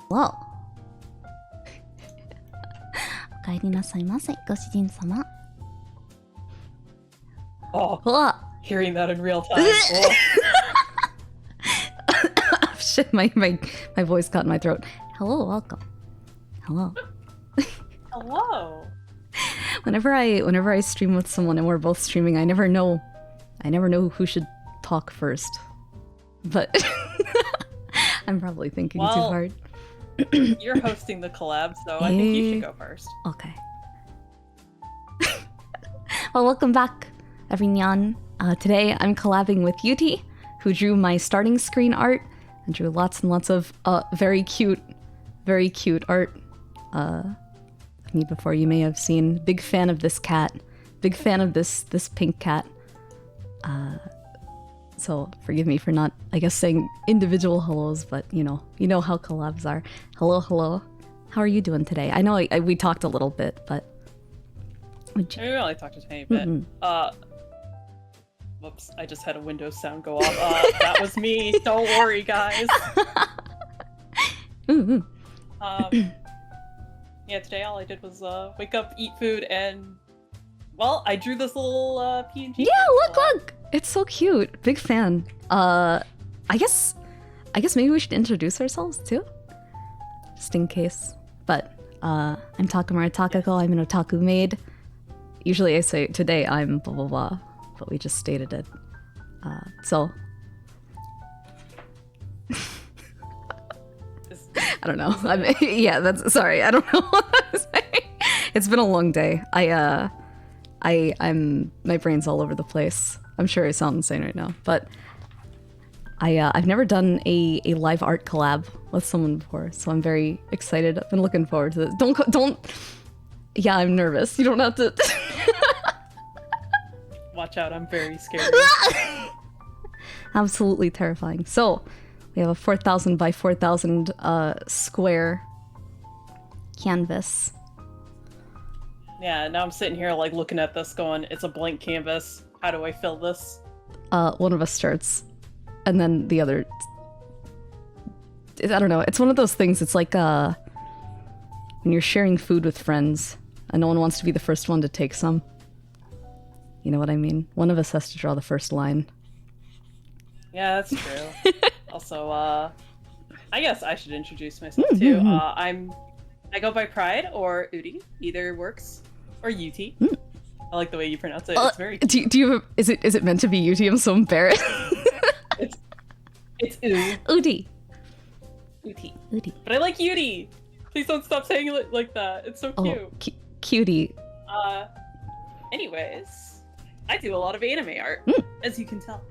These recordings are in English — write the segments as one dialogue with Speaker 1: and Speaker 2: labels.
Speaker 1: Hello. お帰りなさいませ、ご主人様。
Speaker 2: Oh,
Speaker 1: Hello.
Speaker 2: hearing that in real time. Oh.
Speaker 1: Shit, my voice got in my throat. Hello, welcome. Hello.
Speaker 2: Hello.
Speaker 1: Whenever I stream with someone and we're both streaming, I never know who should talk first. But I'm probably thinking too hard.
Speaker 2: You're hosting the collab, so I think you should go first.
Speaker 1: Okay. Well, welcome back, everyone. Today I'm collabing with Utie, who drew my starting screen art and drew lots and lots of very cute art of me before. You may have seen. Big fan of this cat. Big fan of this pink cat. So forgive me for not, I guess, saying individual hellos, but you know how collabs are. Hello, hello. How are you doing today? I know we talked a little bit, but
Speaker 2: We only talked a tiny bit. Whoops! I just had a Windows sound go off. That was me. Don't worry, guys. Yeah, today all I did was wake up, eat food, and well, I drew this little PNG.
Speaker 1: Yeah, look! It's so cute. Big fan. I guess maybe we should introduce ourselves too, just in case. But I'm Takako. I'm an otaku maid. Usually I say today I'm blah blah blah, but we just stated it. So I don't know. Yeah, that's sorry. I don't know what to say. It's been a long day. I'm my brain's all over the place. I'm sure I sound insane right now, but I've never done a live art collab with someone before, so I'm very excited. I've been looking forward to this. Don't. Yeah, I'm nervous. You don't have to.
Speaker 2: Watch out! I'm very scared.
Speaker 1: Absolutely terrifying. So we have a 4,000 by 4,000 square canvas.
Speaker 2: Yeah, now I'm sitting here like looking at this, going, "It's a blank canvas. How do I fill this?"
Speaker 1: One of us starts, and then the other. I don't know. It's one of those things. It's like when you're sharing food with friends, and no one wants to be the first one to take some. You know what I mean? One of us has to draw the first line.
Speaker 2: Yeah, that's true. Also, I guess I should introduce myself too. I go by Pride or Utie. Either works. Or Utie. I like the way you pronounce it. It's very.
Speaker 1: Do you have, is it meant to be Utie? I'm so embarrassed.
Speaker 2: It's
Speaker 1: Utie.
Speaker 2: Utie. But I like Utie. Please don't stop saying it like that. It's so cute.
Speaker 1: Oh, cutie.
Speaker 2: Anyways, I do a lot of anime art, as you can tell.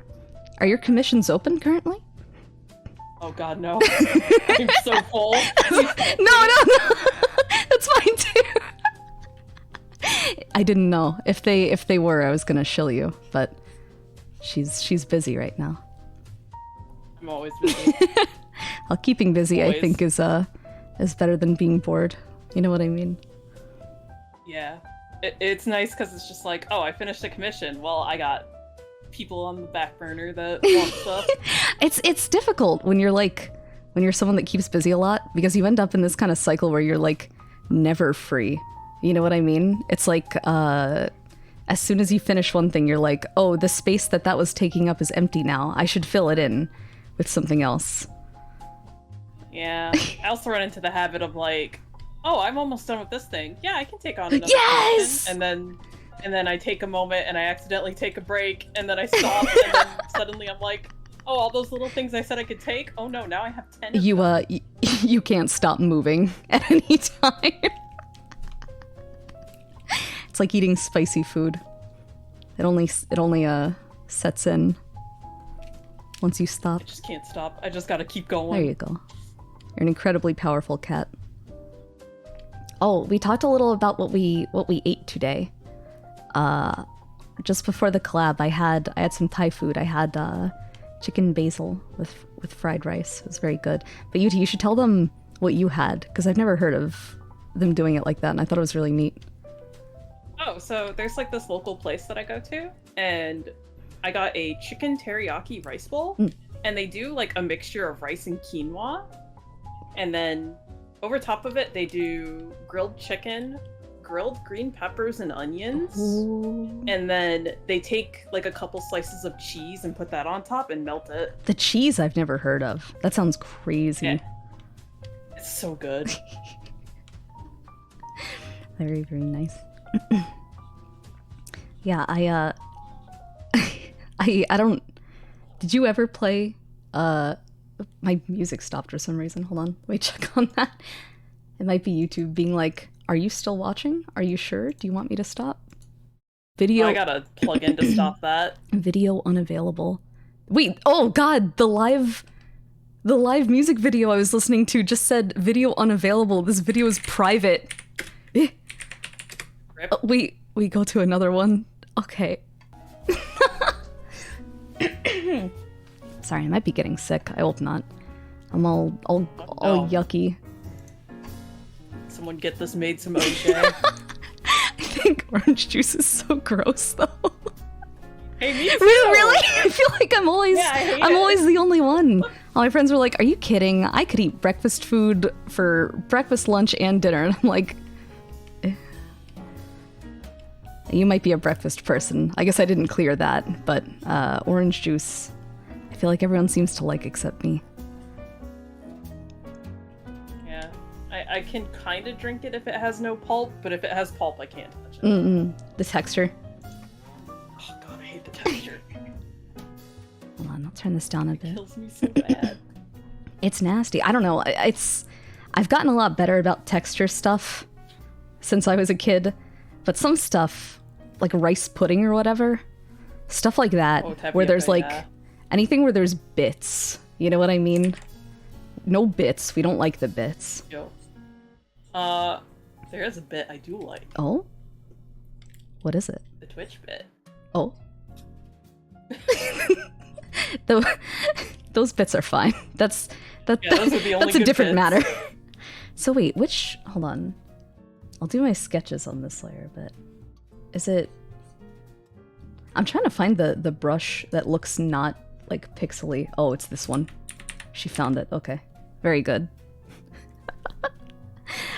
Speaker 1: Are your commissions open currently?
Speaker 2: Oh god, no. I'm so full.
Speaker 1: No. That's fine too. I didn't know. If they were, I was gonna shill you, but she's busy right now.
Speaker 2: I'm always busy.
Speaker 1: Well, keeping busy,
Speaker 2: always.
Speaker 1: I think, is better than being bored. You know what I mean?
Speaker 2: Yeah. It's nice because it's just like, oh, I finished a commission. Well, I got people on the back burner that want stuff.
Speaker 1: It's difficult when you're someone that keeps busy a lot, because you end up in this kind of cycle where you're like never free. You know what I mean? It's like as soon as you finish one thing, you're like, oh, the space that was taking up is empty now. I should fill it in with something else.
Speaker 2: Yeah. I also run into the habit of like, oh, I'm almost done with this thing. Yeah, I can take on another
Speaker 1: Yes!
Speaker 2: commission. And then I take a moment and I accidentally take a break and then I stop and then suddenly I'm like, oh, all those little things I said I could take? Oh no, now I have 10 of them.
Speaker 1: You can't stop moving at any time. It's like eating spicy food. It only sets in once you stop.
Speaker 2: I just can't stop. I just gotta keep going.
Speaker 1: There you go. You're an incredibly powerful cat. Oh, we talked a little about what we ate today. Just before the collab, I had some Thai food. I had chicken basil with fried rice. It was very good. But Utie, you should tell them what you had, because I've never heard of them doing it like that, and I thought it was really neat.
Speaker 2: Oh, so there's like this local place that I go to, and I got a chicken teriyaki rice bowl, and they do like a mixture of rice and quinoa, and then over top of it, they do grilled chicken, grilled green peppers and onions,
Speaker 1: Ooh.
Speaker 2: and then they take like a couple slices of cheese and put that on top and melt it.
Speaker 1: The cheese I've never heard of. That sounds crazy.
Speaker 2: Yeah. It's so good.
Speaker 1: Very, very nice. Yeah, I don't... Did you ever play... My music stopped for some reason. Hold on. Let me check on that. It might be YouTube being like, are you still watching? Are you sure? Do you want me to stop? Video...
Speaker 2: I gotta plug in to stop that.
Speaker 1: Video unavailable. Wait, oh god, the live music video I was listening to just said video unavailable. This video is private.
Speaker 2: Rip.
Speaker 1: Wait, we go to another one. Okay. Sorry, I might be getting sick. I hope not. I'm all yucky.
Speaker 2: Someone get this maid some OJ.
Speaker 1: I think orange juice is so gross, though.
Speaker 2: Hey, me too.
Speaker 1: Really? I feel like I'm always the only one. All my friends were like, "Are you kidding? I could eat breakfast food for breakfast, lunch, and dinner." And I'm like, you might be a breakfast person. I guess I didn't clear that, but orange juice, I feel like everyone seems to like except me.
Speaker 2: Yeah, I can kind of drink it if it has no pulp, but if it has pulp, I can't touch it.
Speaker 1: The texture.
Speaker 2: Oh god, I hate the texture.
Speaker 1: Hold on, I'll turn this down a
Speaker 2: It
Speaker 1: bit.
Speaker 2: kills me so bad.
Speaker 1: It's nasty. I don't know. I've gotten a lot better about texture stuff since I was a kid, but some stuff, like rice pudding or whatever, stuff like that, where there's like anything where there's bits. You know what I mean? No bits. We don't like the bits.
Speaker 2: Yo. There is a bit I do like.
Speaker 1: Oh? What is it?
Speaker 2: The Twitch bit.
Speaker 1: Oh. Those bits are fine. That's
Speaker 2: those are the only
Speaker 1: that's a
Speaker 2: good
Speaker 1: different
Speaker 2: bits.
Speaker 1: matter. So wait, hold on. I'll do my sketches on this layer, but is it... I'm trying to find the brush that looks not like pixely. Oh, it's this one. She found it. Okay. Very good.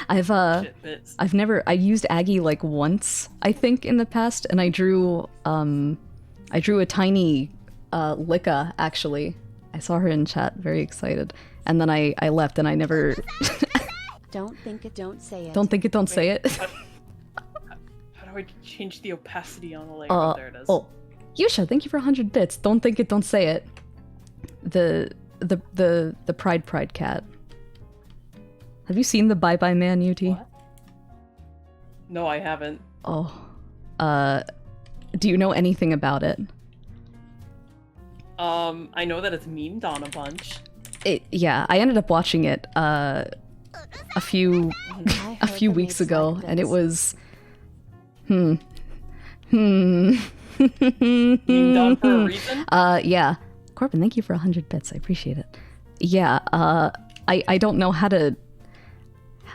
Speaker 1: I used Aggie like once, I think, in the past, and I drew a tiny Licka, actually. I saw her in chat, very excited. And then I left and I never...
Speaker 3: Don't think it, don't say it.
Speaker 1: Don't think it, don't say it.
Speaker 2: How do I change the opacity on the layer? Oh, there it is.
Speaker 1: Oh, Yusha, thank you for 100 bits. Don't think it, don't say it. The Pride cat. Have you seen the Bye Bye Man, Utie?
Speaker 2: What? No, I haven't.
Speaker 1: Oh. Do you know anything about it?
Speaker 2: I know that it's memed on a bunch.
Speaker 1: Yeah, I ended up watching it a few weeks ago, and it was memed
Speaker 2: on for a reason?
Speaker 1: Yeah. Corbin, thank you for 100 bits. I appreciate it. Yeah, I don't know how to...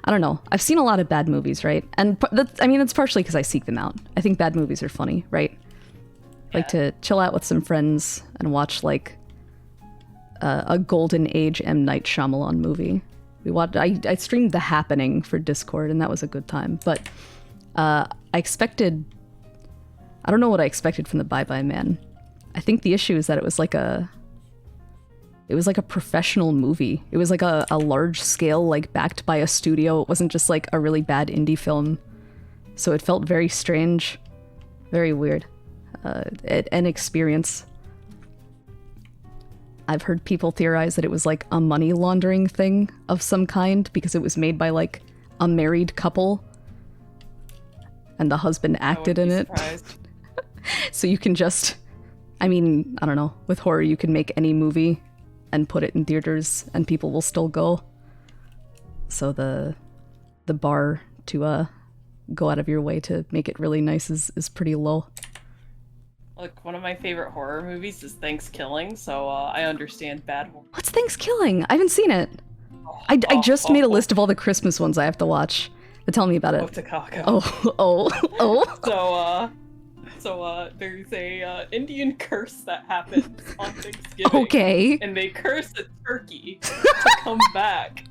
Speaker 1: I don't know. I've seen a lot of bad movies, right? And it's partially because I seek them out. I think bad movies are funny, right?
Speaker 2: Yeah.
Speaker 1: Like to chill out with some friends and watch like a golden age M. Night Shyamalan movie. I streamed The Happening for Discord, and that was a good time. But I don't know what I expected from the Bye Bye Man. I think the issue is that it was like a professional movie. It was like a large scale, like backed by a studio. It wasn't just like a really bad indie film. So it felt very strange, very weird. An experience. I've heard people theorize that it was like a money laundering thing of some kind because it was made by like a married couple and the husband acted in it. So you can just, I don't know, with horror you can make any movie and put it in theaters and people will still go. So the bar to go out of your way to make it really nice is pretty low.
Speaker 2: Like, one of my favorite horror movies is Thanksgiving, so I understand bad horror.
Speaker 1: What's Thanksgiving? I haven't seen it. I just made a list of all the Christmas ones I have to watch. But tell me about it.
Speaker 2: Oh, Takako.
Speaker 1: Oh.
Speaker 2: So there's a Indian curse that happens on Thanksgiving.
Speaker 1: Okay.
Speaker 2: And they curse a turkey to come back.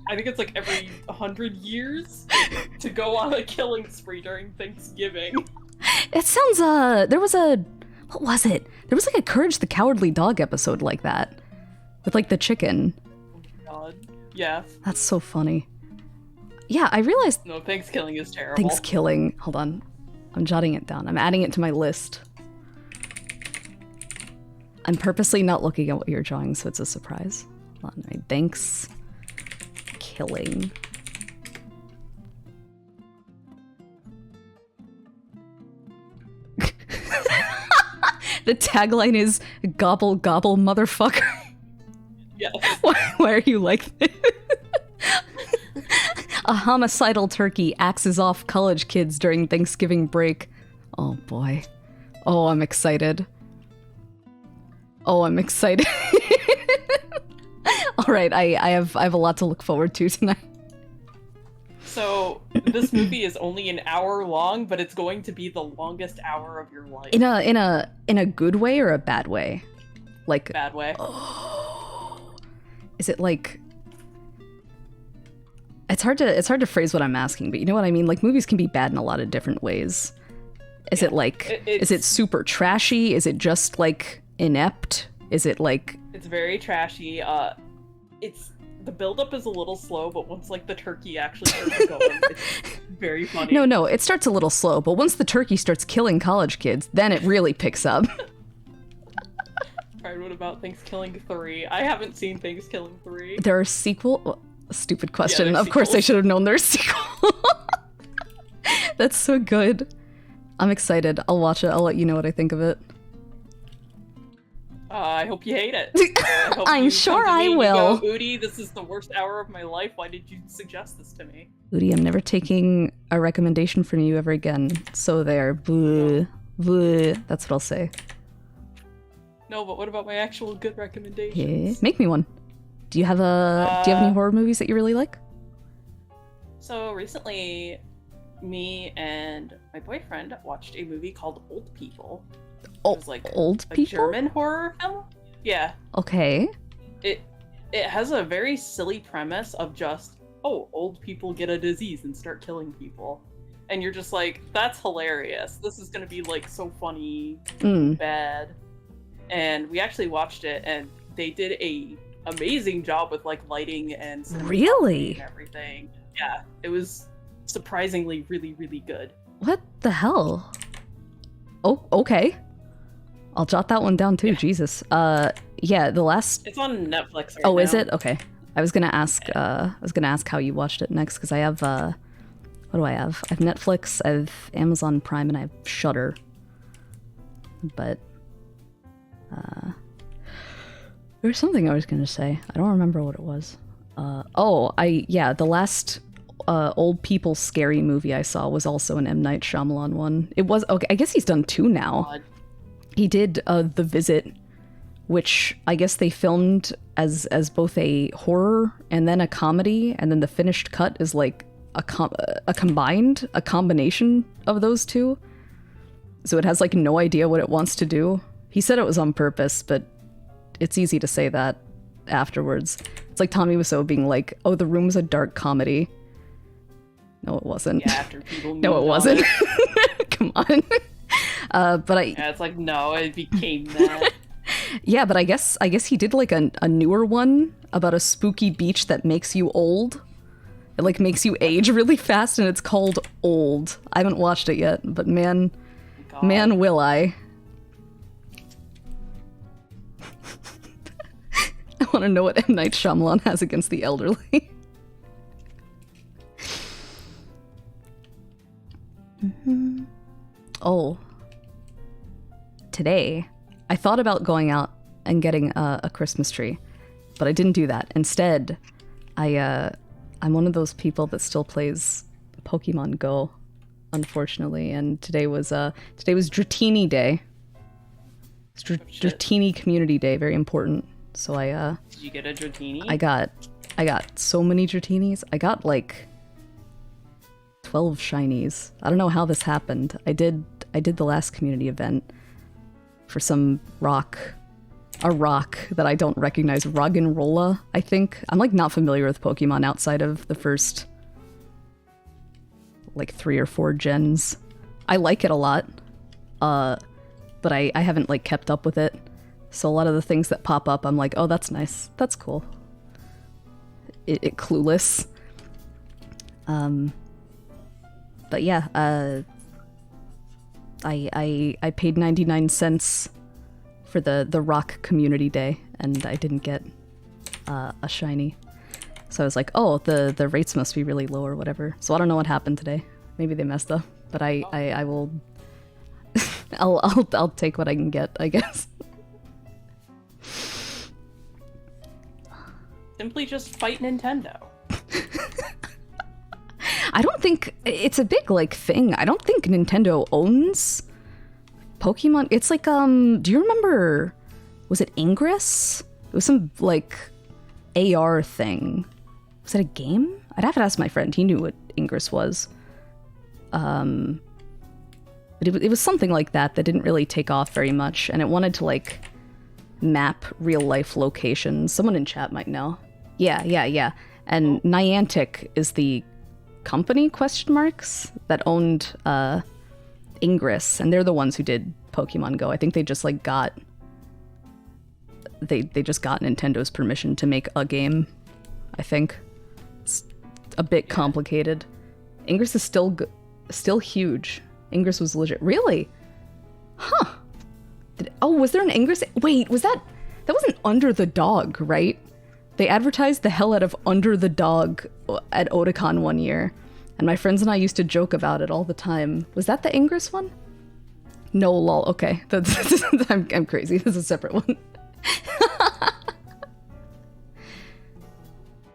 Speaker 2: I think it's like every 100 years to go on a killing spree during Thanksgiving.
Speaker 1: It sounds, what was it? There was like a Courage the Cowardly Dog episode like that. With like the chicken.
Speaker 2: Oh my god. Yeah.
Speaker 1: That's so funny. Yeah, I realized...
Speaker 2: No, Thanksgiving is terrible.
Speaker 1: Thanksgiving. Hold on. I'm jotting it down. I'm adding it to my list. I'm purposely not looking at what you're drawing, so it's a surprise. Hold on, right. Thanks. Killing. The tagline is "Gobble gobble, motherfucker."
Speaker 2: Yes.
Speaker 1: Why are you like this? A homicidal turkey axes off college kids during Thanksgiving break. Oh boy. Oh, I'm excited. Oh, I'm excited. All right, I have a lot to look forward to tonight.
Speaker 2: So this movie is only an hour long, but it's going to be the longest hour of your life.
Speaker 1: In a good way or a bad way? Like
Speaker 2: Bad way.
Speaker 1: Oh, is it like? It's hard to phrase what I'm asking, but you know what I mean. Like movies can be bad in a lot of different ways. Is it like? Is it super trashy? Is it just like inept? Is it like?
Speaker 2: It's very trashy. It's the buildup is a little slow, but once like the turkey actually starts going, it's very funny.
Speaker 1: No, it starts a little slow, but once the turkey starts killing college kids, then it really picks up.
Speaker 2: Alright, what about Thanksgiving 3? I haven't seen Thanksgiving 3.
Speaker 1: There are sequel. Well, stupid question.
Speaker 2: Yeah,
Speaker 1: of course, I
Speaker 2: sequels.
Speaker 1: should have known there's sequel. That's so good. I'm excited. I'll watch it. I'll let you know what I think of it.
Speaker 2: I hope you hate it. I hope
Speaker 1: I'm
Speaker 2: you
Speaker 1: sure
Speaker 2: come to
Speaker 1: I
Speaker 2: me and
Speaker 1: will.
Speaker 2: Go, Utie, this is the worst hour of my life. Why did you suggest this to me?
Speaker 1: Utie, I'm never taking a recommendation from you ever again. So there. Boo. Boo. That's what I'll say.
Speaker 2: No, but what about my actual good recommendations?
Speaker 1: Yeah. Make me one. Do you have any horror movies that you really like?
Speaker 2: So recently, me and my boyfriend watched a movie called Old People. It was like
Speaker 1: Old
Speaker 2: a
Speaker 1: people?
Speaker 2: German horror film. Yeah.
Speaker 1: Okay.
Speaker 2: It has a very silly premise of just, oh, old people get a disease and start killing people. And you're just like, that's hilarious. This is gonna be like so funny, bad. And we actually watched it and they did a amazing job with like lighting and cinematography
Speaker 1: Really?
Speaker 2: and everything. Yeah. It was surprisingly really, really good.
Speaker 1: What the hell? Oh, okay. I'll jot that one down too.
Speaker 2: Yeah.
Speaker 1: Jesus. Yeah, the last.
Speaker 2: It's on Netflix right
Speaker 1: Oh,
Speaker 2: now.
Speaker 1: is it? Okay. I was gonna ask. How you watched it next because I have. What do I have? I have Netflix. I have Amazon Prime, and I have Shudder. But. There's something I was gonna say. I don't remember what it was. The last old people scary movie I saw was also an M. Night Shyamalan one. It was okay. I guess he's done two now.
Speaker 2: God.
Speaker 1: He did The Visit, which I guess they filmed as both a horror and then a comedy, and then the finished cut is like a combination of those two. So it has like no idea what it wants to do. He said it was on purpose, but it's easy to say that afterwards. It's like Tommy Wiseau being like, "Oh, The Room's a dark comedy." No, it wasn't.
Speaker 2: Yeah, after people
Speaker 1: No, it
Speaker 2: moved on
Speaker 1: wasn't. Come on.
Speaker 2: Yeah, it's like, no, it became that.
Speaker 1: Yeah, but I guess he did like a newer one about a spooky beach that makes you old. It like makes you age really fast, and it's called Old. I haven't watched it yet, but man, will I. I want to know what M. Night Shyamalan has against the elderly. Oh. Today, I thought about going out and getting a Christmas tree, but I didn't do that. Instead, I'm one of those people that still plays Pokemon Go, unfortunately. And today was Dratini Day. It's Dratini Community Day, very important. So
Speaker 2: Did you get a Dratini?
Speaker 1: I got so many Dratinis. I got like 12 shinies. I don't know how this happened. I did the last community event for some rock a rock that I don't recognize. Roggenrola, I think. I'm like not familiar with Pokemon outside of the first like 3 or 4 gens. I like it a lot, but I haven't like kept up with it. So a lot of the things that pop up, I'm like, oh, that's nice. That's cool. It clueless. But yeah, I paid 99 cents for the Rock Community Day, and I didn't get a shiny. So I was like, oh, the rates must be really low or whatever. So I don't know what happened today. Maybe they messed up. But I will I'll take what I can get, I guess.
Speaker 2: Simply just fight Nintendo.
Speaker 1: I don't think it's a big like thing. I don't think Nintendo owns Pokemon. It's like do you remember, was it Ingress? It was some like AR thing. Was it a game? I'd have to ask my friend. He knew what Ingress was. But it was something like that didn't really take off very much, and it wanted to like map real life locations. Someone in chat might know. Yeah. And Niantic is the company, question marks, that owned Ingress, and they're the ones who did Pokemon Go. I think they just like got they just got Nintendo's permission to make a game. I think it's a bit complicated. Ingress is still huge. Ingress was legit. Really? Huh. Was there an Ingress? Wait, that wasn't Under the Dog, right? They advertised the hell out of Under the Dog at Otakon one year, and my friends and I used to joke about it all the time. Was that the Ingress one? No, lol. Okay, I'm crazy. This is a separate one.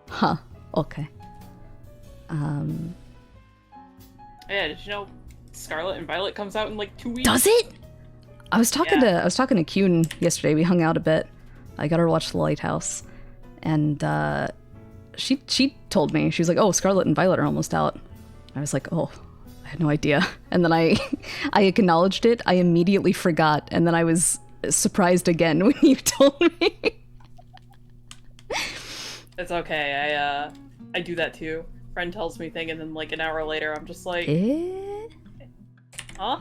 Speaker 1: Huh. Okay.
Speaker 2: Yeah, did you know Scarlet and Violet comes out in like 2 weeks?
Speaker 1: Does it? I was talking to Kyun yesterday. We hung out a bit. I got her to watch The Lighthouse, and she told me, she was like, "Oh, Scarlet and Violet are almost out." I was like, "Oh, I had no idea." And then I acknowledged it. I immediately forgot, and then I was surprised again when you told me.
Speaker 2: It's okay. I do that too. Friend tells me thing, and then like an hour later, I'm just like, huh?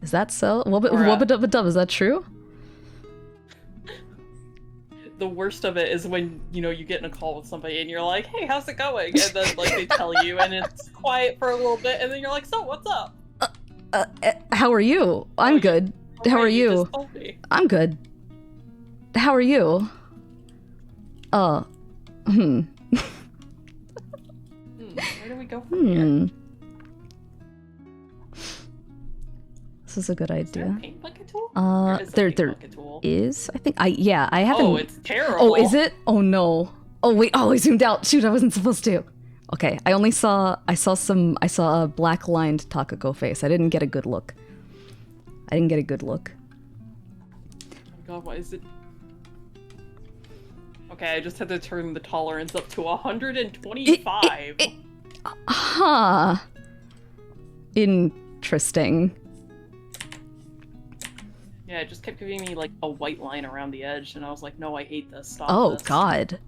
Speaker 1: Is that so? Wubba-dubba-dub, is that true?
Speaker 2: The worst of it is when, you get in a call with somebody and you're like, hey, how's it going? And then like they tell you and it's quiet for a little bit and then you're like, so what's up?
Speaker 1: How are you? I'm good. How are you?
Speaker 2: Just told me.
Speaker 1: I'm good. How are you?
Speaker 2: Where do we go from here?
Speaker 1: This is a good idea.
Speaker 2: Is there a paint bucket tool?
Speaker 1: There is. I think. I haven't.
Speaker 2: Oh, it's terrible.
Speaker 1: Oh, is it? Oh no. Oh wait. Oh, I zoomed out. Shoot, I wasn't supposed to. Okay, I saw a black lined Takako face. I didn't get a good look. Oh my
Speaker 2: god, what is it? Okay, I just had to turn the tolerance up to 125.
Speaker 1: Huh. Interesting.
Speaker 2: Yeah, it just kept giving me like a white line around the edge, and I was like, no, I hate this. Stop this.
Speaker 1: Oh god.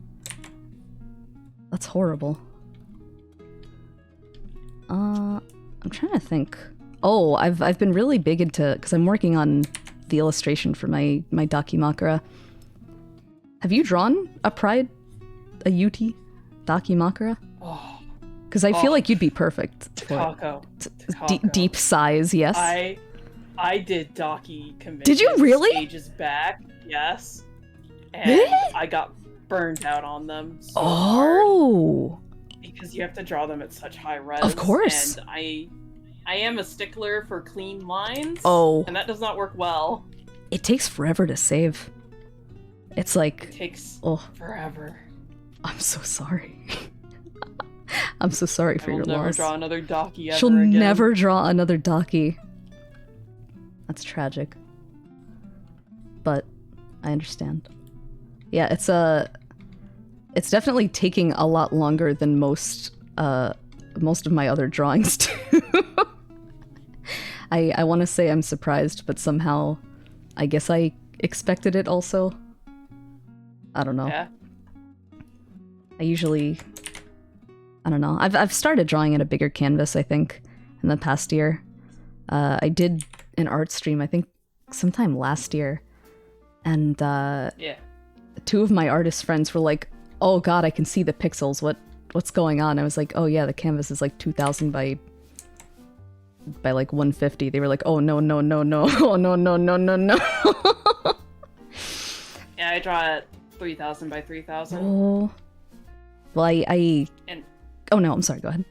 Speaker 1: That's horrible. I'm trying to think. Oh, I've been really big into, because I'm working on the illustration for my Dakimakura. Have you drawn a Utie Dakimakura?
Speaker 2: Oh.
Speaker 1: Because I feel like you'd be perfect.
Speaker 2: Takako.
Speaker 1: Deep size, yes.
Speaker 2: I did Daki commissions.
Speaker 1: Did you really?
Speaker 2: Ages back, yes. And I got burned out on them so hard. Because you have to draw them at such high res.
Speaker 1: Of course.
Speaker 2: And I am a stickler for clean lines.
Speaker 1: Oh.
Speaker 2: And that does not work well.
Speaker 1: It takes forever to save. It's like...
Speaker 2: It takes forever.
Speaker 1: I'm so sorry. I'm so sorry for your loss.
Speaker 2: She'll never draw another Daki ever
Speaker 1: She'll
Speaker 2: again.
Speaker 1: never draw another Daki. That's tragic. But I understand. Yeah, it's definitely taking a lot longer than most of my other drawings do. I want to say I'm surprised, but somehow I guess I expected it also. I don't know.
Speaker 2: Yeah.
Speaker 1: I don't know. I've started drawing at a bigger canvas, I think, in the past year. I did an art stream, I think, sometime last year. And
Speaker 2: Yeah.
Speaker 1: two of my artist friends were like, "Oh god, I can see the pixels. What's going on?" I was like, "Oh yeah, the canvas is like 2000 by like 150." They were like, "Oh no, no, no, no. Oh no, no, no, no, no."
Speaker 2: Yeah, I draw at 3000 by 3000.
Speaker 1: Oh. Well,
Speaker 2: And
Speaker 1: oh no, I'm sorry, go ahead.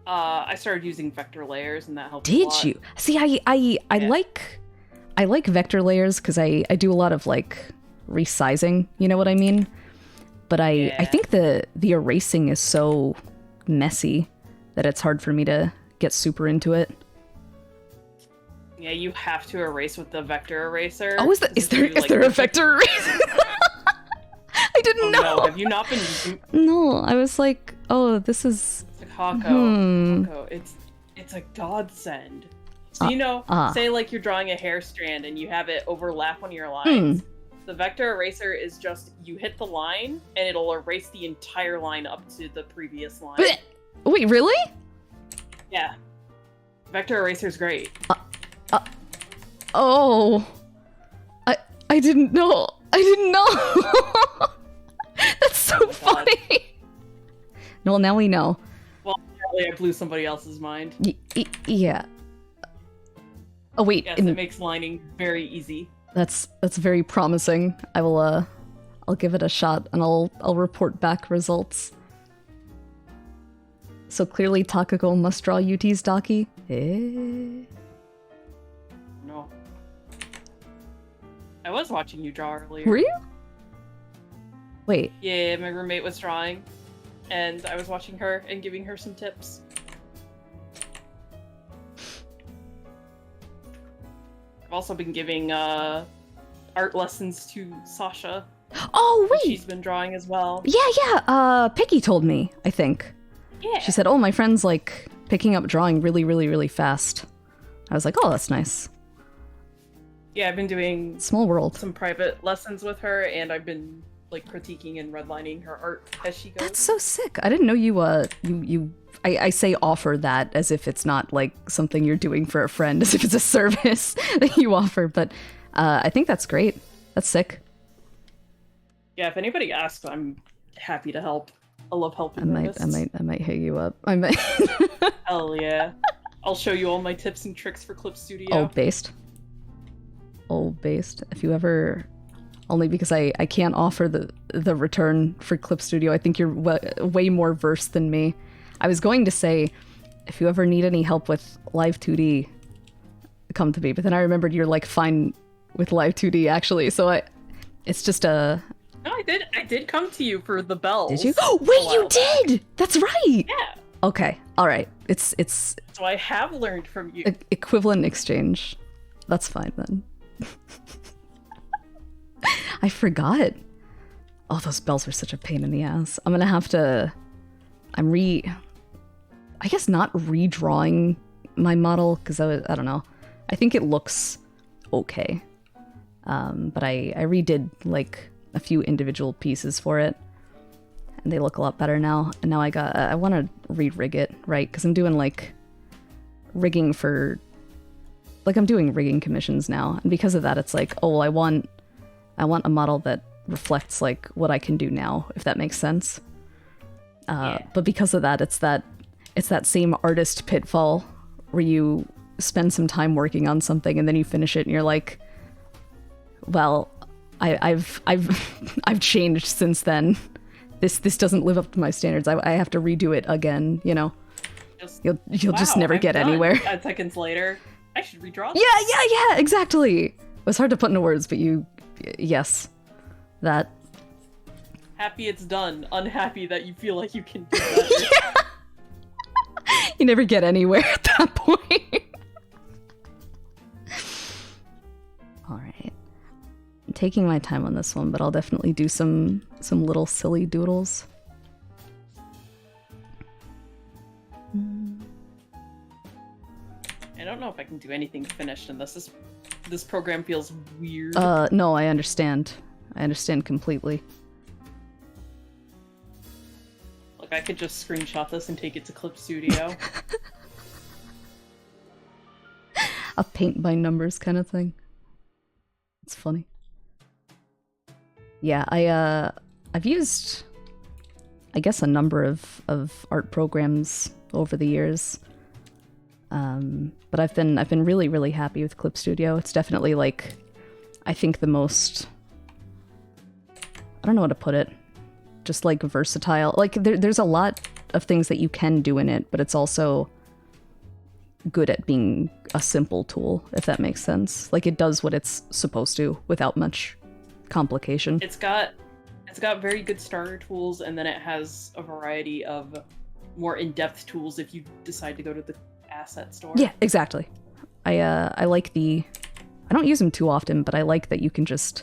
Speaker 2: I started using vector layers, and that helped a lot.
Speaker 1: Did you? See, I like vector layers because I do a lot of like resizing, you know what I mean? But I think the erasing is so messy that it's hard for me to get super into it.
Speaker 2: Yeah, you have to erase with the vector eraser.
Speaker 1: Oh, is there a vector eraser? I didn't know.
Speaker 2: No, have you not been using
Speaker 1: No, I was like, oh, this is
Speaker 2: Takako? It's a godsend. So say like you're drawing a hair strand and you have it overlap one of your lines. The vector eraser is just you hit the line and it'll erase the entire line up to the previous line.
Speaker 1: Wait, really?
Speaker 2: Yeah. Vector eraser's great.
Speaker 1: Oh. I didn't know. I didn't know. That's so funny. Well, now we know.
Speaker 2: Well, apparently I blew somebody else's mind.
Speaker 1: Yeah. Oh wait.
Speaker 2: Yes, it makes lining very easy.
Speaker 1: That's very promising. I'll give it a shot and I'll report back results. So clearly Takako must draw Utie's Daki.
Speaker 2: No. I was watching you draw earlier.
Speaker 1: Were you? Wait.
Speaker 2: Yeah, my roommate was drawing, and I was watching her and giving her some tips. I've also been giving art lessons to Sasha.
Speaker 1: Oh, wait!
Speaker 2: She's been drawing as well.
Speaker 1: Yeah, Picky told me, I think.
Speaker 2: Yeah.
Speaker 1: She said, oh, my friend's, like, picking up drawing really, really, really fast. I was like, oh, that's nice.
Speaker 2: Yeah, I've been doing
Speaker 1: small world.
Speaker 2: Some private lessons with her, and I've been, like, critiquing and redlining her art as she goes.
Speaker 1: That's so sick. I didn't know you, I say offer that as if it's not, like, something you're doing for a friend, as if it's a service that you offer, but I think that's great. That's sick.
Speaker 2: Yeah, if anybody asks, I'm happy to help. I love helping artists.
Speaker 1: I might hit you up. I might.
Speaker 2: Hell yeah. I'll show you all my tips and tricks for Clip Studio.
Speaker 1: Old based. If you ever, only because I can't offer the return for Clip Studio. I think you're way more versed than me. I was going to say, if you ever need any help with Live 2D, come to me. But then I remembered you're like fine with Live 2D actually. So it's just a.
Speaker 2: No, I did come to you for the bells.
Speaker 1: Did you? Oh wait, you did. That's right.
Speaker 2: Yeah.
Speaker 1: Okay. All right. It's.
Speaker 2: So I have learned from you.
Speaker 1: Equivalent exchange. That's fine then. I forgot. Oh, those bells were such a pain in the ass. I'm gonna have to. I guess not redrawing my model because I don't know. I think it looks okay. But I redid like a few individual pieces for it, and they look a lot better now. And now I want to re-rig it, right? Because I'm doing like rigging for. Like I'm doing rigging commissions now, and because of that, it's like, oh, I want a model that reflects like what I can do now, if that makes sense. But because of that, it's that same artist pitfall where you spend some time working on something and then you finish it and you're like, well, I've changed since then. This doesn't live up to my standards. I have to redo it again. You know, you'll just never get anywhere.
Speaker 2: 5 seconds later. I should redraw this.
Speaker 1: Yeah, exactly. It was hard to put into words, but yes. That.
Speaker 2: Happy it's done. Unhappy that you feel like you can do that.
Speaker 1: Yeah. You never get anywhere at that point. Alright. I'm taking my time on this one, but I'll definitely do some little silly doodles.
Speaker 2: I don't know if I can do anything finished, and this is this program feels weird.
Speaker 1: No, I understand. I understand completely.
Speaker 2: Like, I could just screenshot this and take it to Clip Studio.
Speaker 1: A paint by numbers kind of thing. It's funny. Yeah, I've used, I guess, a number of art programs over the years. But I've been really, really happy with Clip Studio. It's definitely, like, I think the most, I don't know how to put it, just like versatile. Like there's a lot of things that you can do in it, but it's also good at being a simple tool, if that makes sense. Like it does what it's supposed to without much complication.
Speaker 2: It's got very good starter tools, and then it has a variety of more in-depth tools if you decide to go to the asset store.
Speaker 1: Yeah, exactly. I like the, I don't use them too often, but I like that you can just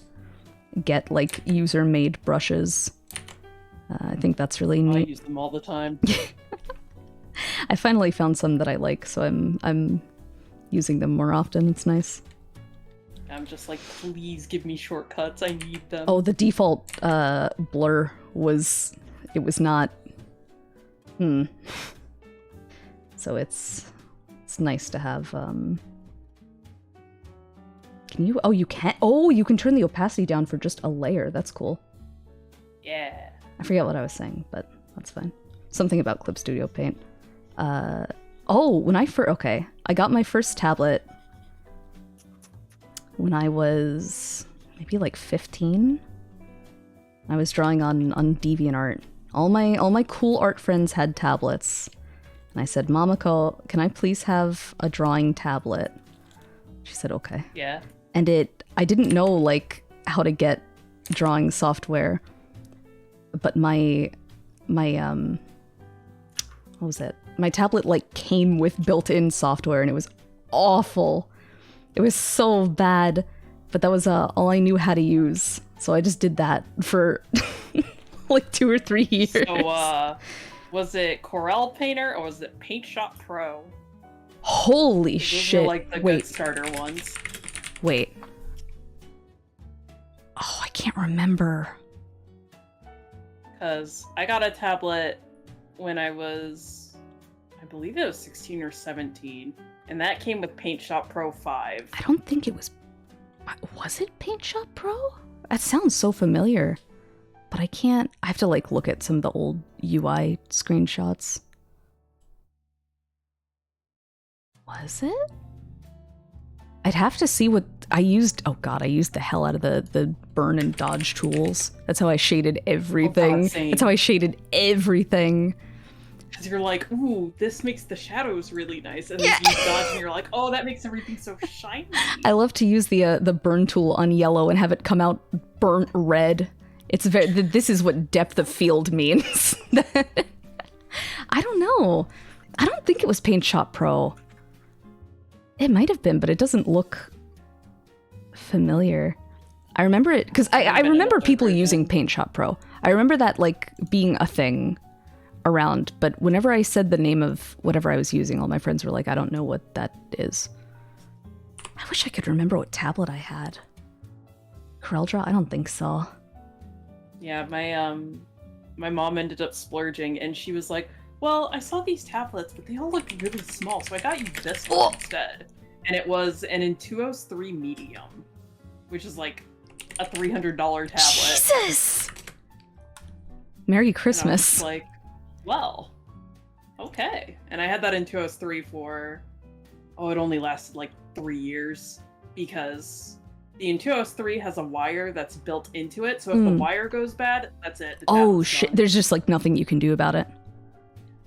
Speaker 1: get like user-made brushes. I think that's really neat.
Speaker 2: I use them all the time.
Speaker 1: I finally found some that I like, so I'm using them more often. It's nice.
Speaker 2: I'm just like, please give me shortcuts. I need them.
Speaker 1: Oh, the default blur was, it was not. So it's nice to have. Can you? Oh, you can. Oh, you can turn the opacity down for just a layer. That's cool.
Speaker 2: Yeah.
Speaker 1: I forget what I was saying, but that's fine. Something about Clip Studio Paint. Oh, when I first, okay, I got my first tablet when I was maybe like 15. I was drawing on DeviantArt. All my cool art friends had tablets, and I said, "Mamako, can I please have a drawing tablet?" She said, "Okay."
Speaker 2: Yeah.
Speaker 1: And I didn't know like how to get drawing software, but my what was it? My tablet like came with built-in software, and it was awful. It was so bad, but that was all I knew how to use. So I just did that for like 2 or 3 years.
Speaker 2: So, was it Corel Painter or was it Paint Shop Pro?
Speaker 1: Holy
Speaker 2: Those
Speaker 1: shit!
Speaker 2: were like the good starter ones.
Speaker 1: Wait. Oh, I can't remember.
Speaker 2: Because I got a tablet when I was, I believe it was 16 or 17, and that came with Paint Shop Pro 5.
Speaker 1: I don't think it was. Was it Paint Shop Pro? That sounds so familiar, but I can't. I have to like look at some of the old UI screenshots. Was it? I'd have to see what I used. Oh god, I used the hell out of the burn and dodge tools. That's how I shaded everything.
Speaker 2: Oh god, same.
Speaker 1: That's how I shaded everything.
Speaker 2: Because you're like, ooh, this makes the shadows really nice, and then you dodge, and you're like, oh, that makes everything so shiny.
Speaker 1: I love to use the burn tool on yellow and have it come out burnt red. It's very. This is what depth of field means. I don't know. I don't think it was Paint Shop Pro. It might have been, but it doesn't look familiar. I remember it because I remember people using Paint Shop Pro. I remember that like being a thing around, but whenever I said the name of whatever I was using, all my friends were like, I don't know what that is. I wish I could remember what tablet I had. CorelDRAW? I don't think so.
Speaker 2: Yeah, my mom ended up splurging, and she was like, well, I saw these tablets, but they all looked really small, so I got you this one instead. And it was an Intuos 3 Medium, which is like a $300 tablet.
Speaker 1: Jesus! Merry Christmas.
Speaker 2: And I was like, well, okay. And I had that Intuos 3 for, it only lasted like 3 years, because the Intuos 3 has a wire that's built into it, so if the wire goes bad, that's it.
Speaker 1: Oh shit, there's just like nothing you can do about it.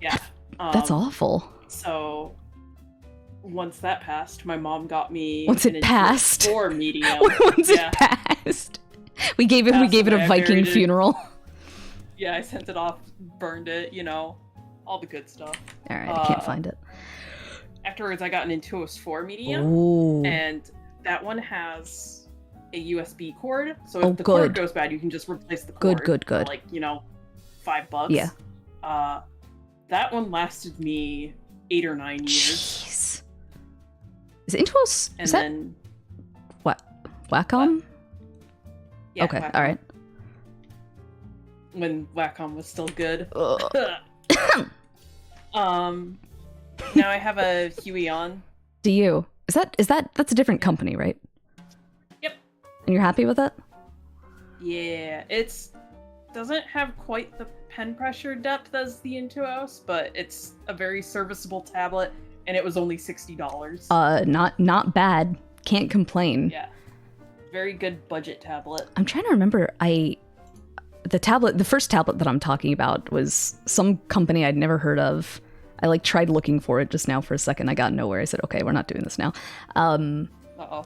Speaker 2: Yeah.
Speaker 1: That's awful.
Speaker 2: So once that passed, my mom got me
Speaker 1: Once it passed.
Speaker 2: 4 medium.
Speaker 1: Once it passed. We gave it a Viking funeral.
Speaker 2: Yeah, I sent it off, burned it, all the good stuff.
Speaker 1: Alright, I can't find it.
Speaker 2: Afterwards I got an Intuos 4 medium.
Speaker 1: Ooh.
Speaker 2: And that one has a USB cord. So if the cord goes bad, you can just replace the cord.
Speaker 1: Good.
Speaker 2: For like, $5.
Speaker 1: Yeah.
Speaker 2: That one lasted me 8 or 9 years.
Speaker 1: Jeez. Is Intuos?
Speaker 2: And then
Speaker 1: Wacom?
Speaker 2: Yeah,
Speaker 1: Okay,
Speaker 2: Wacom.
Speaker 1: all right.
Speaker 2: When Wacom was still good. Now I have a Huion.
Speaker 1: Do you? That's a different company, right?
Speaker 2: Yep.
Speaker 1: And you're happy with it?
Speaker 2: Yeah, it's doesn't have quite the pen pressure depth as the Intuos, but it's a very serviceable tablet, and it was only $60.
Speaker 1: Not bad. Can't complain.
Speaker 2: Yeah, very good budget tablet.
Speaker 1: I'm trying to remember. The first tablet that I'm talking about was some company I'd never heard of. I like tried looking for it just now for a second. I got nowhere. I said, okay, we're not doing this now.
Speaker 2: Uh-oh.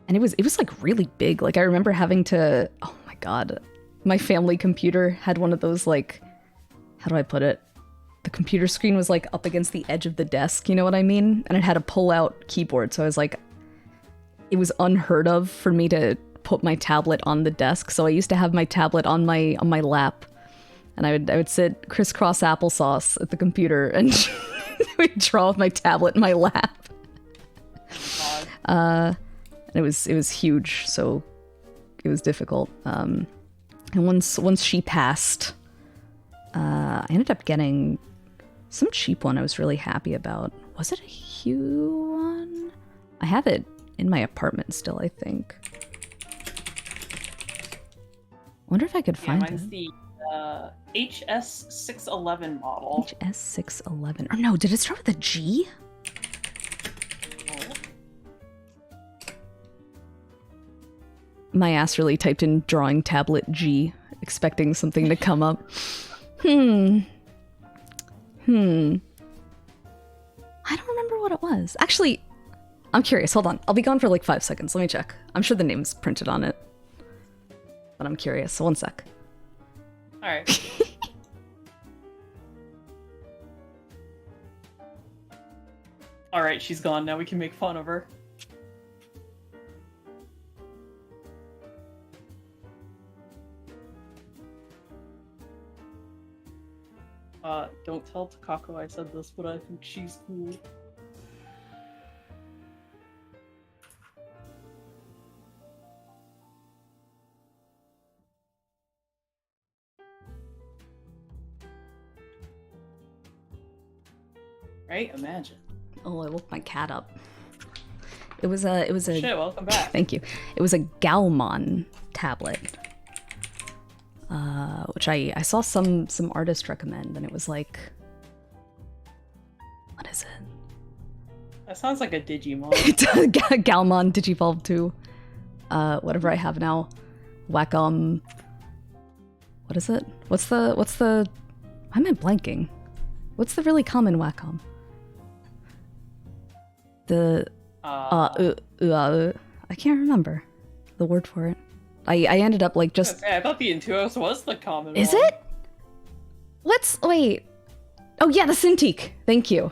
Speaker 1: And it was like really big. Like I remember having to, oh my God, my family computer had one of those, like, how do I put it? The computer screen was like up against the edge of the desk, you know what I mean? And it had a pull-out keyboard. So I was like, it was unheard of for me to put my tablet on the desk. So I used to have my tablet on my lap. And I would sit crisscross applesauce at the computer and we'd draw with my tablet in my lap. And it was huge, so it was difficult. And once she passed, I ended up getting some cheap one I was really happy about. Was it a Hue one? I have it in my apartment still, I think. Wonder if I could find
Speaker 2: mine's
Speaker 1: it.
Speaker 2: The HS611 model.
Speaker 1: HS611. Oh no, did it start with a G? My ass really typed in drawing tablet G, expecting something to come up. I don't remember what it was. Actually, I'm curious. Hold on. I'll be gone for like 5 seconds. Let me check. I'm sure the name's printed on it. But I'm curious. So 1 sec.
Speaker 2: Alright. Alright, she's gone. Now we can make fun of her. Don't tell Takako I said this, but I think she's cool. Right? Imagine.
Speaker 1: Oh, I woke my cat up. It was a
Speaker 2: Shit, welcome back.
Speaker 1: Thank you. It was a Galmon tablet. Which I saw some artist recommend, and it was like, what is it?
Speaker 2: That sounds like a Digimon.
Speaker 1: Galmon Digivolve 2. Whatever I have now. Wacom. What is it? What's the? Why am I blanking? What's the really common Wacom? I can't remember the word for it. I ended up like just.
Speaker 2: I thought the Intuos was the common
Speaker 1: Is
Speaker 2: one.
Speaker 1: it? Wait. Oh yeah, the Cintiq. Thank you.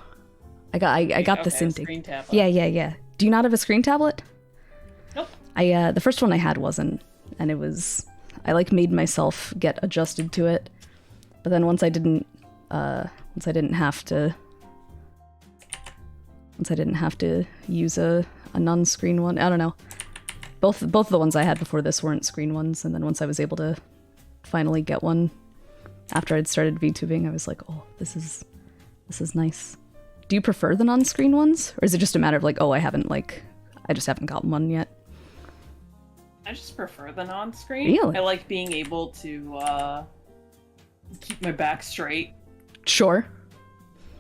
Speaker 1: I got the Cintiq.
Speaker 2: Screen tablet.
Speaker 1: Yeah. Do you not have a screen tablet?
Speaker 2: Nope.
Speaker 1: The first one I had wasn't, and it was. I like made myself get adjusted to it, but then once I didn't have to use a non-screen one. I don't know. Both of the ones I had before this weren't screen ones, and then once I was able to finally get one after I'd started VTubing, I was like, oh, this is nice. Do you prefer the non-screen ones, or is it just a matter of like, oh, I just haven't gotten one yet?
Speaker 2: I just prefer the non-screen.
Speaker 1: Really?
Speaker 2: I like being able to keep my back straight.
Speaker 1: Sure.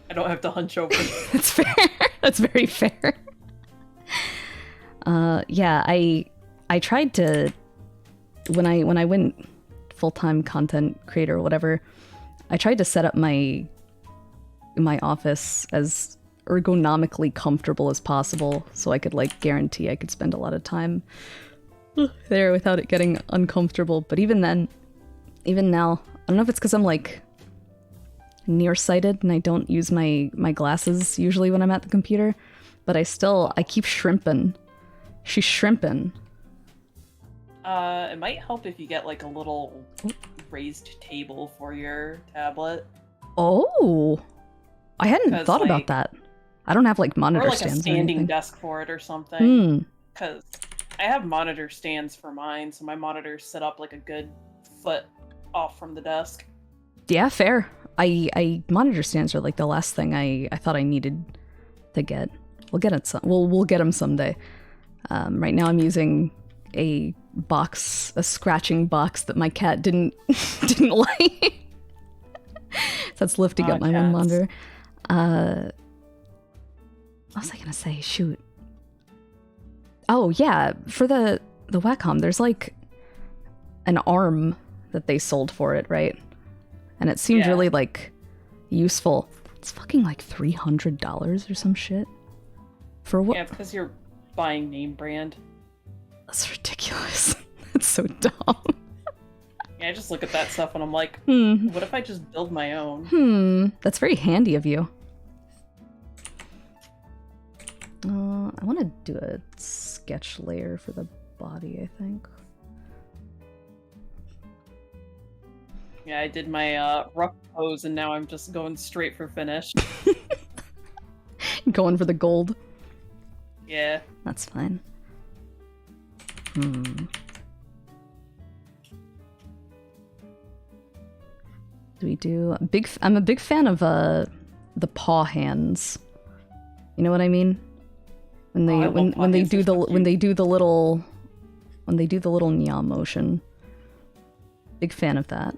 Speaker 2: I don't have to hunch over.
Speaker 1: That's fair. That's very fair. Yeah, I tried to when I went full-time content creator or whatever, I tried to set up my office as ergonomically comfortable as possible so I could like guarantee I could spend a lot of time there without it getting uncomfortable. But even now, I don't know if it's because I'm like nearsighted and I don't use my glasses usually when I'm at the computer, but I keep shrimping. She's shrimping.
Speaker 2: It might help if you get like a little raised table for your tablet.
Speaker 1: Oh, I hadn't thought about that. I don't have like monitor
Speaker 2: or like
Speaker 1: stands
Speaker 2: a standing
Speaker 1: or anything.
Speaker 2: desk for it or something. because I have monitor stands for mine, so my monitors sit up like a good foot off from the desk.
Speaker 1: Yeah, fair. I monitor stands are like the last thing I thought I needed to get. We'll get it. We'll get them someday. Right now I'm using a scratching box that my cat didn't like. So that's lifting up my one monitor. What was I gonna say? Shoot. Oh yeah, for the Wacom, there's like an arm that they sold for it, right? And it seemed really like useful. It's fucking like $300 or some shit. For what?
Speaker 2: Yeah, because you're buying name brand.
Speaker 1: That's ridiculous. That's so dumb.
Speaker 2: Yeah, I just look at that stuff and I'm like, what if I just build my own?
Speaker 1: That's very handy of you. I want to do a sketch layer for the body, I think.
Speaker 2: Yeah, I did my rough pose and now I'm just going straight for finish.
Speaker 1: Going for the gold.
Speaker 2: Yeah.
Speaker 1: That's fine. Do we do I'm a big fan of the paw hands. You know what I mean? When they when they do the little nya motion. Big fan of that.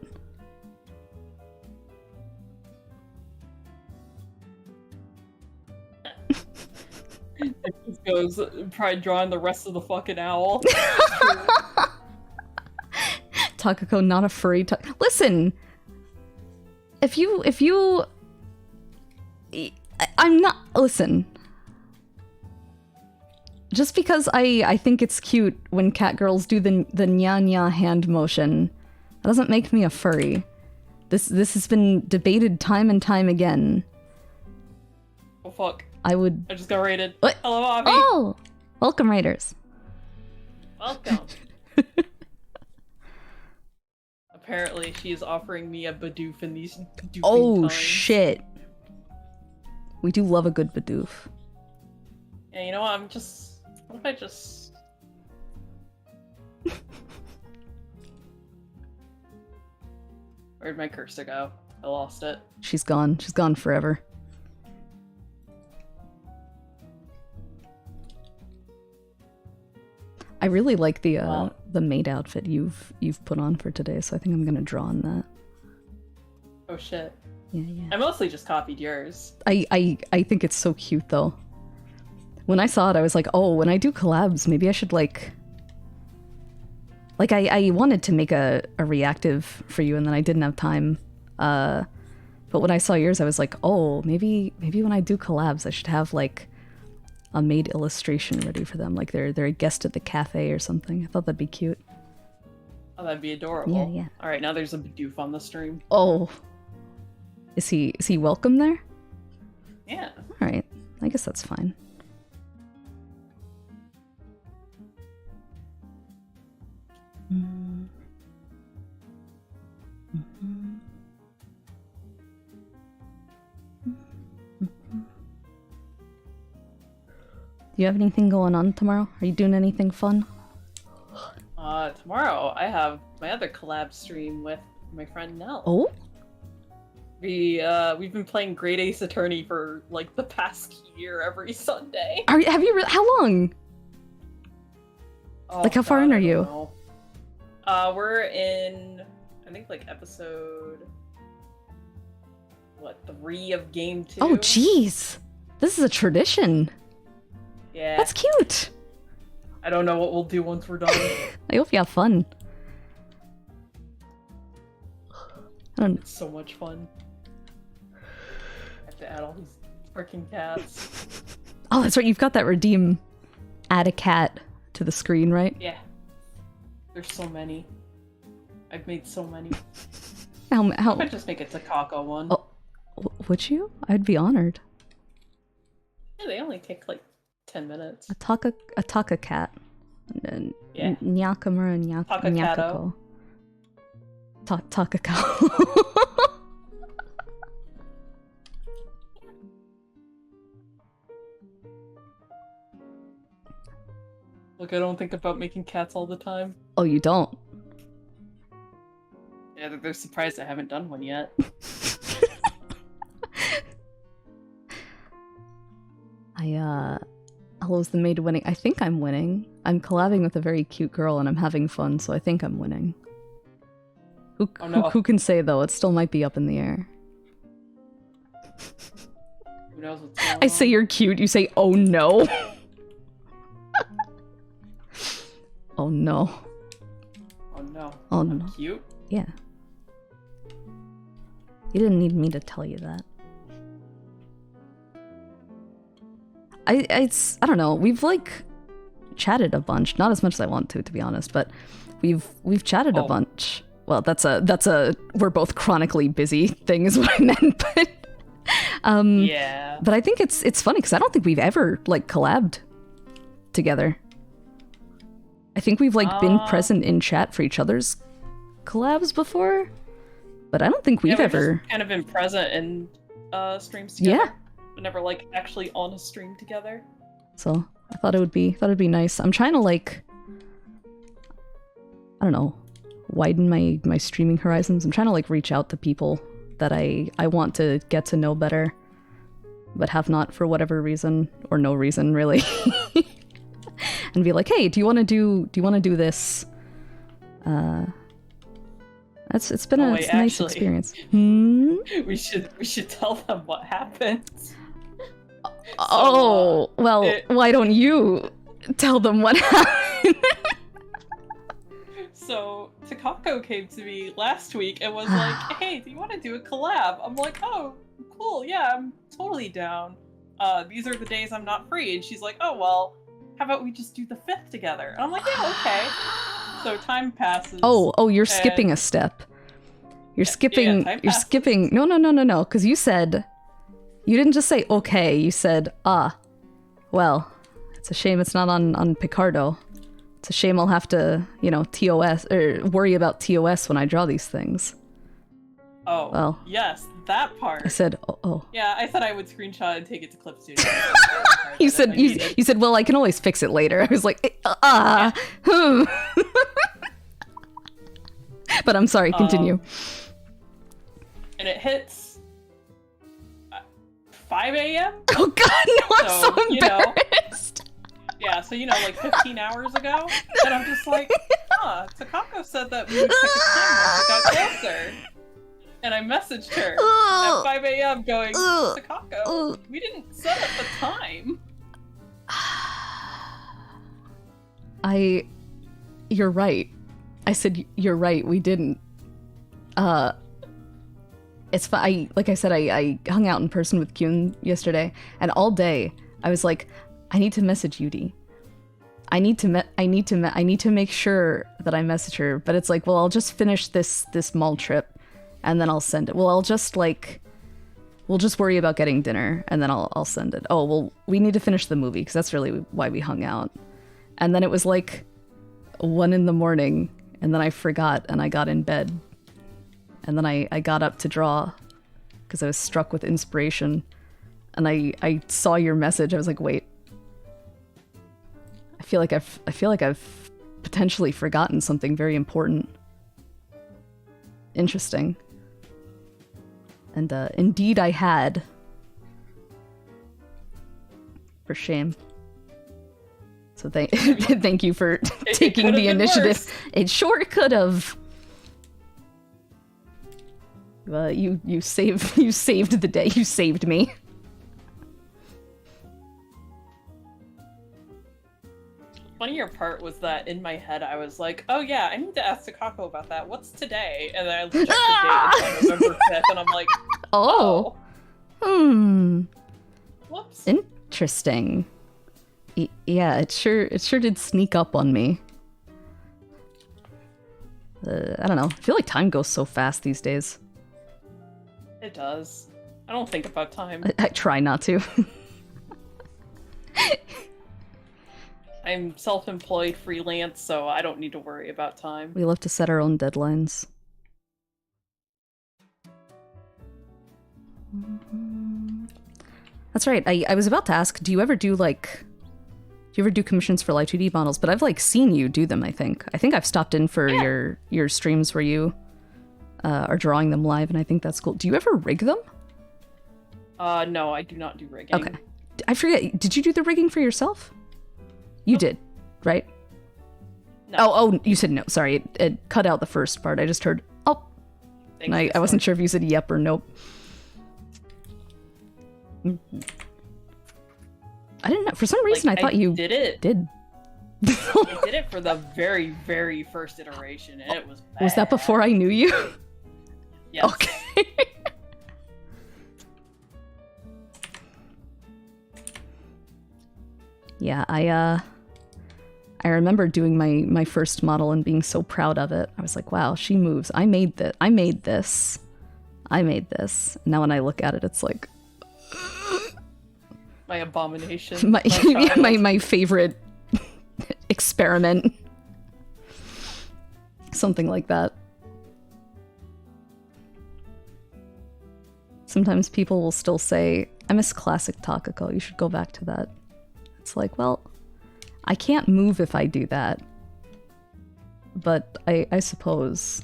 Speaker 2: It just goes probably drawing the rest of the fucking owl.
Speaker 1: Takako, not a furry. Listen, if you, I'm not. Listen, just because I think it's cute when cat girls do the nya nya hand motion, that doesn't make me a furry. This has been debated time and time again.
Speaker 2: Oh fuck.
Speaker 1: I
Speaker 2: just got raided.
Speaker 1: What?
Speaker 2: Hello, Avi.
Speaker 1: Oh! Welcome, Raiders.
Speaker 2: Welcome. Apparently, she is offering me a Bidoof in these doofing times.
Speaker 1: Shit. We do love a good Bidoof.
Speaker 2: Yeah, you know what? What if I just... Where'd my cursor go? I lost it.
Speaker 1: She's gone. She's gone forever. I really like the maid outfit you've put on for today, so I think I'm gonna draw on that.
Speaker 2: Oh shit.
Speaker 1: Yeah.
Speaker 2: I mostly just copied yours.
Speaker 1: I think it's so cute though. When I saw it, I was like, oh, when I do collabs, maybe I should like I wanted to make a reactive for you, and then I didn't have time. But when I saw yours, I was like, oh, maybe when I do collabs, I should have like a maid illustration ready for them, like they're a guest at the cafe or something. I thought that'd be cute.
Speaker 2: Oh, that'd be adorable.
Speaker 1: Yeah.
Speaker 2: All right, now there's a Bidoof on the stream.
Speaker 1: Oh, is he welcome there?
Speaker 2: Yeah.
Speaker 1: All right, I guess that's fine. Do you have anything going on tomorrow? Are you doing anything fun?
Speaker 2: Tomorrow I have my other collab stream with my friend Nell.
Speaker 1: Oh?
Speaker 2: We've been playing Great Ace Attorney for like the past year every Sunday.
Speaker 1: Have you how long?
Speaker 2: Oh,
Speaker 1: like how far in are you?
Speaker 2: We're in I think like episode 3 of game 2.
Speaker 1: Oh jeez. This is a tradition.
Speaker 2: Yeah.
Speaker 1: That's cute.
Speaker 2: I don't know what we'll do once we're done.
Speaker 1: I hope you have fun.
Speaker 2: It's so much fun. I have to add all these freaking cats.
Speaker 1: Oh, that's right. You've got that redeem. Add a cat to the screen, right?
Speaker 2: Yeah. There's so many. I've made so many.
Speaker 1: How?
Speaker 2: I might just make a Takako one.
Speaker 1: Oh, would you? I'd be honored.
Speaker 2: Yeah, they only take like 10 minutes.
Speaker 1: A taka cat.
Speaker 2: Yeah.
Speaker 1: Nyakamura Nyakako. Takako.
Speaker 2: Look, I don't think about making cats all the time.
Speaker 1: Oh, you don't?
Speaker 2: Yeah, they're surprised I haven't done one yet.
Speaker 1: Hello's the maid winning. I think I'm winning. I'm collabing with a very cute girl and I'm having fun, so I think I'm winning. Who can say though? It still might be up in the air.
Speaker 2: Who knows what's going on?
Speaker 1: I say you're cute, you say, oh no. Oh no.
Speaker 2: Oh no.
Speaker 1: Oh
Speaker 2: I'm
Speaker 1: no.
Speaker 2: cute?
Speaker 1: Yeah. You didn't need me to tell you that. I don't know. We've like chatted a bunch, not as much as I want to be honest, but we've chatted a bunch. Well, that's a we're both chronically busy thing is what I meant, but
Speaker 2: yeah.
Speaker 1: But I think it's funny because I don't think we've ever like collabed together. I think we've like been present in chat for each other's collabs before, but I don't think we've ever
Speaker 2: just kind of been present in streams together.
Speaker 1: Yeah.
Speaker 2: But never like actually on a stream together.
Speaker 1: So I thought it'd be nice. I'm trying to like, I don't know, widen my streaming horizons. I'm trying to like reach out to people that I want to get to know better, but have not for whatever reason or no reason really. And be like, hey, do you want to do this? It's been a nice experience.
Speaker 2: We should tell them what happened.
Speaker 1: Why don't you tell them what happened?
Speaker 2: So Takako came to me last week and was like, hey, do you want to do a collab? I'm like, oh, cool, yeah, I'm totally down. These are the days I'm not free. And she's like, oh, well, how about we just do the 5th together? And I'm like, yeah, okay. So time passes.
Speaker 1: Oh, you're skipping a step. You're skipping, no, because you said, you didn't just say okay, you said, well, it's a shame it's not on Picardo. It's a shame I'll have to, TOS, or worry about TOS when I draw these things.
Speaker 2: Oh, well, yes, that part.
Speaker 1: I said, oh.
Speaker 2: Yeah, I said I would screenshot and take it to Clip Studio.
Speaker 1: you said, well, I can always fix it later. I was like, But I'm sorry, continue.
Speaker 2: And it hits 5 a.m.
Speaker 1: Oh god, no, I'm so embarrassed.
Speaker 2: So, like 15 hours ago. And I'm just like, Takako said that we would pick a time once it got closer. And I messaged her at 5 a.m. going, Takako, we didn't set up a time.
Speaker 1: You're right. I said, you're right, we didn't. It's fun. Like I said, I hung out in person with Kyun yesterday, and all day I was like, I need to message Utie. I need to make sure that I message her. But it's like, well, I'll just finish this mall trip, and then I'll send it. Well, we'll just worry about getting dinner, and then I'll send it. Oh, well, we need to finish the movie because that's really why we hung out. And then it was like 1 a.m, and then I forgot, and I got in bed. And then I got up to draw because I was struck with inspiration. And I saw your message. I was like, wait. I feel like I've potentially forgotten something very important. Interesting. And indeed I had. For shame. So thank you for taking the initiative. Worse. It sure could have. You saved the day. You saved me.
Speaker 2: Funnier part was that in my head I was like, oh yeah, I need to ask Takako about that. What's today? And then I checked the date. It's November 5th, and I'm like, oh. Whoops.
Speaker 1: Interesting. Yeah, it sure did sneak up on me. I don't know. I feel like time goes so fast these days.
Speaker 2: It does. I don't think about time.
Speaker 1: I try not to.
Speaker 2: I'm self-employed freelance, so I don't need to worry about time.
Speaker 1: We love to set our own deadlines. That's right. I was about to ask, do you ever do like you ever do commissions for Light 2D models? But I've like seen you do them. I think I've stopped in for your streams where you are drawing them live, and I think that's cool. Do you ever rig them?
Speaker 2: No, I do not do rigging.
Speaker 1: Okay, I forget. Did you do the rigging for yourself? You did, right?
Speaker 2: No.
Speaker 1: Oh, you said no. Sorry, it cut out the first part. I just heard oh. And I wasn't sure if you said yep or nope. I didn't know. For some reason, I thought you
Speaker 2: did it.
Speaker 1: Did.
Speaker 2: I did it for the very, very first iteration, and it was bad.
Speaker 1: Was that before I knew you?
Speaker 2: Yes.
Speaker 1: Okay. Yeah, I remember doing my first model and being so proud of it. I was like, wow, she moves. I made this. Now when I look at it, it's like
Speaker 2: my abomination.
Speaker 1: My favorite experiment. Something like that. Sometimes people will still say, I miss classic Takako. You should go back to that. It's like, well, I can't move if I do that. But I suppose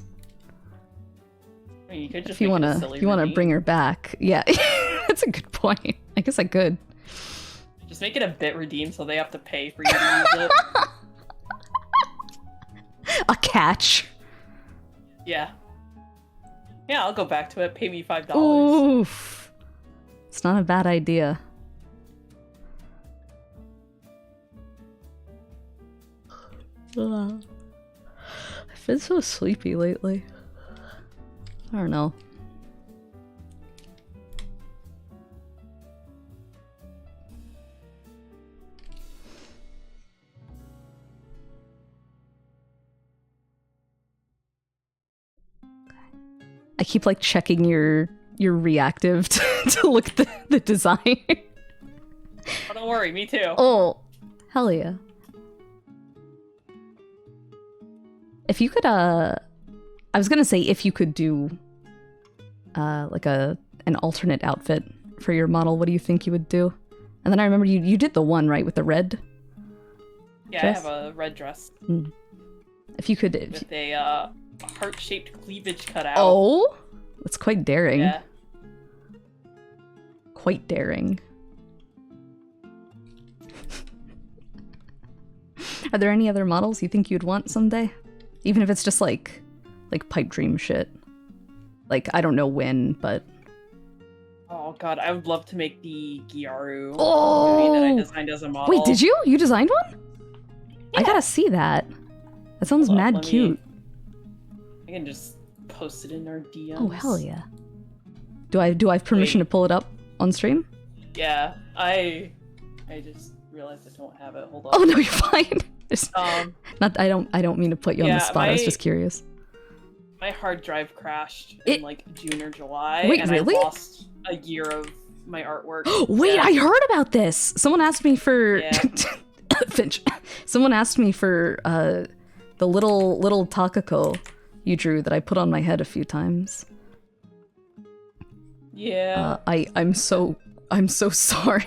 Speaker 2: I mean, you could just
Speaker 1: if you wanna bring her back, yeah, that's a good point. I guess I could.
Speaker 2: Just make it a bit redeemed so they have to pay for you to use it.
Speaker 1: A catch.
Speaker 2: Yeah. Yeah, I'll go back to it. Pay me $5.
Speaker 1: Oof. It's not a bad idea. I've been so sleepy lately. I don't know. I keep like checking your reactive to look at the design.
Speaker 2: Oh, don't worry, me too.
Speaker 1: Oh, hell yeah. If you could, I was gonna say if you could do, like an alternate outfit for your model, what do you think you would do? And then I remember you did the one, right, with the red
Speaker 2: Yeah,
Speaker 1: dress?
Speaker 2: I have a red dress.
Speaker 1: Mm. If you could...
Speaker 2: With a heart-shaped cleavage cut out.
Speaker 1: Oh! That's quite daring.
Speaker 2: Yeah.
Speaker 1: Quite daring. Are there any other models you think you'd want someday? Even if it's just like pipe dream shit. Like, I don't know when, but...
Speaker 2: Oh god, I would love to make the Gyaru
Speaker 1: Oh!
Speaker 2: that I designed as a model.
Speaker 1: Wait, did you? You designed one?
Speaker 2: Yeah.
Speaker 1: I gotta see that. That sounds
Speaker 2: Hold on,
Speaker 1: mad
Speaker 2: let me-
Speaker 1: cute.
Speaker 2: I can just post it in our DMs.
Speaker 1: Oh, hell yeah. Do I have permission to pull it up on stream?
Speaker 2: Yeah, I just realized I don't have it. Hold on.
Speaker 1: Oh no, you're fine. Just-
Speaker 2: Um,
Speaker 1: I don't mean to put you on the
Speaker 2: yeah,
Speaker 1: spot. I was
Speaker 2: my-
Speaker 1: just curious.
Speaker 2: my hard drive crashed
Speaker 1: It-
Speaker 2: in like June or July.
Speaker 1: Wait,
Speaker 2: and
Speaker 1: really?
Speaker 2: I lost a year of my artwork.
Speaker 1: Wait,
Speaker 2: Yeah.
Speaker 1: I heard about this. Someone asked me for
Speaker 2: Yeah.
Speaker 1: Finch. Someone asked me for the little Takako you drew that I put on my head a few times.
Speaker 2: Yeah.
Speaker 1: I'm so sorry.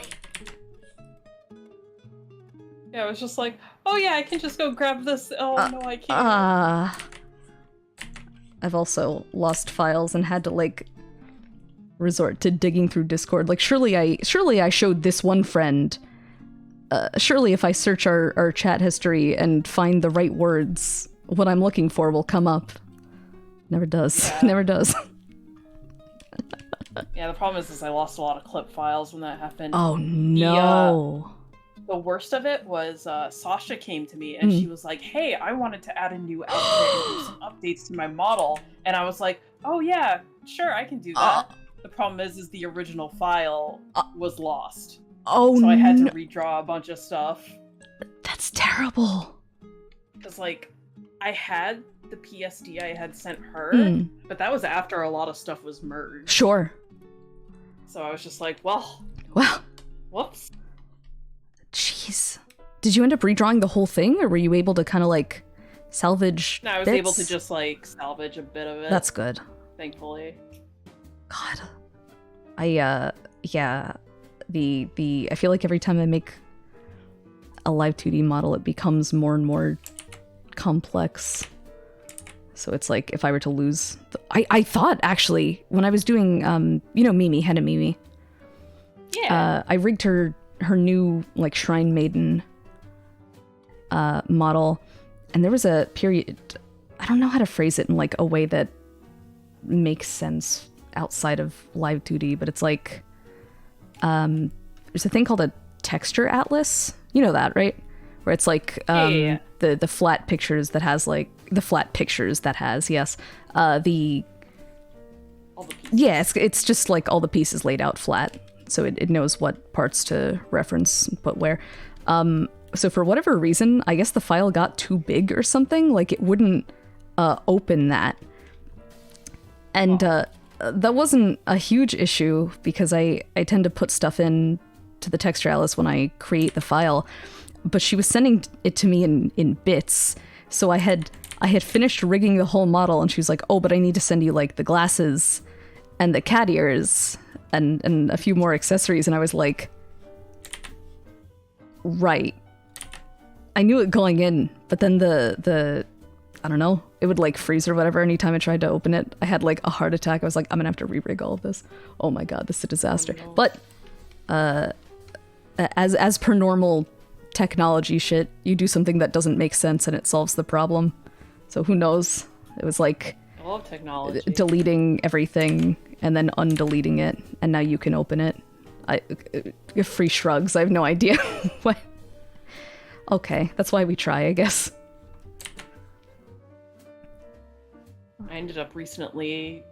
Speaker 2: Yeah, I was just like, oh yeah, I can just go grab this. Oh no, I can't.
Speaker 1: I've also lost files and had to like resort to digging through Discord. Like surely I showed this one friend. Surely if I search our chat history and find the right words, what I'm looking for will come up. Never does.
Speaker 2: Yeah.
Speaker 1: Never does.
Speaker 2: Yeah, the problem is I lost a lot of clip files when that happened.
Speaker 1: Oh no.
Speaker 2: The worst of it was Sasha came to me and she was like, hey, I wanted to add a new outfit and do some updates to my model. And I was like, oh yeah, sure, I can do that. The problem is the original file was lost.
Speaker 1: Oh
Speaker 2: So I had to
Speaker 1: no.
Speaker 2: redraw a bunch of stuff.
Speaker 1: That's terrible.
Speaker 2: Because, like, I had the PSD I had sent her,
Speaker 1: Mm.
Speaker 2: but that was after a lot of stuff was merged.
Speaker 1: Sure.
Speaker 2: So I was just like, well,
Speaker 1: Wow.
Speaker 2: whoops.
Speaker 1: Jeez. Did you end up redrawing the whole thing, or were you able to kind of like salvage
Speaker 2: No, I was
Speaker 1: bits?
Speaker 2: able to just, like, salvage a bit of it.
Speaker 1: That's good.
Speaker 2: Thankfully.
Speaker 1: God. Yeah, I feel like every time I make a live 2D model, it becomes more and more complex. So it's like if I were to lose... I thought, actually, when I was doing, you know, Mimi, Henna Mimi.
Speaker 2: Yeah.
Speaker 1: I rigged her new, like, Shrine Maiden model. And there was a period... I don't know how to phrase it in, like, a way that makes sense outside of live 2D, but it's like... there's a thing called a texture atlas. You know that, right? Where it's like the flat pictures that has like the flat pictures that has all the pieces. It's just like all the pieces laid out flat, so it knows what parts to reference and put where. So for whatever reason, I guess the file got too big or something. Like it wouldn't open that, and that wasn't a huge issue because I tend to put stuff in to the texture atlas when I create the file. But she was sending it to me in bits, so I had finished rigging the whole model, and she was like, "Oh, but I need to send you like the glasses, and the cat ears, and a few more accessories." And I was like, "Right." I knew it going in, but then the I don't know, it would like freeze or whatever anytime I tried to open it. I had like a heart attack. I was like, I'm gonna have to re-rig all of this. Oh my god, this is a disaster. Oh, no. But as per normal technology shit, you do something that doesn't make sense and it solves the problem. So who knows? It was like
Speaker 2: I love technology.
Speaker 1: Deleting everything and then undeleting it, and now you can open it. Free shrugs. I have no idea. What? Okay, that's why we try, I guess.
Speaker 2: I ended up recently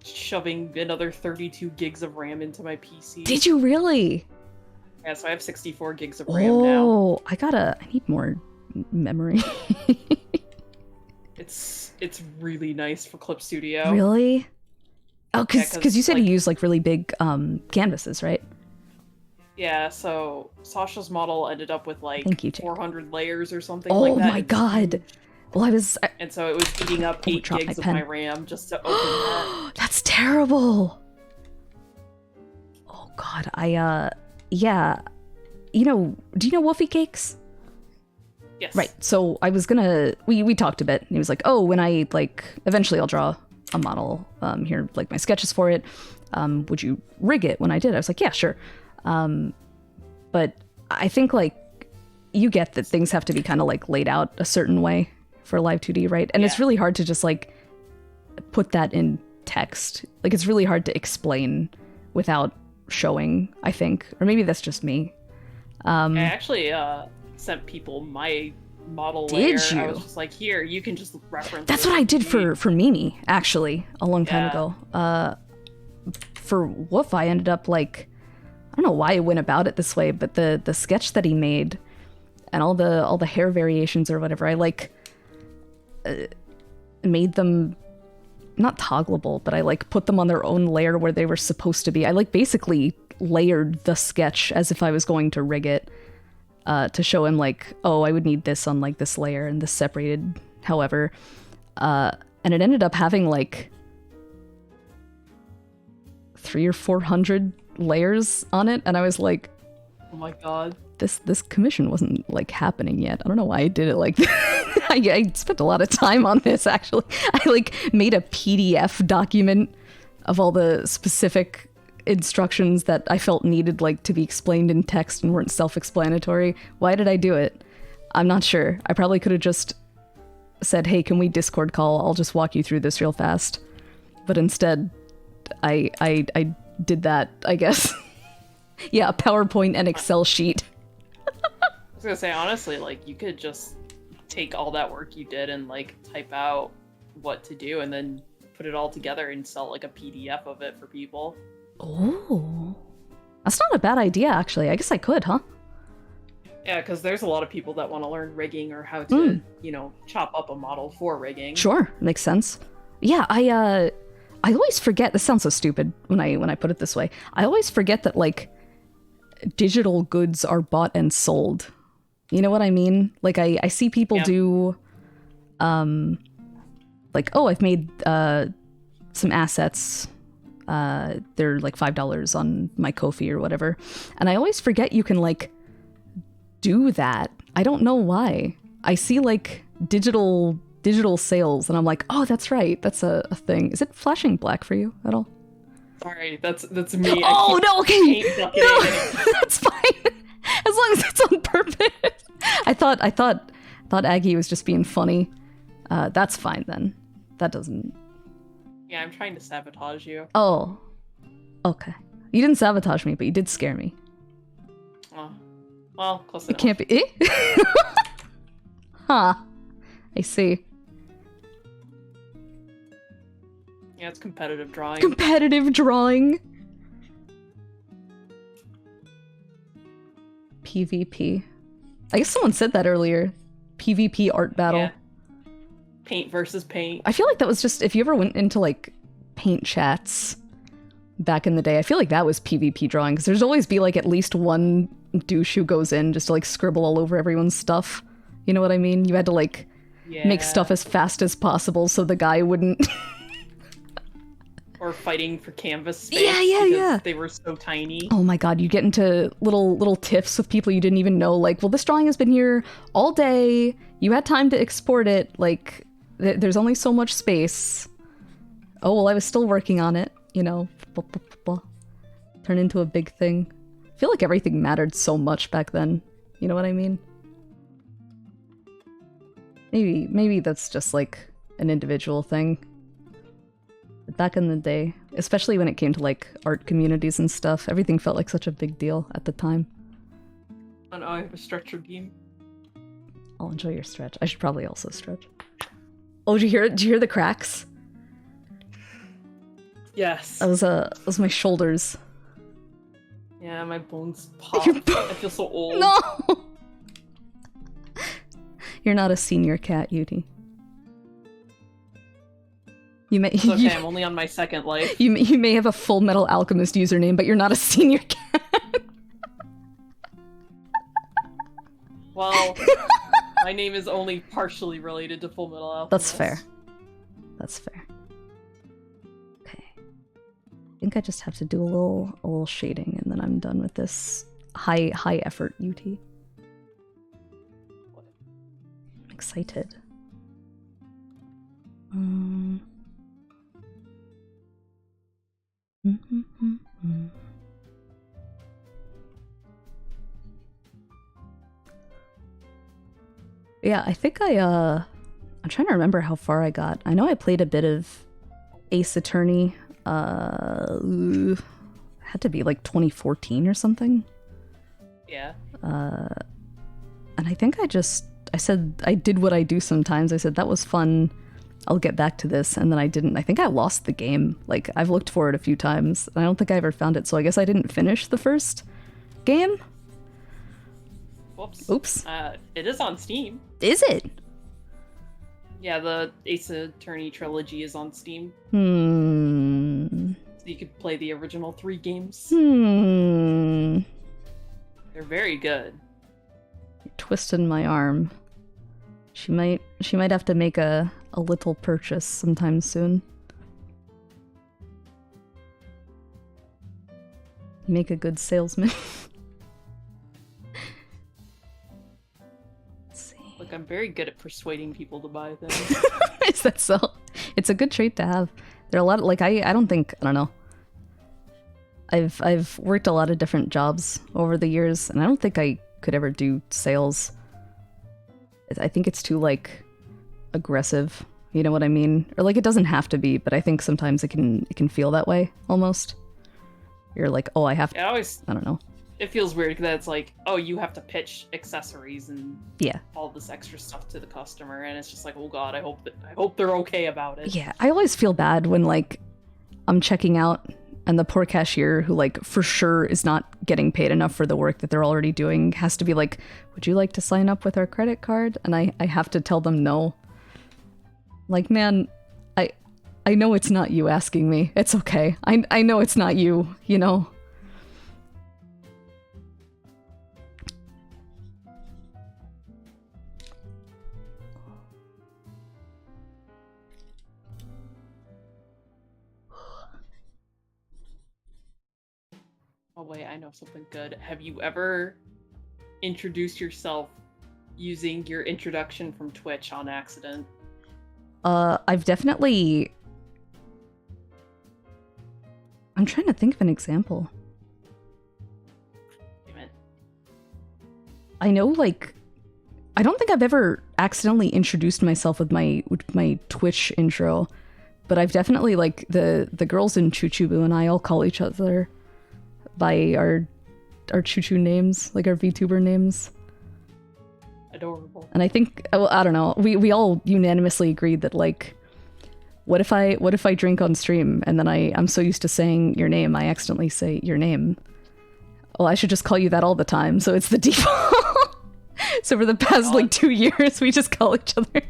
Speaker 2: shoving another 32 gigs of RAM into my PC.
Speaker 1: Did you really?
Speaker 2: Yeah, so I have 64 gigs of RAM now.
Speaker 1: Oh, I need more memory.
Speaker 2: It's really nice for Clip Studio.
Speaker 1: Really? Oh, because you said
Speaker 2: like,
Speaker 1: you use like really big canvases, right?
Speaker 2: Yeah, so Sasha's model ended up with like 400 layers or something
Speaker 1: like
Speaker 2: that.
Speaker 1: Oh my god. Well,
Speaker 2: and so it was eating up 8 gigs of my RAM just to open that.
Speaker 1: That's terrible. Oh god, yeah. You know, do you know Woofy Cakes?
Speaker 2: Yes.
Speaker 1: Right. So I was gonna, we talked a bit, and he was like, oh, when I like, eventually I'll draw a model, here, like my sketches for it. Would you rig it? When I did, I was like, yeah, sure. But I think like you get that things have to be kind of like laid out a certain way for live 2D, right? And it's really hard to just like put that in text. Like it's really hard to explain without showing, I think. Or maybe that's just me.
Speaker 2: I actually sent people my model
Speaker 1: layer.
Speaker 2: Did you? I was just like, here, you can just reference.
Speaker 1: That's what I did for Mimi, actually, a long time ago. For Woof, I ended up like, I don't know why I went about it this way, but the sketch that he made and all the hair variations or whatever, I like made them not toggleable, but I like put them on their own layer where they were supposed to be. I like basically layered the sketch as if I was going to rig it to show him like, oh, I would need this on like this layer and this separated however. And it ended up having like 300 or 400 layers on it, and I was like,
Speaker 2: oh my god,
Speaker 1: this commission wasn't like happening yet. I don't know why I did it like that. I spent a lot of time on this, actually. I like made a PDF document of all the specific instructions that I felt needed like to be explained in text and weren't self-explanatory. Why did I do it? I'm not sure. I probably could have just said, hey, can we Discord call? I'll just walk you through this real fast. But instead, I did that, I guess. Yeah, a PowerPoint and Excel sheet.
Speaker 2: I was gonna say, honestly, like, you could just take all that work you did and, like, type out what to do and then put it all together and sell, like, a PDF of it for people.
Speaker 1: Oh. That's not a bad idea, actually. I guess I could, huh?
Speaker 2: Yeah, because there's a lot of people that want to learn rigging or how to, you know, chop up a model for rigging.
Speaker 1: Sure, makes sense. Yeah, I always forget, this sounds so stupid when I put it this way. I always forget that, like, digital goods are bought and sold. You know what I mean? Like, I see people do, like, oh, I've made some assets. They're like $5 on my Ko-fi or whatever. And I always forget you can, like, do that. I don't know why. I see like digital sales and I'm like, oh, that's right. That's a thing. Is it flashing black for you at all?
Speaker 2: Sorry, that's me.
Speaker 1: Oh, no, okay. No,
Speaker 2: no.
Speaker 1: that's fine. As long as it's on purpose. I thought Aggie was just being funny. That's fine then. That doesn't...
Speaker 2: Yeah, I'm trying to sabotage you.
Speaker 1: Oh. Okay. You didn't sabotage me, but you did scare me.
Speaker 2: Oh. Well, close enough.
Speaker 1: It can't be... Huh. I see.
Speaker 2: Yeah, it's competitive drawing.
Speaker 1: Competitive drawing. PvP. I guess someone said that earlier. PvP art battle.
Speaker 2: Yeah. Paint versus paint.
Speaker 1: I feel like that was just, if you ever went into like paint chats back in the day, I feel like that was PvP drawing, because there's always be like at least one douche who goes in just to like scribble all over everyone's stuff. You know what I mean? You had to like make stuff as fast as possible so the guy wouldn't...
Speaker 2: Or fighting for canvas space.
Speaker 1: Yeah.
Speaker 2: They were so tiny.
Speaker 1: Oh my god, you get into little tiffs with people you didn't even know. Like, well, this drawing has been here all day. You had time to export it. Like, there's only so much space. Oh, well, I was still working on it. You know, turn into a big thing. I feel like everything mattered so much back then. You know what I mean? Maybe that's just like an individual thing. But back in the day, especially when it came to like art communities and stuff, everything felt like such a big deal at the time.
Speaker 2: Oh no, I have a stretcher game.
Speaker 1: I'll enjoy your stretch. I should probably also stretch. Oh, did you hear it? Did you hear the cracks?
Speaker 2: Yes.
Speaker 1: That was my shoulders.
Speaker 2: Yeah, my bones popped. I feel so old.
Speaker 1: No! You're not a senior cat, Utie.
Speaker 2: It's okay, I'm only on my second life.
Speaker 1: You may have a Full Metal Alchemist username, but you're not a senior cat.
Speaker 2: Well, my name is only partially related to Full Metal Alchemist.
Speaker 1: That's fair. That's fair. Okay. I think I just have to do a little shading, and then I'm done with this high effort UT. I'm excited. Yeah, I think I'm trying to remember how far I got. I know I played a bit of Ace Attorney. Had to be like 2014 or something.
Speaker 2: Yeah.
Speaker 1: And I think I said I did what I do sometimes. I said that was fun. I'll get back to this, and then I didn't. I think I lost the game. Like, I've looked for it a few times, and I don't think I ever found it, so I guess I didn't finish the first game?
Speaker 2: Whoops.
Speaker 1: Oops.
Speaker 2: It is on Steam.
Speaker 1: Is it?
Speaker 2: Yeah, the Ace Attorney trilogy is on Steam. So you could play the original 3 games. They're very good.
Speaker 1: You're twisting my arm. She might have to make a little purchase sometime soon. Make a good salesman. Let's see.
Speaker 2: Look, I'm very good at persuading people to buy things.
Speaker 1: Is that so? It's a good trait to have. There are a lot of, like, I don't know. I've worked a lot of different jobs over the years, and I don't think I could ever do sales. I think it's too, like, aggressive. You know what I mean? Or, like, it doesn't have to be, but I think sometimes it can feel that way, almost. You're like, oh, I have to... I don't know.
Speaker 2: It feels weird that it's like, oh, you have to pitch accessories and
Speaker 1: yeah,
Speaker 2: all this extra stuff to the customer, and it's just like, oh god, I hope they're okay about it.
Speaker 1: Yeah, I always feel bad when, like, I'm checking out and the poor cashier who, like, for sure is not getting paid enough for the work that they're already doing has to be like, would you like to sign up with our credit card? And I have to tell them no. Like, man, I know it's not you asking me. It's okay. I know it's not you, you know?
Speaker 2: Oh wait, I know something good. Have you ever introduce yourself using your introduction from Twitch on accident?
Speaker 1: I've definitely... I'm trying to think of an example.
Speaker 2: Damn it.
Speaker 1: I know, like... I don't think I've ever accidentally introduced myself with my Twitch intro, but I've definitely, like, the girls in Chuchubu and I all call each other by our Chuchu names, like our VTuber names.
Speaker 2: Adorable.
Speaker 1: And I think, well, I don't know, we all unanimously agreed that, like, what if I drink on stream and then I'm so used to saying your name, I accidentally say your name. Well, I should just call you that all the time, so it's the default. So for the past, like, 2 years, we just call each other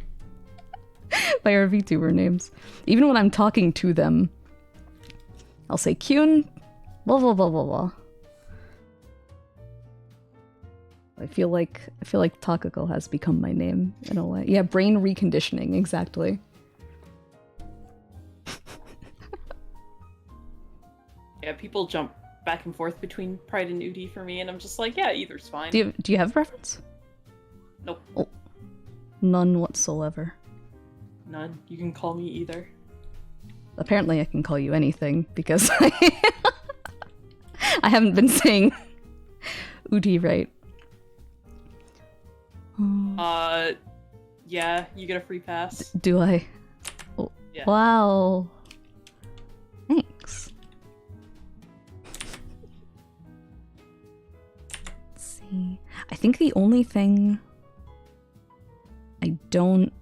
Speaker 1: by our VTuber names. Even when I'm talking to them, I'll say Kyun, blah blah blah blah blah. I feel like Takako has become my name in a way. Yeah, brain reconditioning, exactly.
Speaker 2: Yeah, people jump back and forth between Pride and Utie for me, and I'm just like, yeah, either's fine.
Speaker 1: Do you have a preference?
Speaker 2: Nope.
Speaker 1: Oh, none whatsoever.
Speaker 2: None. You can call me either.
Speaker 1: Apparently I can call you anything, because I haven't been saying Utie right.
Speaker 2: Yeah, you get a free pass.
Speaker 1: Do I? Oh,
Speaker 2: Yeah.
Speaker 1: wow. Thanks. Let's see. I think the only thing I don't...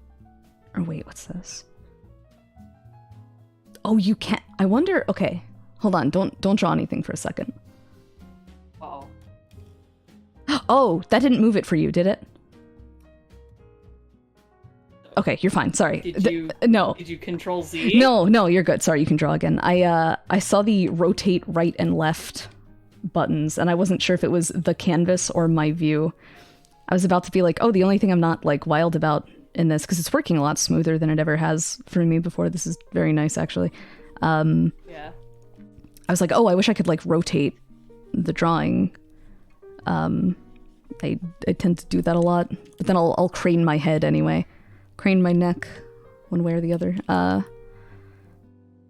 Speaker 1: Or wait, what's this? Oh, you can't... I wonder... Okay, hold on. Don't draw anything for a second.
Speaker 2: Oh.
Speaker 1: Oh, that didn't move it for you, did it? Okay, you're fine. Sorry. No.
Speaker 2: Did you Control Z?
Speaker 1: No, you're good. Sorry, you can draw again. I saw the rotate right and left buttons, and I wasn't sure if it was the canvas or my view. I was about to be like, oh, the only thing I'm not, like, wild about in this, because it's working a lot smoother than it ever has for me before. This is very nice, actually.
Speaker 2: Yeah.
Speaker 1: I was like, oh, I wish I could, like, rotate the drawing. I tend to do that a lot, but then I'll crane my head anyway. Crane my neck one way or the other. And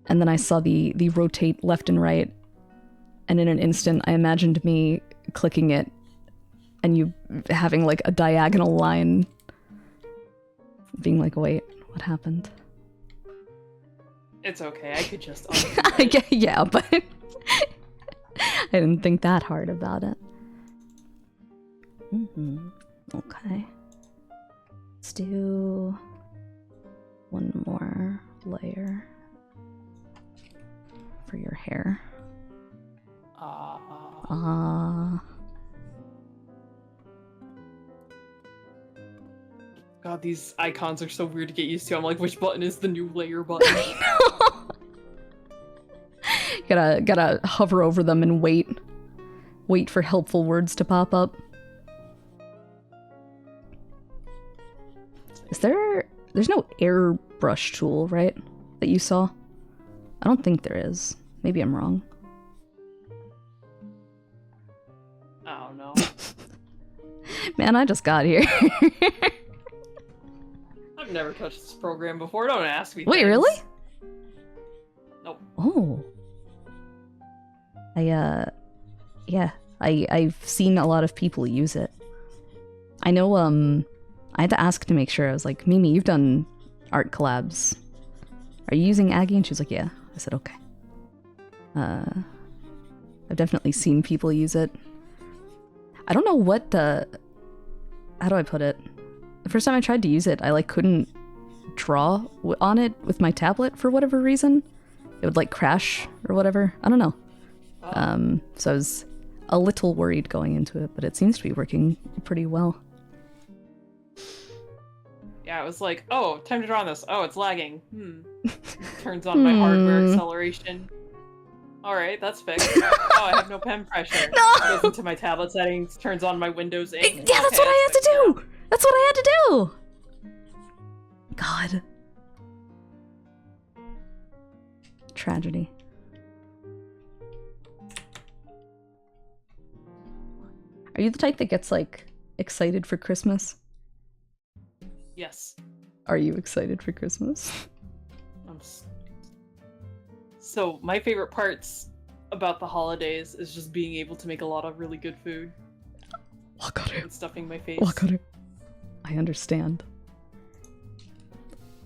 Speaker 1: then I saw the rotate left and right, and in an instant I imagined me clicking it and you having, like, a diagonal line being like, wait, what happened?
Speaker 2: It's okay, I could just undo it.
Speaker 1: Yeah, but I didn't think that hard about it. Okay. Let's do one more layer for your hair.
Speaker 2: God, these icons are so weird to get used to. I'm like, which button is the new layer button?
Speaker 1: I know. Gotta hover over them and wait for helpful words to pop up. There's no airbrush tool, right? That you saw? I don't think there is. Maybe I'm wrong.
Speaker 2: I don't know.
Speaker 1: Man, I just got here.
Speaker 2: I've never touched this program before. Don't ask me.
Speaker 1: Wait,
Speaker 2: things.
Speaker 1: really?
Speaker 2: Nope.
Speaker 1: Oh. Yeah. I've seen a lot of people use it. I know, I had to ask to make sure. I was like, Mimi, you've done art collabs. Are you using Aggie? And she was like, yeah. I said, okay. I've definitely seen people use it. I don't know what how do I put it? The first time I tried to use it, I, like, couldn't draw on it with my tablet for whatever reason. It would, like, crash or whatever. I don't know. So I was a little worried going into it, but it seems to be working pretty well.
Speaker 2: Yeah, it was like, oh, time to draw on this. Oh, it's lagging. Turns on my hardware acceleration. Alright, that's fixed. Oh, I have no pen pressure.
Speaker 1: No!
Speaker 2: Goes into my tablet settings, turns on my Windows 8.
Speaker 1: Yeah, that's what I had to do! That's what I had to do! God. Tragedy. Are you the type that gets, like, excited for Christmas?
Speaker 2: Yes.
Speaker 1: Are you excited for Christmas?
Speaker 2: So, my favorite parts about the holidays is just being able to make a lot of really good food. And stuffing my face.
Speaker 1: I understand.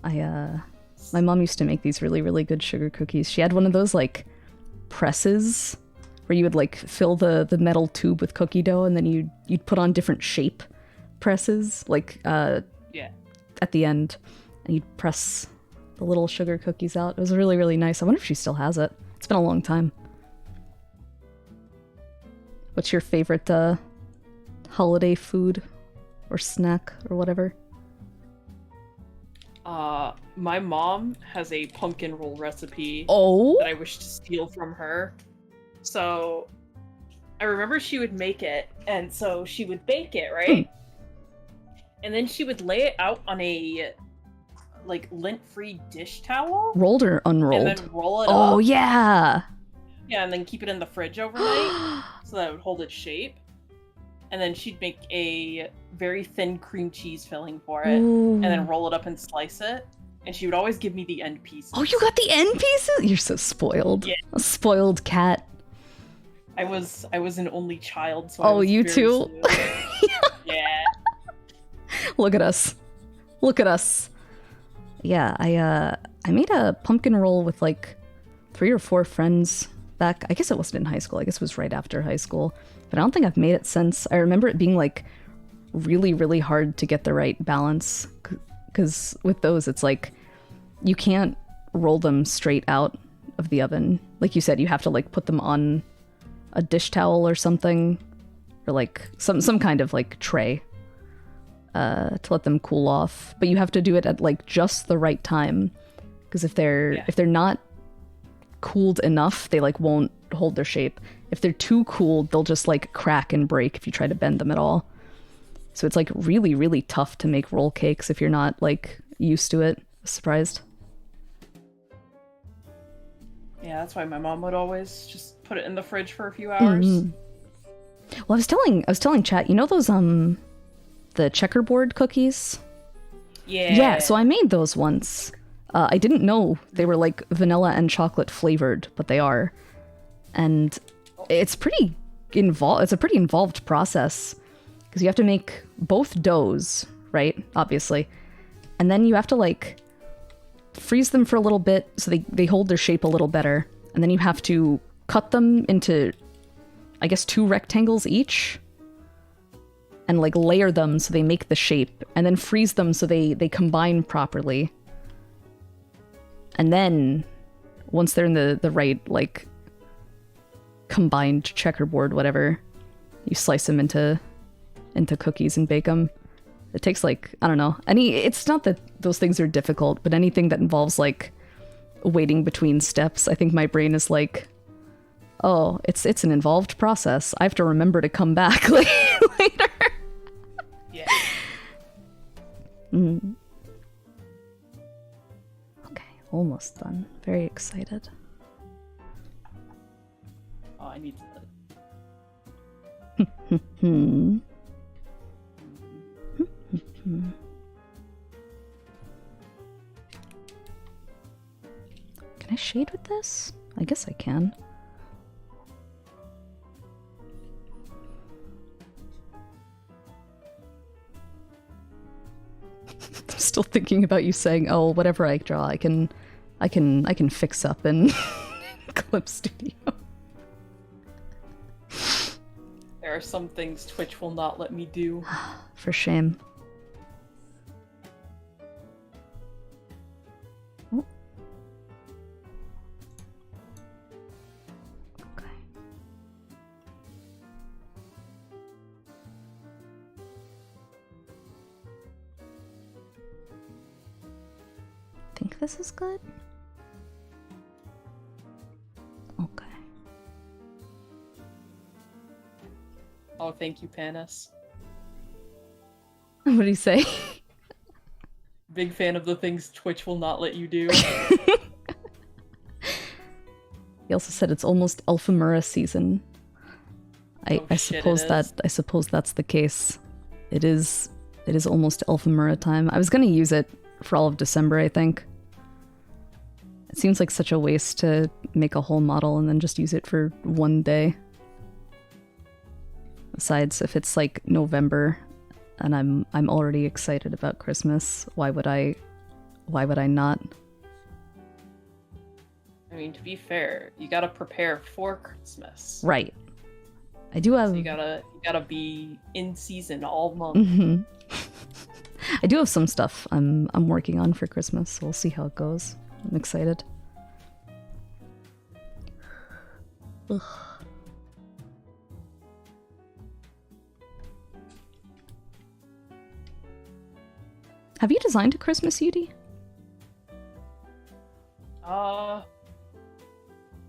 Speaker 1: My mom used to make these really, really good sugar cookies. She had one of those, like, presses where you would, like, fill the metal tube with cookie dough and then you'd put on different shape presses, like,
Speaker 2: yeah,
Speaker 1: at the end, and you'd press the little sugar cookies out. It was really, really nice. I wonder if she still has it. It's been a long time. What's your favorite, holiday food or snack or whatever?
Speaker 2: My mom has a pumpkin roll recipe that I wish to steal from her. So, I remember she would make it, and so she would bake it, right? And then she would lay it out on a, like, lint-free dish towel.
Speaker 1: Rolled or unrolled?
Speaker 2: And then roll it up.
Speaker 1: Oh, yeah!
Speaker 2: Yeah, and then keep it in the fridge overnight, so that it would hold its shape. And then she'd make a very thin cream cheese filling for it, and then roll it up and slice it. And she would always give me the end pieces.
Speaker 1: Oh, you got the end pieces? You're so spoiled.
Speaker 2: Yeah.
Speaker 1: A spoiled cat.
Speaker 2: I was an only child, so
Speaker 1: oh, you too?
Speaker 2: Yeah.
Speaker 1: Look at us. Look at us. Yeah, I made a pumpkin roll with like 3 or 4 friends back. I guess it wasn't in high school. I guess it was right after high school. But I don't think I've made it since. I remember it being like really, really hard to get the right balance. Because with those, it's like you can't roll them straight out of the oven. Like you said, you have to like put them on a dish towel or something. Or like some kind of like tray. To let them cool off, but you have to do it at like just the right time, because if they're not cooled enough, they like won't hold their shape. If they're too cooled, they'll just like crack and break if you try to bend them at all. So it's like really, really tough to make roll cakes if you're not like used to it. Surprised.
Speaker 2: Yeah, that's why my mom would always just put it in the fridge for a few hours.
Speaker 1: Well, I was telling chat, you know those the checkerboard cookies? Yeah, so I made those once. I didn't know they were like vanilla and chocolate flavored, but they are. And it's pretty involved. It's a pretty involved process because you have to make both doughs, right? Obviously. And then you have to like freeze them for a little bit so they hold their shape a little better. And then you have to cut them into, I guess, 2 rectangles each. And like layer them so they make the shape, and then freeze them so they combine properly. And then once they're in the right like combined checkerboard, whatever, you slice them into cookies and bake them. It takes like, I don't know, it's not that those things are difficult, but anything that involves like waiting between steps, I think my brain is like, oh, it's an involved process. I have to remember to come back later.
Speaker 2: Yeah.
Speaker 1: Okay, almost done. Very excited.
Speaker 2: Oh, I need to.
Speaker 1: Can I shade with this? I guess I can. I'm still thinking about you saying, "Oh, whatever I draw, I can fix up in Clip Studio."
Speaker 2: There are some things Twitch will not let me do.
Speaker 1: For shame. Oh. Okay. Think this is good? Okay.
Speaker 2: Oh, thank you, Panis.
Speaker 1: What do you say?
Speaker 2: Big fan of the things Twitch will not let you do.
Speaker 1: He also said it's almost Alphamura season. I suppose that's the case. It is almost Elfamura time. I was gonna use it for all of December, I think. It seems like such a waste to make a whole model and then just use it for one day. Besides, if it's like November and I'm already excited about Christmas, why would I not?
Speaker 2: I mean, to be fair, you gotta prepare for Christmas.
Speaker 1: Right. I do have.
Speaker 2: So you gotta be in season all month.
Speaker 1: Mm-hmm. I do have some stuff I'm working on for Christmas, so we'll see how it goes. I'm excited. Ugh. Have you designed a Christmas Utie?
Speaker 2: I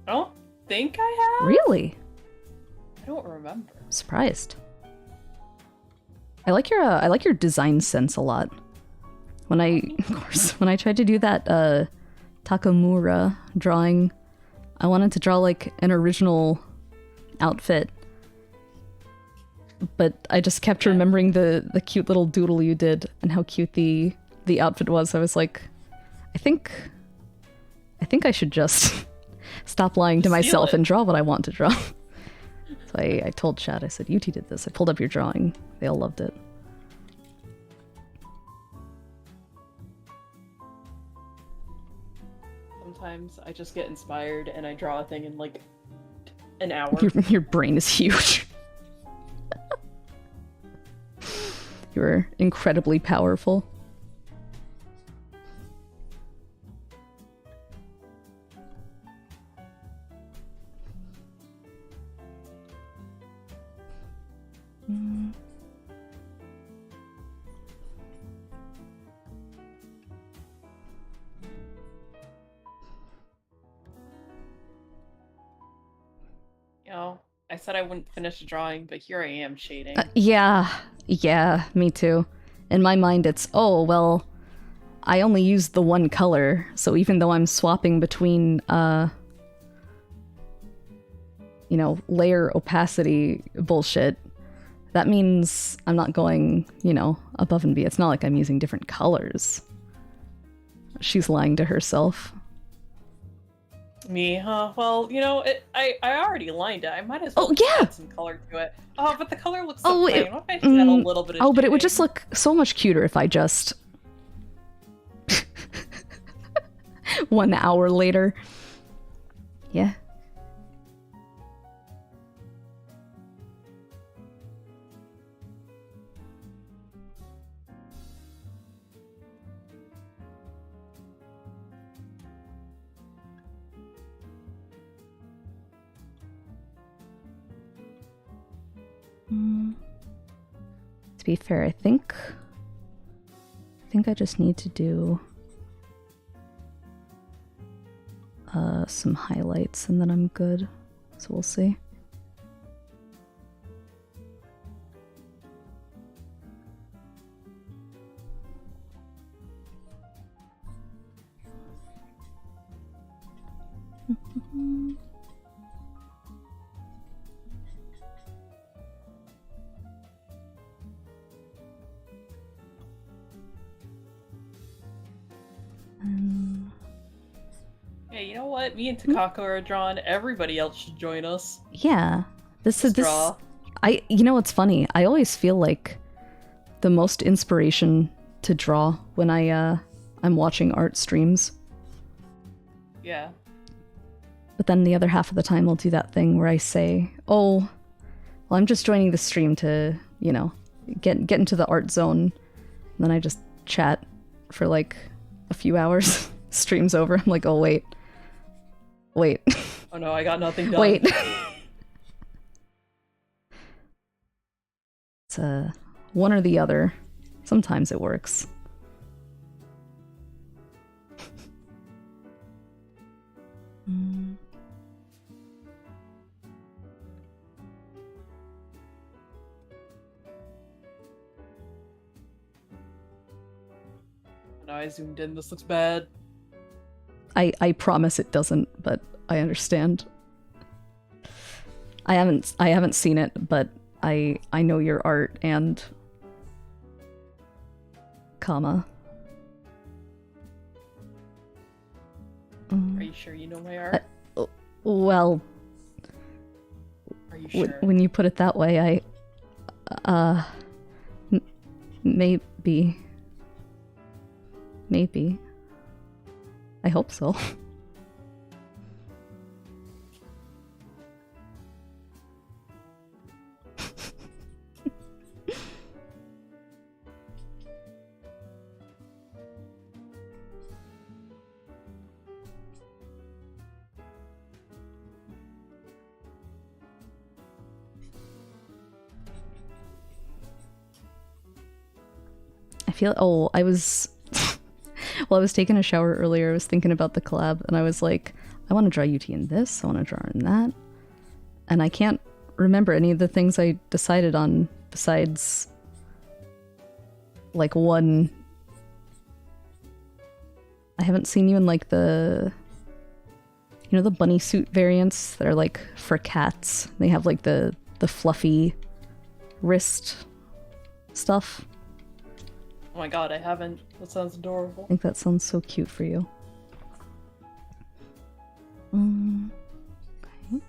Speaker 2: don't think I have.
Speaker 1: Really?
Speaker 2: I don't remember.
Speaker 1: Surprised. I like your design sense a lot. When I tried to do that Takamura drawing, I wanted to draw like an original outfit, but I just kept remembering the cute little doodle you did and how cute the outfit was. I was like, I think I should just stop lying to myself and draw what I want to draw. So I told Chad, I said, Utie did this. I pulled up your drawing. They all loved it.
Speaker 2: Sometimes I just get inspired and I draw a thing in like an hour.
Speaker 1: Your brain is huge. You're incredibly powerful.
Speaker 2: You know, I said I wouldn't finish the drawing, but here I am shading.
Speaker 1: Yeah, me too. In my mind, it's, oh, well, I only used the one color, so even though I'm swapping between, you know, layer opacity bullshit, that means I'm not going, you know, above and beyond. It's not like I'm using different colors. She's lying to herself.
Speaker 2: Me, huh? Well, you know, I already lined it. I might as well add some color to it. Oh, but the color looks so plain. What if I just add a little bit of
Speaker 1: but it would just look so much cuter if I just... 1 hour later. Yeah. To be fair, I think I just need to do some highlights and then I'm good. So we'll see.
Speaker 2: Yeah, you know what? Me and Takako are drawn. Everybody else should join us.
Speaker 1: Yeah. This is
Speaker 2: draw.
Speaker 1: You know what's funny? I always feel like the most inspiration to draw when I'm watching art streams.
Speaker 2: Yeah.
Speaker 1: But then the other half of the time I'll do that thing where I say, oh, well, I'm just joining the stream to, you know, get into the art zone. And then I just chat for like a few hours. Stream's over. I'm like, oh, wait.
Speaker 2: Oh no, I got nothing done.
Speaker 1: Wait. It's one or the other. Sometimes it works.
Speaker 2: No, I zoomed in. This looks bad.
Speaker 1: I promise it doesn't, but I understand. I haven't seen it, but I know your art and comma.
Speaker 2: Are you sure you know my art?
Speaker 1: Well,
Speaker 2: Are you sure?
Speaker 1: when you put it that way, maybe. Maybe. I hope so. I was well, I was taking a shower earlier. I was thinking about the collab, and I was like, I want to draw Utie in this. I want to draw her in that, and I can't remember any of the things I decided on besides like one. I haven't seen you in like the, you know, the bunny suit variants that are like for cats. They have like the fluffy wrist stuff.
Speaker 2: Oh my god, I haven't. That sounds adorable.
Speaker 1: I think that sounds so cute for you. Okay.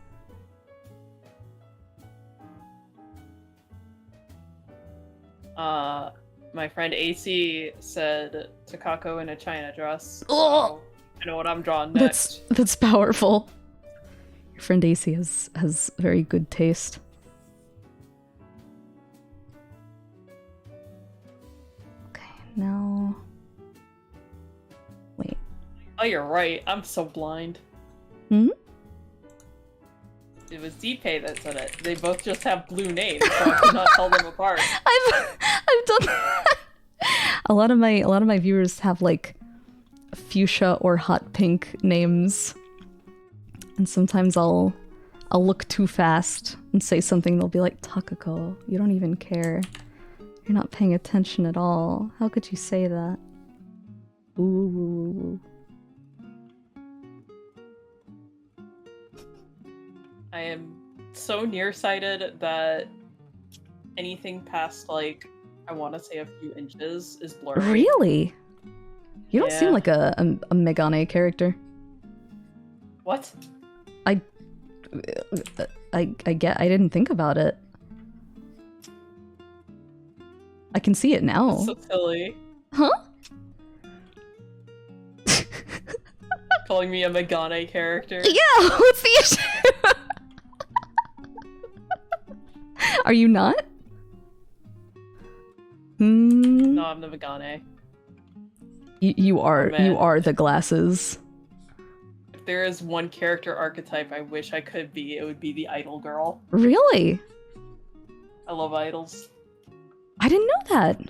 Speaker 2: My friend AC said Takako in a China dress.
Speaker 1: Oh!
Speaker 2: So I know what I'm drawing next.
Speaker 1: That's powerful. Your friend AC has very good taste. Now, wait.
Speaker 2: Oh, you're right. I'm so blind.
Speaker 1: Hmm?
Speaker 2: It was Deepay that said it. They both just have blue names, so I could not tell them apart.
Speaker 1: I've done that. A lot of my viewers have like fuchsia or hot pink names, and sometimes I'll look too fast and say something. They'll be like, Takako, you don't even care. You're not paying attention at all. How could you say that? Ooh.
Speaker 2: I am so nearsighted that anything past, like, I want to say a few inches is blurry.
Speaker 1: Really? You don't
Speaker 2: Yeah.
Speaker 1: seem like a Megane character.
Speaker 2: What?
Speaker 1: I didn't think about it. I can see it now.
Speaker 2: So silly.
Speaker 1: Huh?
Speaker 2: Calling me a Megane character.
Speaker 1: Yeah, what's the issue? Are you not?
Speaker 2: No, I'm the Megane.
Speaker 1: You are.
Speaker 2: Oh, man.
Speaker 1: You are the glasses.
Speaker 2: If there is one character archetype I wish I could be, it would be the idol girl.
Speaker 1: Really?
Speaker 2: I love idols.
Speaker 1: I didn't know that.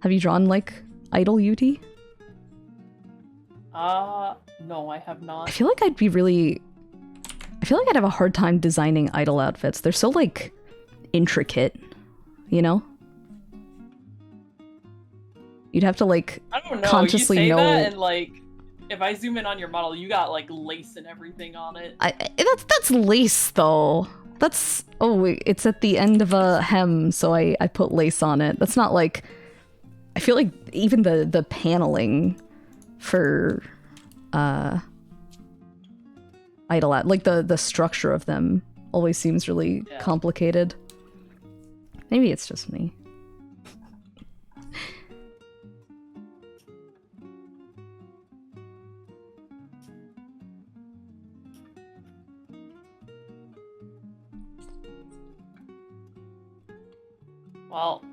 Speaker 1: Have you drawn like idol Utie?
Speaker 2: No, I have not.
Speaker 1: I feel like I'd have a hard time designing idol outfits. They're so like intricate, you know? You'd have to like
Speaker 2: I don't know.
Speaker 1: consciously
Speaker 2: you say
Speaker 1: know.
Speaker 2: that and like, if I zoom in on your model, you got like lace and everything on it.
Speaker 1: That's lace though. That's wait, it's at the end of a hem, so I put lace on it. That's not like, I feel like even the paneling for idol out, like the structure of them always seems really complicated. Maybe it's just me.
Speaker 2: Well,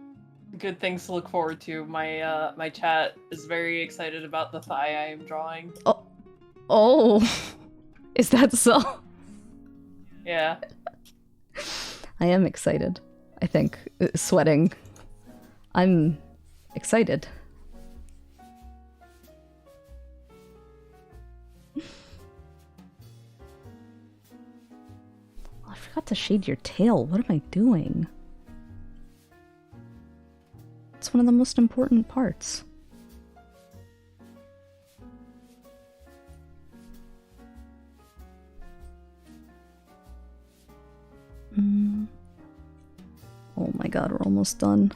Speaker 2: good things to look forward to. My my chat is very excited about the thigh I am drawing.
Speaker 1: Oh, is that so?
Speaker 2: Yeah.
Speaker 1: I am excited. I think sweating. I'm excited. I forgot to shade your tail. What am I doing? It's one of the most important parts. Oh my god, we're almost done.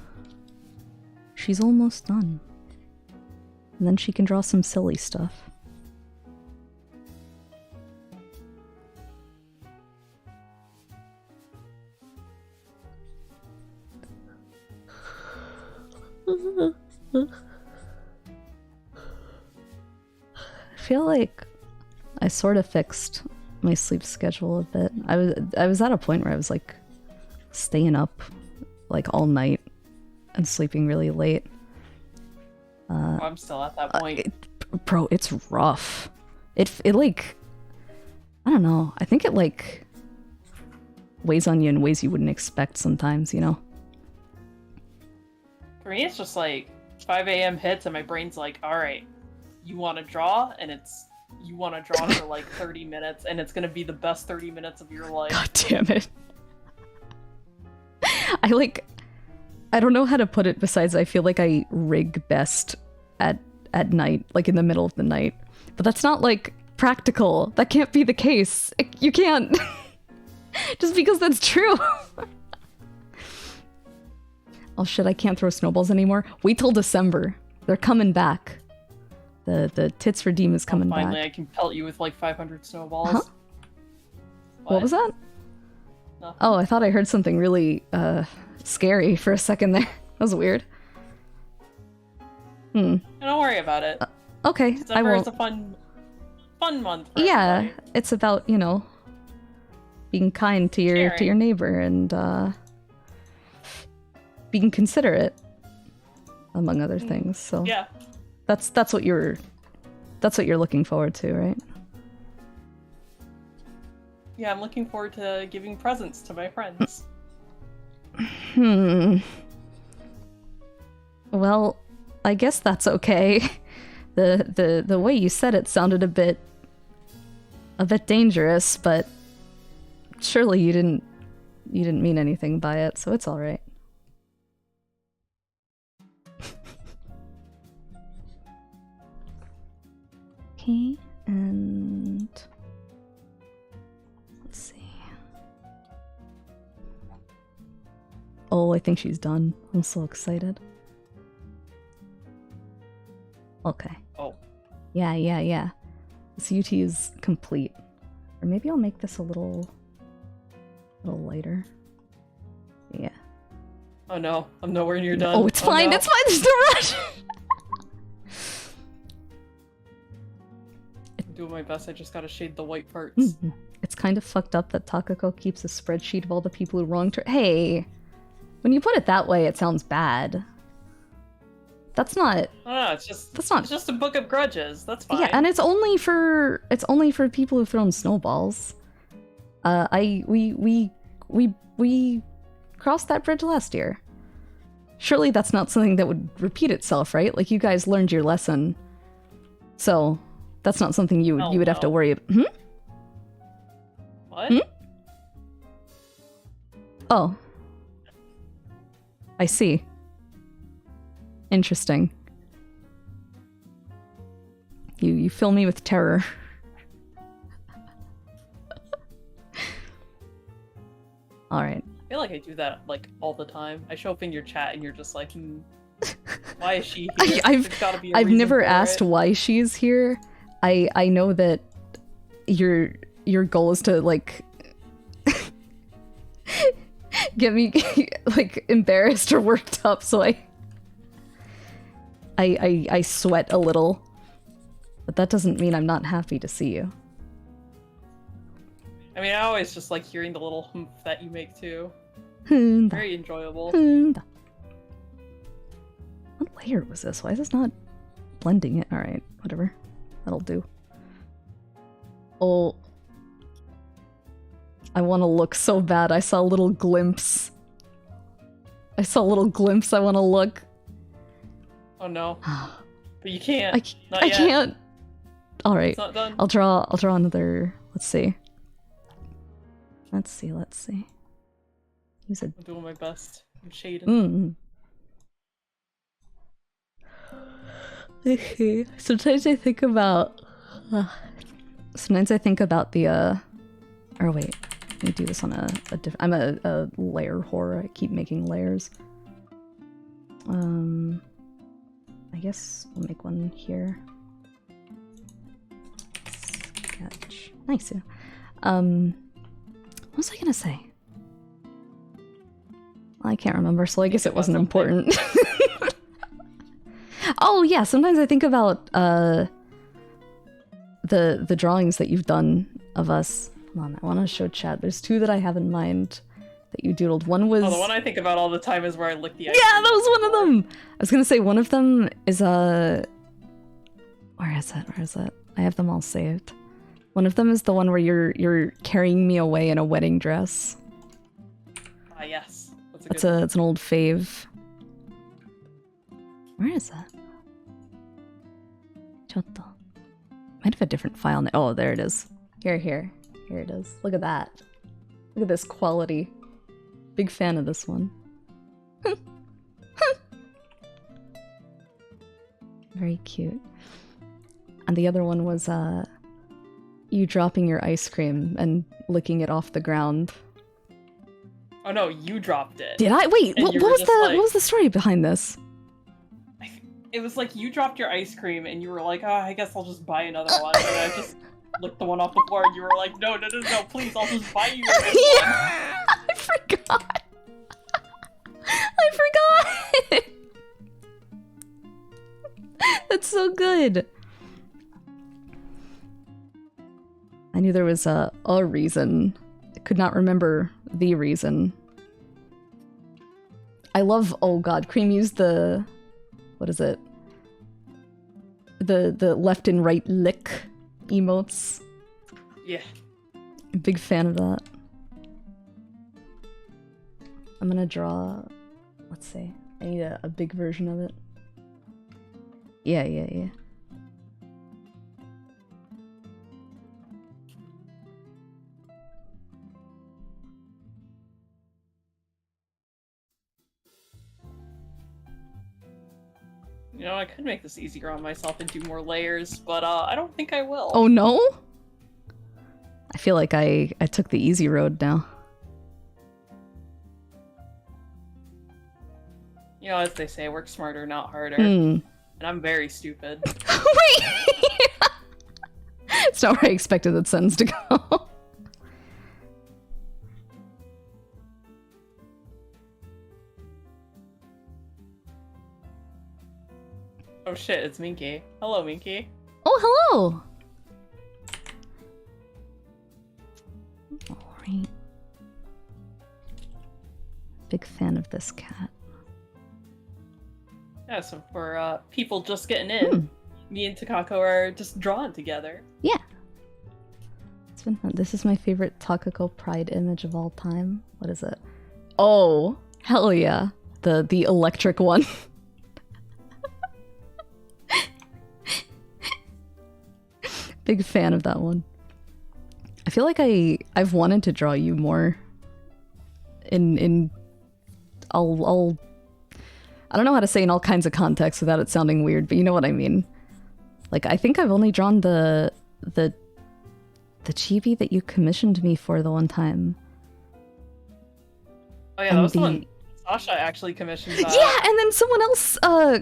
Speaker 1: She's almost done. And then she can draw some silly stuff. I feel like I sort of fixed my sleep schedule a bit. I was at a point where I was like staying up like all night and sleeping really late.
Speaker 2: I'm still at that point.
Speaker 1: Bro, it's rough. It like, I don't know. I think it like weighs on you in ways you wouldn't expect sometimes, you know?
Speaker 2: For me, it's just like 5 a.m. hits and my brain's like, all right, you want to draw, and you want to draw for like 30 minutes, and it's going to be the best 30 minutes of your life.
Speaker 1: God damn it. I don't know how to put it besides I feel like I rig best at night, like in the middle of the night. But that's not like practical. That can't be the case. You can't. Just because that's true. Oh shit, I can't throw snowballs anymore. Wait till December. They're coming back. The Tits for Demon is coming
Speaker 2: Finally,
Speaker 1: back.
Speaker 2: I can pelt you with like 500 snowballs.
Speaker 1: Huh? What was that?
Speaker 2: Nothing.
Speaker 1: Oh, I thought I heard something really scary for a second there. That was weird.
Speaker 2: Don't worry about it.
Speaker 1: Okay, I
Speaker 2: December
Speaker 1: won't.
Speaker 2: is a fun month. For
Speaker 1: Yeah,
Speaker 2: everybody.
Speaker 1: it's about, you know, being kind to your neighbor and being considerate, among other things. So
Speaker 2: Yeah.
Speaker 1: that's what you're looking forward to, right?
Speaker 2: Yeah, I'm looking forward to giving presents to my friends.
Speaker 1: Well, I guess that's okay. The way you said it sounded a bit dangerous, but surely you didn't mean anything by it, so it's all right. Okay, and let's see. Oh, I think she's done. I'm so excited. Okay.
Speaker 2: Oh.
Speaker 1: Yeah. This Utie is complete. Or maybe I'll make this a little lighter. Yeah.
Speaker 2: Oh no, I'm nowhere near done.
Speaker 1: Oh, it's fine.
Speaker 2: No.
Speaker 1: It's fine. There's no rush.
Speaker 2: I'm doing my best. I just gotta shade the white parts.
Speaker 1: It's kind of fucked up that Takako keeps a spreadsheet of all the people who wronged her. Hey, when you put it that way, it sounds bad. That's not.
Speaker 2: No, it's just.
Speaker 1: That's not.
Speaker 2: It's just a book of grudges. That's fine.
Speaker 1: Yeah, and it's only for people who've thrown snowballs. We crossed that bridge last year. Surely that's not something that would repeat itself, right? Like, you guys learned your lesson, so that's not something you would have to worry about.
Speaker 2: What?
Speaker 1: Oh, I see. Interesting. You fill me with terror. All right.
Speaker 2: I feel like I do that like all the time. I show up in your chat and you're just like, why is she here? There's gotta be a
Speaker 1: I've
Speaker 2: reason
Speaker 1: never
Speaker 2: for
Speaker 1: asked
Speaker 2: it.
Speaker 1: why she's here. I know that your goal is to like get me like embarrassed or worked up, so I sweat a little, but that doesn't mean I'm not happy to see you.
Speaker 2: I mean, I always just like hearing the little humph that you make too. Very enjoyable.
Speaker 1: What layer was this? Why is this not blending it? Alright, whatever. That'll do. Oh. I want to look so bad. I saw a little glimpse. I want to look.
Speaker 2: Oh no. But you can't.
Speaker 1: I can't. Alright.
Speaker 2: It's not done.
Speaker 1: I'll draw another. Let's see. Use a
Speaker 2: I'm doing my best. I'm shading.
Speaker 1: Okay. Sometimes I think about the or wait, me do this on a different... I'm a layer whore. I keep making layers. I guess we'll make one here. Sketch. Nice. What was I gonna say? Well, I can't remember, so I guess it wasn't important. Oh yeah, sometimes I think about the drawings that you've done of us. Hold on, I want to show chat. There's two that I have in mind that you doodled. One was...
Speaker 2: Oh, the one I think about all the time is where I lick the ice.
Speaker 1: Yeah, that was one of them! I was gonna say, one of them is Where is it? Where is it? I have them all saved. One of them is the one where you're carrying me away in a wedding dress.
Speaker 2: Ah, yes.
Speaker 1: It's an old fave. Where is that? Chotto. Might have a different file now. Oh, there it is. Here it is. Look at that. Look at this quality. Big fan of this one. Very cute. And the other one was you dropping your ice cream and licking it off the ground.
Speaker 2: Oh no, you dropped it.
Speaker 1: Did I? Wait, what was the story behind this?
Speaker 2: It was like you dropped your ice cream and you were like, oh, I guess I'll just buy another one. And I just licked the one off the floor and you were like, no, please, I'll just buy you another one.
Speaker 1: I forgot. I forgot. That's so good. I knew there was a reason. I could not remember the reason. I love, oh god, Cream used the... What is it? The left and right lick emotes.
Speaker 2: Yeah.
Speaker 1: Big fan of that. I'm gonna draw... Let's see. I need a big version of it. Yeah.
Speaker 2: You know, I could make this easier on myself and do more layers, but I don't think I will.
Speaker 1: Oh no? I feel like I took the easy road now.
Speaker 2: You know, as they say, work smarter, not harder.
Speaker 1: Mm.
Speaker 2: And I'm very stupid.
Speaker 1: Wait! It's not where I expected that sentence to go.
Speaker 2: Oh shit, it's Minky. Hello, Minky.
Speaker 1: Oh, hello! Alright. Big fan of this cat.
Speaker 2: Yeah, so for people just getting in, me and Takako are just drawing together.
Speaker 1: Yeah. It's been fun. This is my favorite Takako Pride image of all time. What is it? Oh, hell yeah. The electric one. Big fan of that one. I feel like I've wanted to draw you more. I'll I don't know how to say in all kinds of contexts without it sounding weird, but you know what I mean. Like, I think I've only drawn the chibi that you commissioned me for the one time.
Speaker 2: Oh yeah, that was the one Sasha actually commissioned that.
Speaker 1: Yeah, and then someone else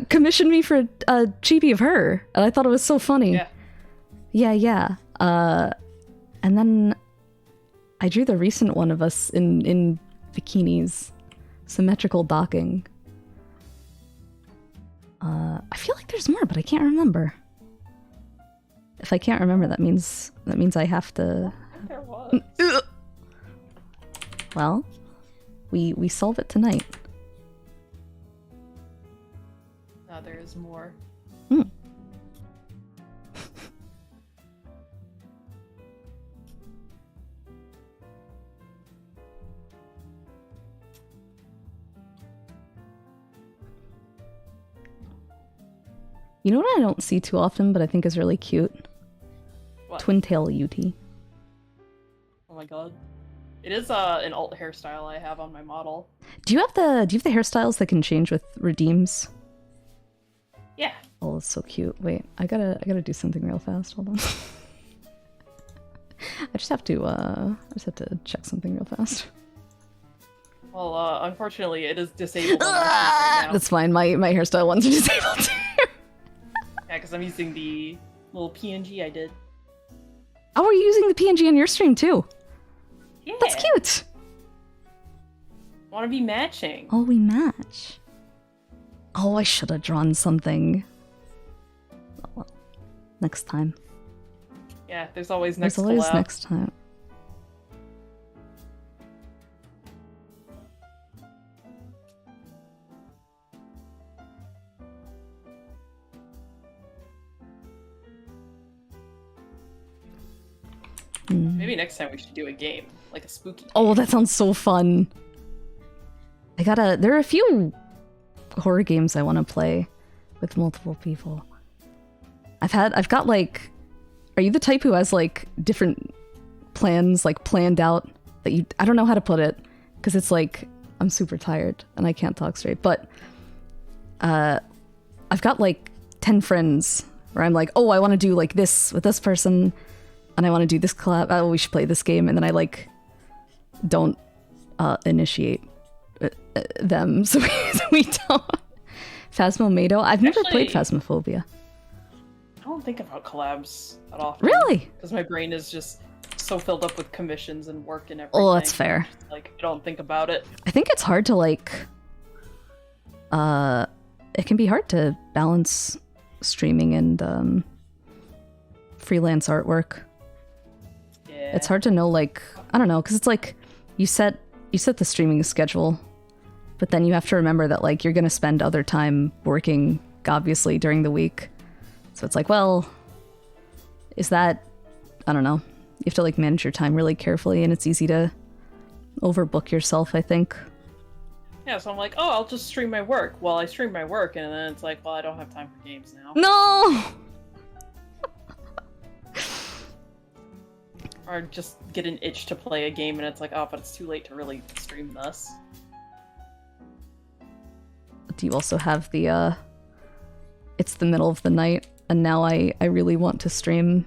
Speaker 1: commissioned me for a chibi of her, and I thought it was so funny. Yeah. And then I drew the recent one of us in bikinis, symmetrical docking. I feel like there's more, but I can't remember. If I can't remember, that means I have to.
Speaker 2: I think there was.
Speaker 1: Well, we solve it tonight.
Speaker 2: No, there is more.
Speaker 1: You know what I don't see too often, but I think is really cute?
Speaker 2: What?
Speaker 1: Twin tail Utie.
Speaker 2: Oh my god. It is an alt hairstyle I have on my model.
Speaker 1: Do you have the hairstyles that can change with redeems?
Speaker 2: Yeah.
Speaker 1: Oh, it's so cute. Wait, I gotta do something real fast. Hold on. I just have to check something real fast.
Speaker 2: Well, unfortunately, it is disabled on my screen right now.
Speaker 1: That's fine. My hairstyle ones are disabled too.
Speaker 2: Yeah, because I'm using the little PNG I did.
Speaker 1: Oh, are you using the PNG on your stream too?
Speaker 2: Yeah.
Speaker 1: That's cute.
Speaker 2: Want to be matching?
Speaker 1: Oh, we match. Oh, I should have drawn something. Oh, well, next time.
Speaker 2: Yeah, there's always next
Speaker 1: There's always
Speaker 2: collab.
Speaker 1: next time.
Speaker 2: Maybe next time we should do a game, like a spooky game.
Speaker 1: Oh, that sounds so fun. There are a few horror games I want to play with multiple people. I've got like, are you the type who has like different plans like planned out that I don't know how to put it because it's like I'm super tired and I can't talk straight, but I've got like 10 friends where I'm like, oh, I want to do like this with this person and I want to do this collab. Oh, we should play this game, and then I like don't initiate them, so we don't. Phasmomedo. I've never played Phasmophobia.
Speaker 2: I don't think about collabs at all.
Speaker 1: Really?
Speaker 2: Because my brain is just so filled up with commissions and work and everything.
Speaker 1: Oh, that's fair.
Speaker 2: Just, like, I don't think about it.
Speaker 1: I think it's hard to like. It can be hard to balance streaming and freelance artwork.
Speaker 2: Yeah.
Speaker 1: It's hard to know, like, I don't know, because it's like you set the streaming schedule, but then you have to remember that like you're gonna spend other time working, obviously, during the week. So it's like, well, is that, I don't know. You have to like manage your time really carefully, and it's easy to overbook yourself, I think.
Speaker 2: Yeah, so I'm like, oh, I'll just stream my work. Well, I stream my work, and then it's like, well, I don't have time for games now.
Speaker 1: No!
Speaker 2: Or just get an itch to play a game, and it's like, oh, but it's too late to really stream this.
Speaker 1: Do you also have the, it's the middle of the night, and now I really want to stream.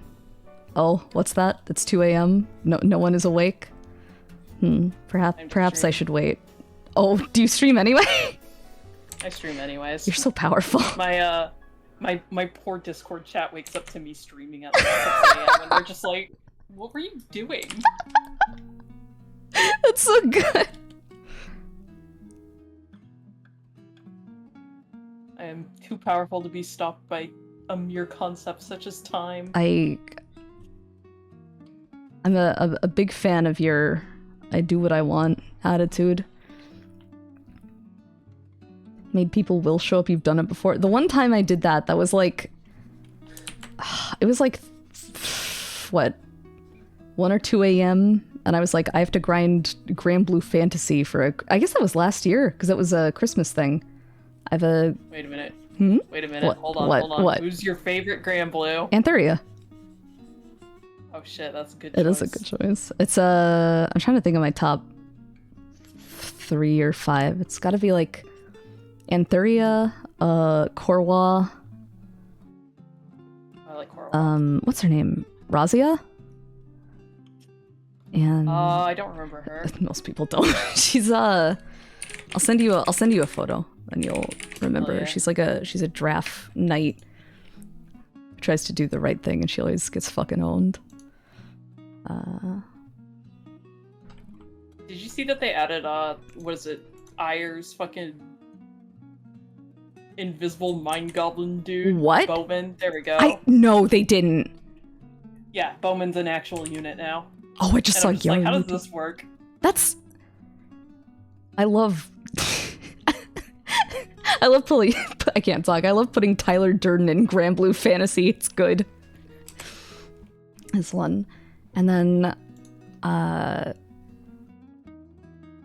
Speaker 1: Oh, what's that? It's 2 a.m. No one is awake. Perhaps I should wait. Oh, do you stream anyway?
Speaker 2: I stream anyways.
Speaker 1: You're so powerful.
Speaker 2: My poor Discord chat wakes up to me streaming at like 6 a.m. and they're just like, what were you doing?
Speaker 1: That's so good.
Speaker 2: I am too powerful to be stopped by a mere concept such as time.
Speaker 1: I'm a big fan of your I do what I want attitude. Made people will show up. You've done it before. The one time I did that was like, it was like, what, 1 or 2 a.m. and I was like, I have to grind Grand Blue Fantasy for I guess that was last year because it was a Christmas thing. I have a.
Speaker 2: Wait a minute.
Speaker 1: Hmm?
Speaker 2: Wait a minute.
Speaker 1: What?
Speaker 2: Hold on.
Speaker 1: What?
Speaker 2: Hold on.
Speaker 1: What?
Speaker 2: Who's your favorite Grand Blue?
Speaker 1: Antheria.
Speaker 2: Oh shit, that's a good
Speaker 1: It
Speaker 2: choice.
Speaker 1: is a good choice. It's I'm trying to think of my top 3 or 5. It's got to be like Antheria, Korwa.
Speaker 2: I like Korwa.
Speaker 1: What's her name? Razia? And
Speaker 2: I don't remember her.
Speaker 1: most people don't. She's I'll send you a photo and you'll remember.
Speaker 2: Oh, yeah.
Speaker 1: She's a draft knight who tries to do the right thing and she always gets fucking owned.
Speaker 2: Did you see that they added what is it? Ayer's fucking invisible mind goblin dude?
Speaker 1: What?
Speaker 2: Bowman. There we go.
Speaker 1: No, they didn't.
Speaker 2: Yeah, Bowman's an actual unit now.
Speaker 1: Oh, I just
Speaker 2: And
Speaker 1: saw
Speaker 2: I'm just like, how does
Speaker 1: Yari.
Speaker 2: this work?
Speaker 1: I love pulling. I can't talk. I love putting Tyler Durden in Grand Blue Fantasy. It's good. This one, and then I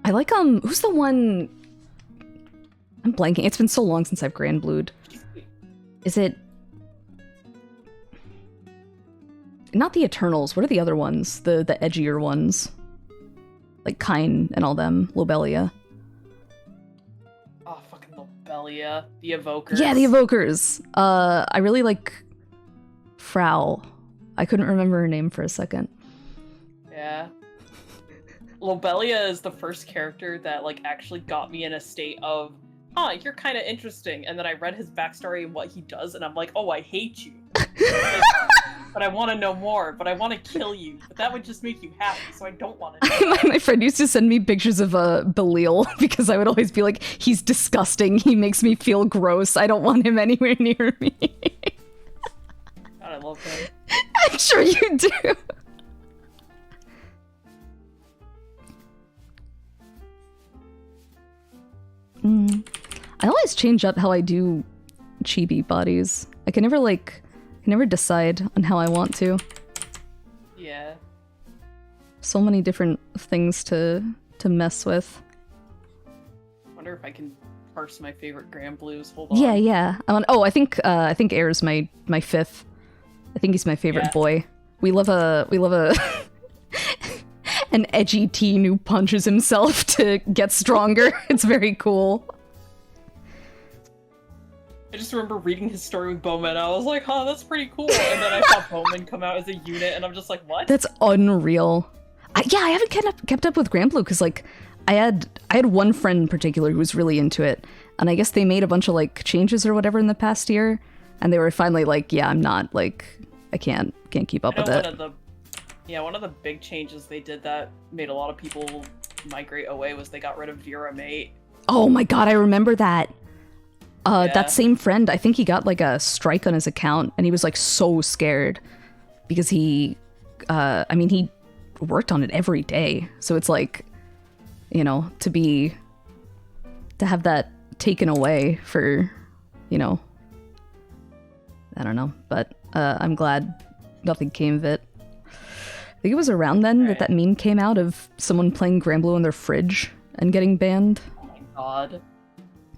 Speaker 1: like who's the one? I'm blanking. It's been so long since I've Grand Blued. Is it not the Eternals? What are the other ones? The edgier ones, like Kine and all them. Lobelia.
Speaker 2: Oh, fucking Lobelia. The Evokers.
Speaker 1: Yeah, the Evokers. I really like Frau. I couldn't remember her name for a second.
Speaker 2: Yeah. Lobelia is the first character that like actually got me in a state of, huh, you're kind of interesting. And then I read his backstory and what he does, and I'm like, oh, I hate you. But I want to know more, but I want to kill you. But that would just make you happy, so I don't want to know.
Speaker 1: My friend used to send me pictures of Belial because I would always be like, he's disgusting. He makes me feel gross. I don't want him anywhere near me.
Speaker 2: God, I love him.
Speaker 1: I'm sure you do. I always change up how I do chibi bodies. I can never decide on how I want to.
Speaker 2: Yeah.
Speaker 1: So many different things to
Speaker 2: I
Speaker 1: mess with.
Speaker 2: wonder if I can parse my favorite Grand Blues. Hold on.
Speaker 1: Yeah. I think Air's my fifth. I think he's my favorite boy. We love a an edgy teen who punches himself to get stronger. It's very cool.
Speaker 2: I just remember reading his story with Bowman. I was like, huh, that's pretty cool. And then I saw Bowman come out as a unit, and I'm just like, what?
Speaker 1: That's unreal. I haven't kept up with Granblue because like I had one friend in particular who was really into it, and I guess they made a bunch of like changes or whatever in the past year, and they were finally like, yeah, I'm not like I can't keep up with it.
Speaker 2: One of the big changes they did that made a lot of people migrate away was they got rid of Vera Mate.
Speaker 1: Oh my god, I remember that. That same friend, I think he got like a strike on his account, and he was like so scared because he worked on it every day. So it's like, you know, to have that taken away for, you know, I don't know, but I'm glad nothing came of it. I think it was around then that meme came out of someone playing Granblue in their fridge and getting banned.
Speaker 2: Oh my god.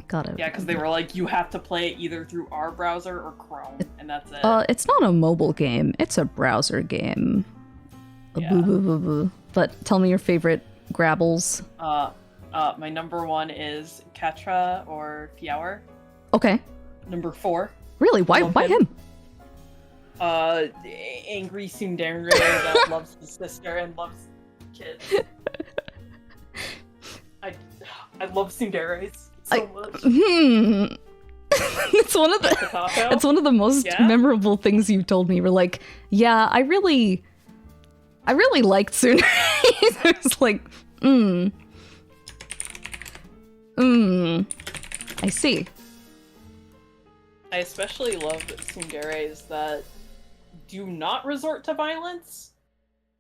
Speaker 1: Got it.
Speaker 2: Yeah, because they were like, you have to play it either through our browser or Chrome, and that's it.
Speaker 1: It's not a mobile game. It's a browser game.
Speaker 2: Yeah.
Speaker 1: Boo, boo, boo, boo. But tell me your favorite Grabbles.
Speaker 2: My number 1 is Katra or Fiawer.
Speaker 1: Okay.
Speaker 2: Number 4.
Speaker 1: Really? Why him?
Speaker 2: Angry tsundere that loves his sister and loves kids. I love tsunderes so much.
Speaker 1: It's one of the
Speaker 2: Takako?
Speaker 1: it's one of the most memorable things you told me. We're like, yeah, I really liked tsundere. I was like, I see.
Speaker 2: I especially love tsunderes that do not resort to violence.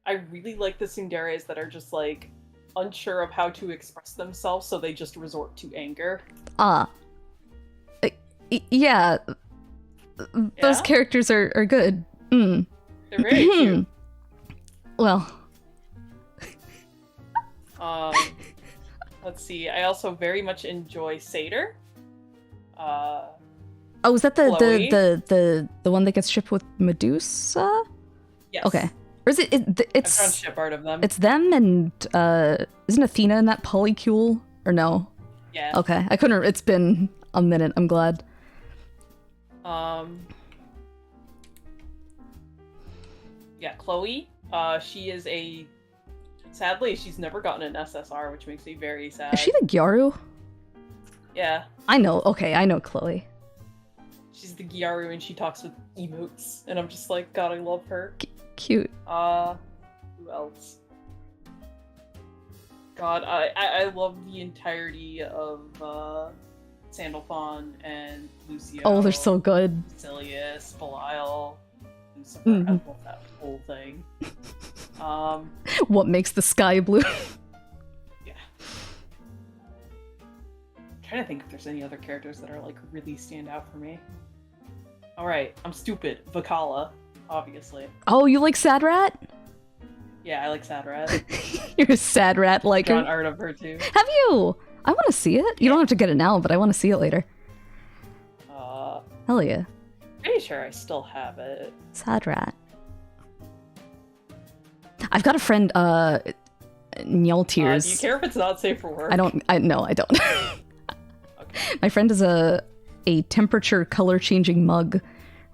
Speaker 2: I really like the tsunderes that are just like unsure of how to express themselves, so they just resort to anger.
Speaker 1: Yeah. Those characters are good.
Speaker 2: They're very cute.
Speaker 1: Well.
Speaker 2: Let's see. I also very much enjoy Satyr.
Speaker 1: Oh, is that the one that gets shipped with Medusa?
Speaker 2: Yes.
Speaker 1: Okay. Or is it's
Speaker 2: I've found ship art of them.
Speaker 1: It's them and isn't Athena in that polycule or no?
Speaker 2: Yeah.
Speaker 1: Okay. I couldn't. It's been a minute. I'm glad.
Speaker 2: Yeah, Chloe. She is sadly, she's never gotten an SSR, which makes me very sad.
Speaker 1: Is she the Gyaru?
Speaker 2: Yeah.
Speaker 1: I know. Okay, I know Chloe.
Speaker 2: She's the Gyaru and she talks with emotes, and I'm just like, God, I love her.
Speaker 1: Cute.
Speaker 2: Who else? God, I love the entirety of Sandalphon and Lucio.
Speaker 1: Oh, they're so good.
Speaker 2: Silius, Belial, Lucifer. I love that whole thing.
Speaker 1: What makes the sky blue?
Speaker 2: Yeah. I'm trying to think if there's any other characters that are like really stand out for me. Alright, I'm stupid. Vakala, obviously.
Speaker 1: Oh, you like Sad Rat?
Speaker 2: Yeah, I like Sad Rat.
Speaker 1: You're a Sad Rat liker.
Speaker 2: Drawn art of her too.
Speaker 1: Have you? I want to see it. You don't have to get it now, but I want to see it later. Hell yeah.
Speaker 2: Pretty sure I still have it.
Speaker 1: Sad Rat. I've got a friend, Nyal Tears.
Speaker 2: Do you care if it's not safe for work?
Speaker 1: I don't.
Speaker 2: Okay.
Speaker 1: My friend is a temperature color changing mug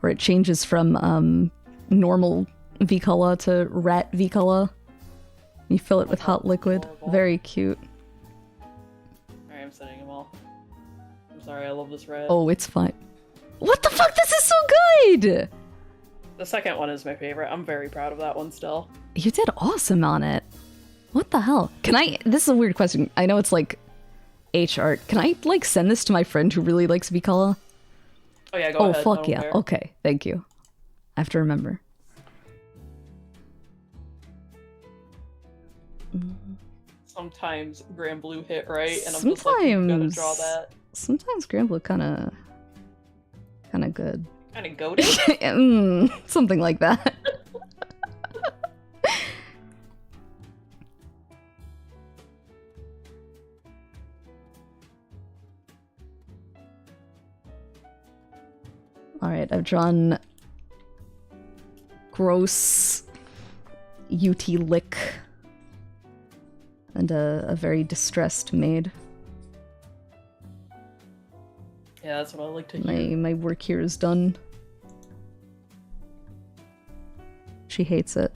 Speaker 1: where it changes from normal V color to rat V color. You fill it with hot liquid.
Speaker 2: Horrible.
Speaker 1: Very cute.
Speaker 2: Alright, I'm setting them all. I'm sorry, I love this red.
Speaker 1: Oh, it's fine. What the fuck? This is so good!
Speaker 2: The second one is my favorite. I'm very proud of that one still.
Speaker 1: You did awesome on it. What the hell? Can I... This is a weird question. I know it's like H art. Can I like send this to my friend who really likes Vikala?
Speaker 2: Oh yeah, go
Speaker 1: Oh,
Speaker 2: ahead.
Speaker 1: fuck yeah. Okay, thank you. I have to remember.
Speaker 2: Sometimes Grand Blue hit right, and I'm just like, you gotta draw that.
Speaker 1: Sometimes Grand Blue kind of good.
Speaker 2: Kind of goated?
Speaker 1: Something like that. Alright, I've drawn gross Utie lick and a very distressed maid.
Speaker 2: Yeah, that's what I like to hear.
Speaker 1: My work here is done. She hates it.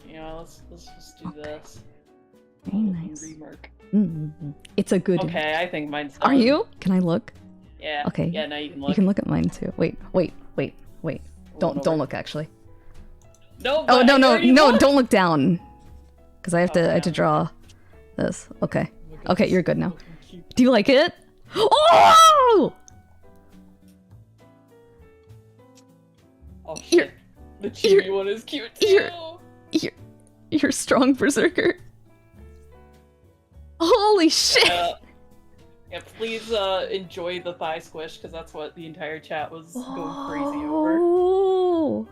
Speaker 2: Yeah, let's just do this.
Speaker 1: Very nice.
Speaker 2: Remark.
Speaker 1: It's a good.
Speaker 2: Okay, I think mine's done.
Speaker 1: Are you? Can I look?
Speaker 2: Yeah.
Speaker 1: Okay.
Speaker 2: Yeah, now you can look.
Speaker 1: You can look at mine too. Wait. Don't look actually.
Speaker 2: No.
Speaker 1: Oh no,
Speaker 2: Looked.
Speaker 1: don't look down. Because I have to
Speaker 2: Okay.
Speaker 1: draw this. Okay.
Speaker 2: Look at
Speaker 1: Okay,
Speaker 2: this
Speaker 1: you're good now.
Speaker 2: looking cute.
Speaker 1: Do you like it? Oh!
Speaker 2: Oh
Speaker 1: You're-
Speaker 2: shit. The chibi one is cute too.
Speaker 1: You're strong berserker. Holy shit!
Speaker 2: Yeah, please enjoy the thigh squish, because that's what the entire chat was going crazy over.
Speaker 1: Oh!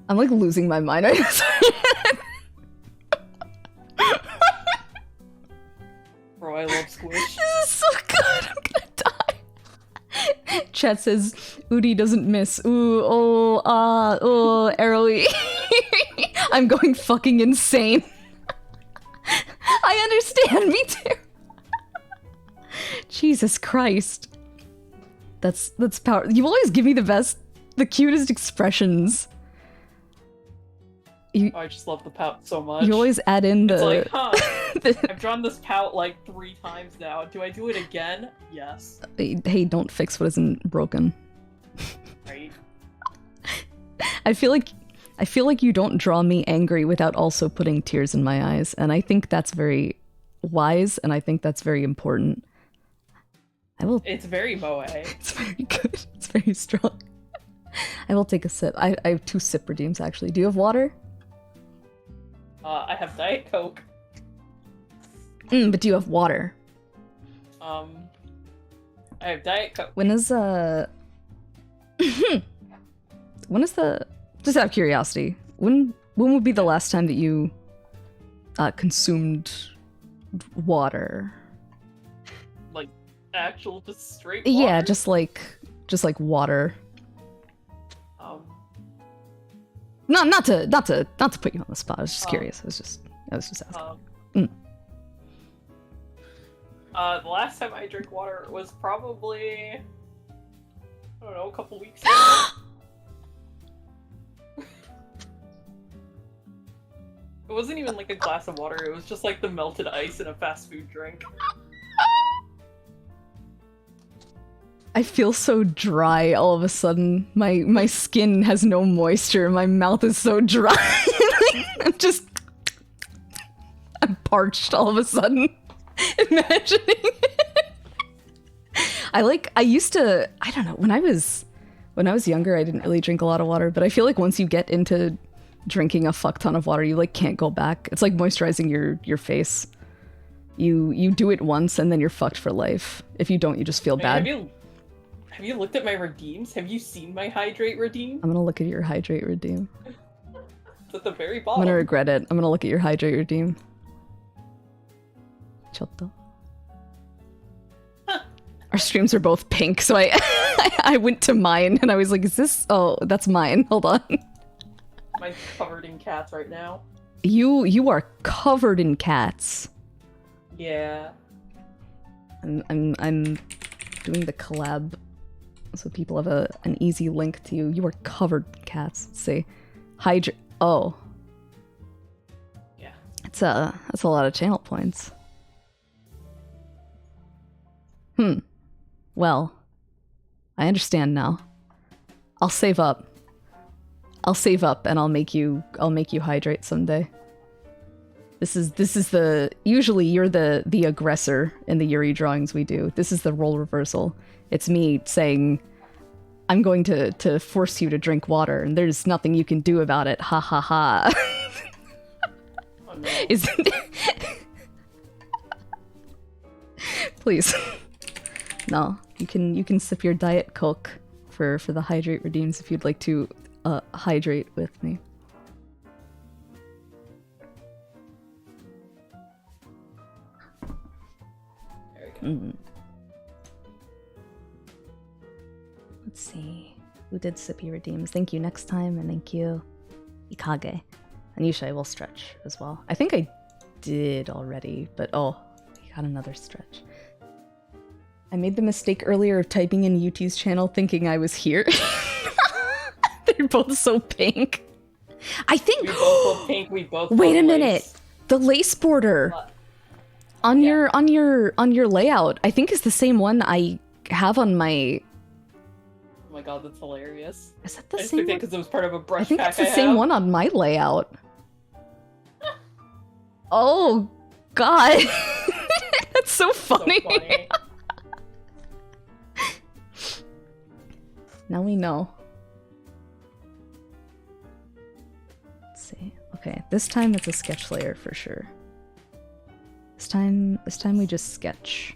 Speaker 1: I'm like losing my mind.
Speaker 2: Bro, I love squish.
Speaker 1: This is so good. I'm gonna die. Chat says Utie doesn't miss. Ooh, arrowy. I'm going fucking insane. I understand. Me too. Jesus Christ. That's power. You always give me the cutest expressions.
Speaker 2: I just love the pout so much.
Speaker 1: You always add in the.
Speaker 2: It's like, huh? I've drawn this pout like 3 times now. Do I do it again? Yes.
Speaker 1: Hey, don't fix what isn't broken.
Speaker 2: Right.
Speaker 1: I feel like you don't draw me angry without also putting tears in my eyes, and I think that's very wise, and I think that's very important.
Speaker 2: It's very moe.
Speaker 1: It's very good. It's very strong. I will take a sip. I have 2 sip redeems actually. Do you have water?
Speaker 2: I have Diet Coke.
Speaker 1: But do you have water?
Speaker 2: I have Diet Coke.
Speaker 1: When is just out of curiosity, when would be the last time that you consumed water?
Speaker 2: Like actual just straight water?
Speaker 1: Yeah, just like water. Not to put you on the spot. I was just curious. I was just asking.
Speaker 2: The last time I drank water was probably, I don't know, a couple weeks ago. It wasn't even like a glass of water, it was just like the melted ice in a fast food drink.
Speaker 1: I feel so dry all of a sudden. My skin has no moisture. My mouth is so dry. I'm parched all of a sudden. Imagining it. I used to, I don't know, when I was younger, I didn't really drink a lot of water, but I feel like once you get into drinking a fuck ton of water, you like can't go back. It's like moisturizing your face. You do it once and then you're fucked for life. If you don't, you just feel bad.
Speaker 2: Have you looked at my redeems? Have you seen my hydrate redeem?
Speaker 1: I'm gonna look at your hydrate redeem.
Speaker 2: It's at the very
Speaker 1: I'm
Speaker 2: bottom.
Speaker 1: gonna regret it. I'm gonna look at your hydrate redeem. Chotto. Our streams are both pink, so I went to mine and I was like, is this? Oh, that's mine. Hold on.
Speaker 2: Mine's covered in cats right now.
Speaker 1: You are covered in cats.
Speaker 2: Yeah.
Speaker 1: I'm doing the collab so people have an easy link to you. You are covered in cats. Let's see. Hydrate. Oh.
Speaker 2: Yeah.
Speaker 1: That's a lot of channel points. Well, I understand now. I'll save up. And I'll make you hydrate someday. This is the usually you're the aggressor in the Yuri drawings we do. This is the role reversal. It's me saying I'm going to force you to drink water and there's nothing you can do about it. Ha ha ha.
Speaker 2: Oh, no.
Speaker 1: Isn't it? Please. No, you can sip your Diet Coke for the hydrate redeems if you'd like to hydrate with me.
Speaker 2: There we go.
Speaker 1: Let's see. Who did sippy redeems? Thank you next time, and thank you Ikage. And usually I will stretch as well. I think I did already, but oh, we got another stretch. I made the mistake earlier of typing in Utie's channel thinking I was here. They're both so pink. I think-
Speaker 2: We both look pink, we both
Speaker 1: Wait a
Speaker 2: look
Speaker 1: minute!
Speaker 2: lace.
Speaker 1: The lace border on your layout, I think is the same one I have on my...
Speaker 2: Oh my god, that's hilarious.
Speaker 1: Is that the
Speaker 2: I just
Speaker 1: same
Speaker 2: picked it
Speaker 1: one?
Speaker 2: because it was part of a brush
Speaker 1: I think
Speaker 2: pack
Speaker 1: it's the same
Speaker 2: have.
Speaker 1: one on my layout. Oh god. That's so funny.
Speaker 2: So funny.
Speaker 1: Now we know. Let's see. Okay, this time it's a sketch layer for sure. This time we just sketch.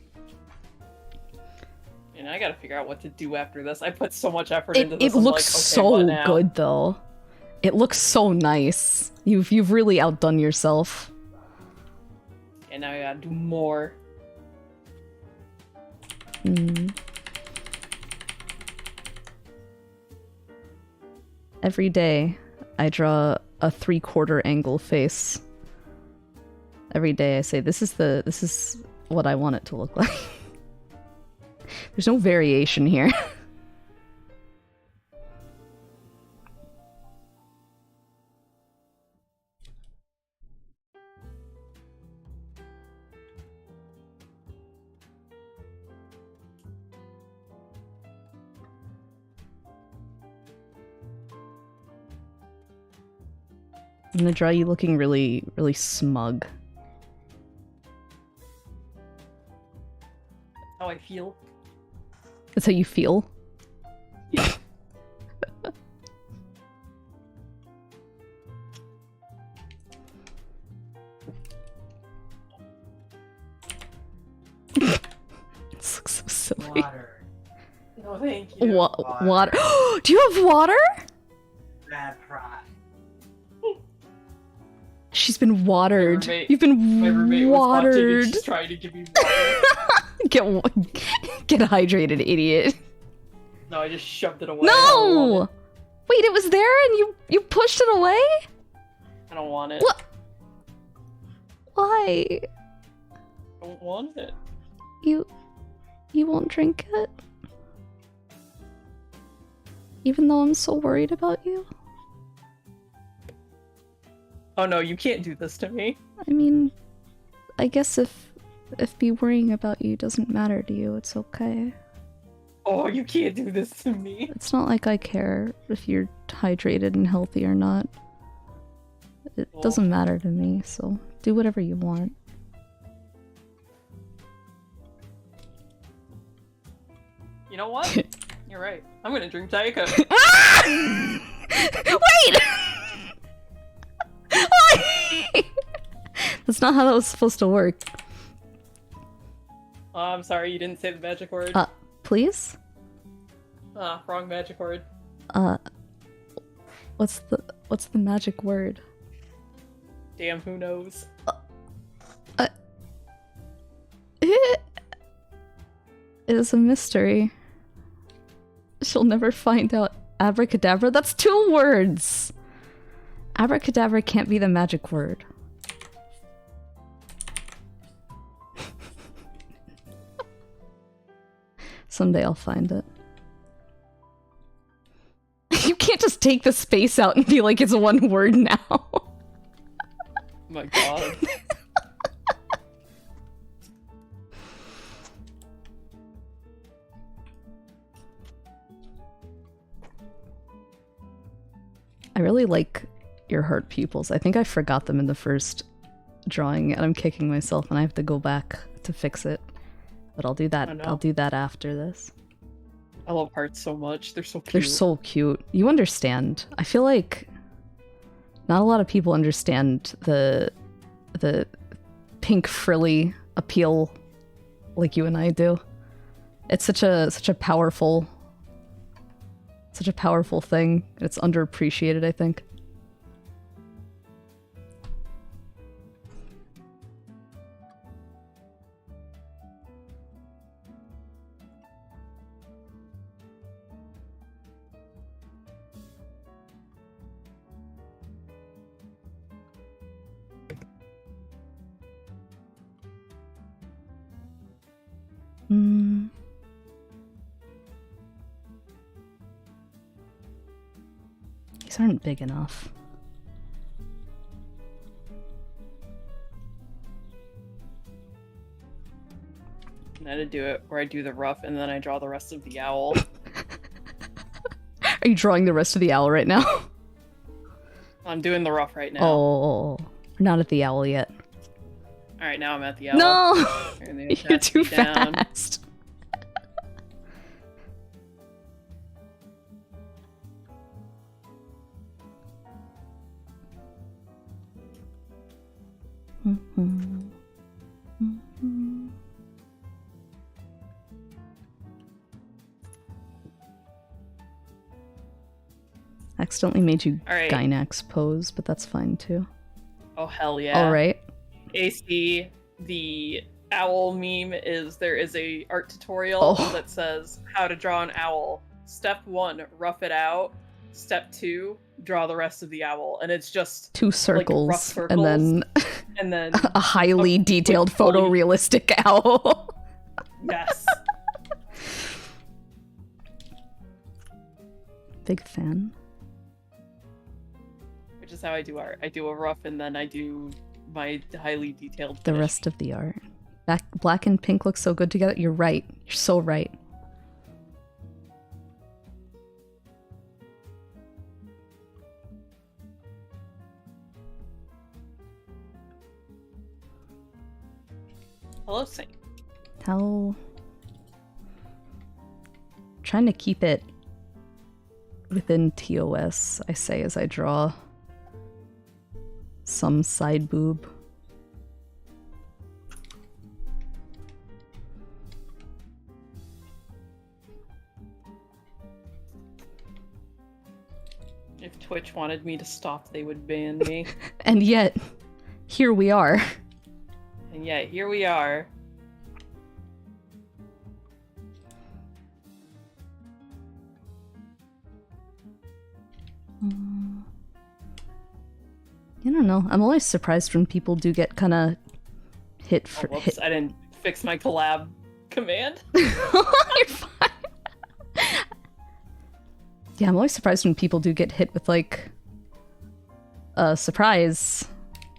Speaker 2: And I gotta figure out what to do after this. I put so much effort into
Speaker 1: It
Speaker 2: this. I'm
Speaker 1: looks
Speaker 2: like, okay, what
Speaker 1: so
Speaker 2: now?
Speaker 1: good though. It looks so nice. You've really outdone yourself.
Speaker 2: And now I gotta do more.
Speaker 1: Every day, I draw a 3/4 angle face. Every day I say, this is what I want it to look like. There's no variation here. I'm gonna draw you looking really, really smug.
Speaker 2: How I feel.
Speaker 1: That's how you feel?
Speaker 2: Yeah.
Speaker 1: This looks so silly.
Speaker 4: Water.
Speaker 2: No, thank you.
Speaker 1: Water. Do you have water?
Speaker 4: Bad pride.
Speaker 1: She's been watered.
Speaker 2: roommate-
Speaker 1: You've been
Speaker 2: My roommate was watching
Speaker 1: watered.
Speaker 2: and she's trying to give me water.
Speaker 1: Get hydrated, idiot.
Speaker 2: No, I just shoved it away. I don't
Speaker 1: No!
Speaker 2: want
Speaker 1: Wait, it was there and you pushed it away?
Speaker 2: it. I don't want it.
Speaker 1: What? Why?
Speaker 2: I don't want it.
Speaker 1: You won't drink it? Even though I'm so worried about you?
Speaker 2: Oh no, you can't do this to me.
Speaker 1: I mean, I guess if me worrying about you doesn't matter to you, it's okay.
Speaker 2: Oh, you can't do this to me.
Speaker 1: It's not like I care if you're hydrated and healthy or not. It
Speaker 2: Well.
Speaker 1: doesn't matter to me, so do whatever you want.
Speaker 2: You know what? You're right. I'm gonna drink Diet Coke.
Speaker 1: Wait! Why? That's not how that was supposed to work.
Speaker 2: Oh, I'm sorry, you didn't say the magic word.
Speaker 1: Please?
Speaker 2: Ah, wrong magic word.
Speaker 1: What's the magic word?
Speaker 2: Damn, who knows?
Speaker 1: It is a mystery. She'll never find out. Abracadabra? That's 2 words! Abracadabra can't be the magic word. Someday I'll find it. You can't just take the space out and be like it's one word now.
Speaker 2: Oh my god.
Speaker 1: I really like your heart pupils. I think I forgot them in the first drawing and I'm kicking myself and I have to go back to fix it. But I'll do that. I'll do that after this.
Speaker 2: I love hearts so much. They're so cute.
Speaker 1: They're so cute. You understand. I feel like not a lot of people understand the pink frilly appeal like you and I do. It's such a powerful thing. It's underappreciated, I think. These aren't big enough.
Speaker 2: And I had to do it where I do the rough and then I draw the rest of the owl.
Speaker 1: Are you drawing the rest of the owl right now?
Speaker 2: I'm doing the rough right now.
Speaker 1: Oh, not at the owl yet.
Speaker 2: Alright, now I'm at the owl.
Speaker 1: No! You're too
Speaker 2: down.
Speaker 1: fast. Accidentally made you Gynax pose, but that's fine too.
Speaker 2: Oh hell yeah.
Speaker 1: Alright.
Speaker 2: AC, the owl meme is there is a art tutorial that says how to draw an owl. Step 1, rough it out. Step 2, draw the rest of the owl. And it's just
Speaker 1: 2 circles,
Speaker 2: like, rough circles
Speaker 1: and then
Speaker 2: a
Speaker 1: highly detailed photorealistic owl.
Speaker 2: Yes.
Speaker 1: Big fan.
Speaker 2: Which is how I do art. I do a rough and then I do my highly detailed
Speaker 1: The
Speaker 2: finish.
Speaker 1: rest of the art. Black and pink look so good together. You're right. You're so right.
Speaker 2: Hello, Saint.
Speaker 1: How... Trying to keep it within TOS, I say as I draw some side boob.
Speaker 2: If Twitch wanted me to stop, they would ban me.
Speaker 1: And yet, here we are.
Speaker 2: And yet, here we are.
Speaker 1: I don't know. I'm always surprised when people do get kind of hit for
Speaker 2: Whoops, I didn't fix my collab command.
Speaker 1: You're fine. Yeah, I'm always surprised when people do get hit with like a surprise.